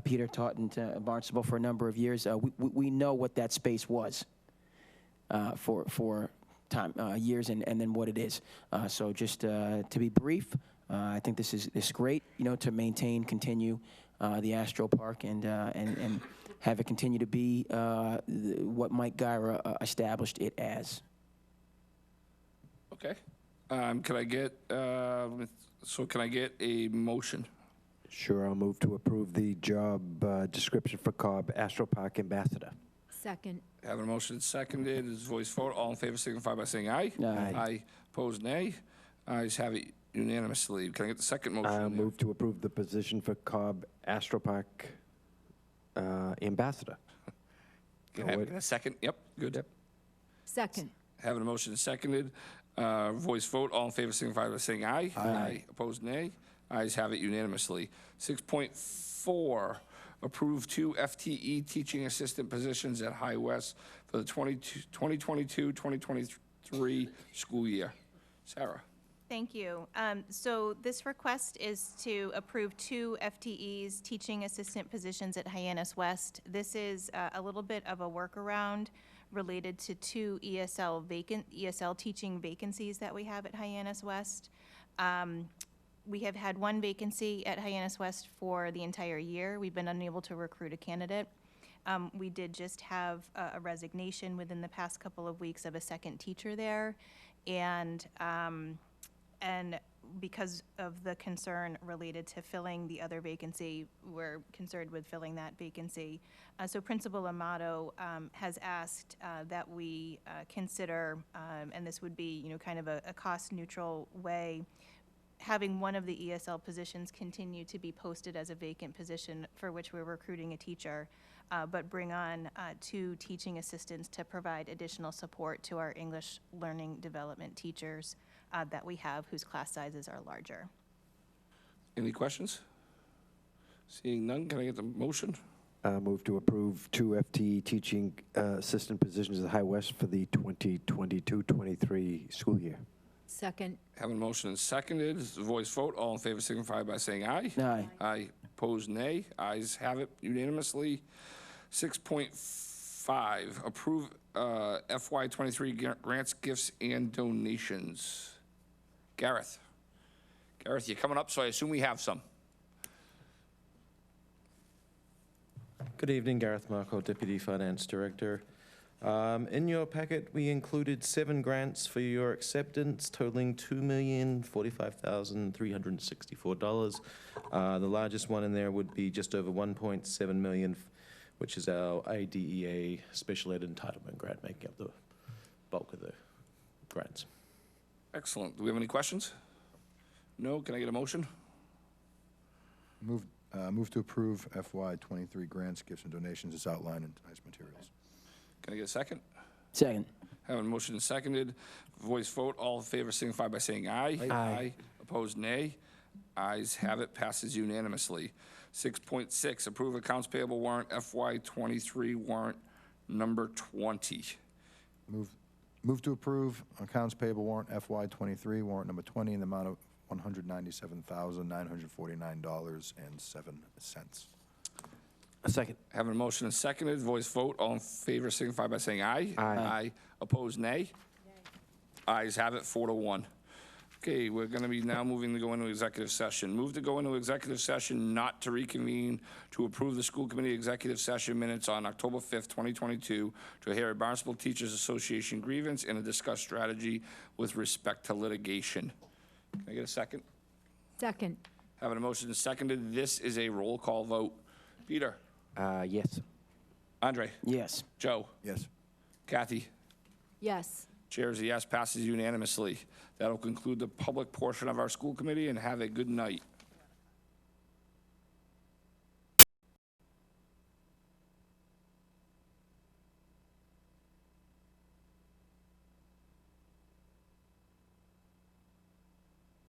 Peter taught in Barnstable for a number of years. We know what that space was for time, years, and then what it is. So just to be brief, I think this is great, to maintain, continue the Astro Park and have it continue to be what Mike Guyer established it as. Okay. Can I get a motion? Sure, I'll move to approve the job description for Cobb Astro Park Ambassador. Second. Having a motion seconded, is voice vote. All in favor signify by saying aye. Aye. Aye. Opposed, nay. Ayes have it unanimously. Can I get the second motion? I'll move to approve the position for Cobb Astro Park Ambassador. Can I have a second? Yep, good. Yep. Second. Having a motion seconded, voice vote. All in favor signify by saying aye. Aye. Opposed, nay. Ayes have it unanimously. 6.4, approve 2 FTE teaching assistant positions at High West for the 2022-2023 school year. Sarah. Thank you. So this request is to approve 2 FTEs, teaching assistant positions at Hyannis West. This is a little bit of a workaround related to 2 ESL teaching vacancies that we have at Hyannis West. We have had 1 vacancy at Hyannis West for the entire year. We've been unable to recruit a candidate. We did just have a resignation within the past couple of weeks of a second teacher there. And because of the concern related to filling the other vacancy, we're concerned with filling that vacancy. So Principal Amato has asked that we consider, and this would be, kind of a cost-neutral way, having one of the ESL positions continue to be posted as a vacant position for which we're recruiting a teacher, but bring on 2 teaching assistants to provide additional support to our English learning development teachers that we have whose class sizes are larger. Any questions? Seeing none, can I get the motion? Move to approve 2 FTE teaching assistant positions at High West for the 2022-23 school year. Second. Having a motion and seconded, voice vote, all in favor signify by saying aye. Aye. Aye, opposed, nay. Ayes have it unanimously. 6.5, approve FY23 grants, gifts, and donations. Gareth, you're coming up, so I assume we have some. Good evening, Gareth Marco, Deputy Finance Director. In your packet, we included 7 grants for your acceptance, totaling $2,045,364. The largest one in there would be just over $1.7 million, which is our IDEA Special Ed Entitlement Grant, making up the bulk of the grants. Excellent. Do we have any questions? No? Can I get a motion? Move to approve FY23 grants, gifts, and donations as outlined in tonight's materials. Can I get a second? Second. Having a motion and seconded, voice vote, all in favor signify by saying aye. Aye. Opposed, nay. Ayes have it, passes unanimously. 6.6, approve accounts payable warrant FY23 warrant number 20. Move to approve accounts payable warrant FY23 warrant number 20 in the amount of $197,949.07. A second. Having a motion and seconded, voice vote, all in favor signify by saying aye. Aye. Opposed, nay. Ayes have it, 4-1. Okay, we're going to be now moving to go into executive session. Move to go into executive session, not to reconvene, to approve the school committee executive session minutes on October 5th, 2022, to hear a Barnstable Teachers Association grievance and to discuss strategy with respect to litigation. Can I get a second? Second. Having a motion seconded, this is a roll call vote. Peter? Yes. Andre? Yes. Joe? Yes. Kathy? Yes. Chair is a yes, passes unanimously. That'll conclude the public portion of our school committee, and have a good night.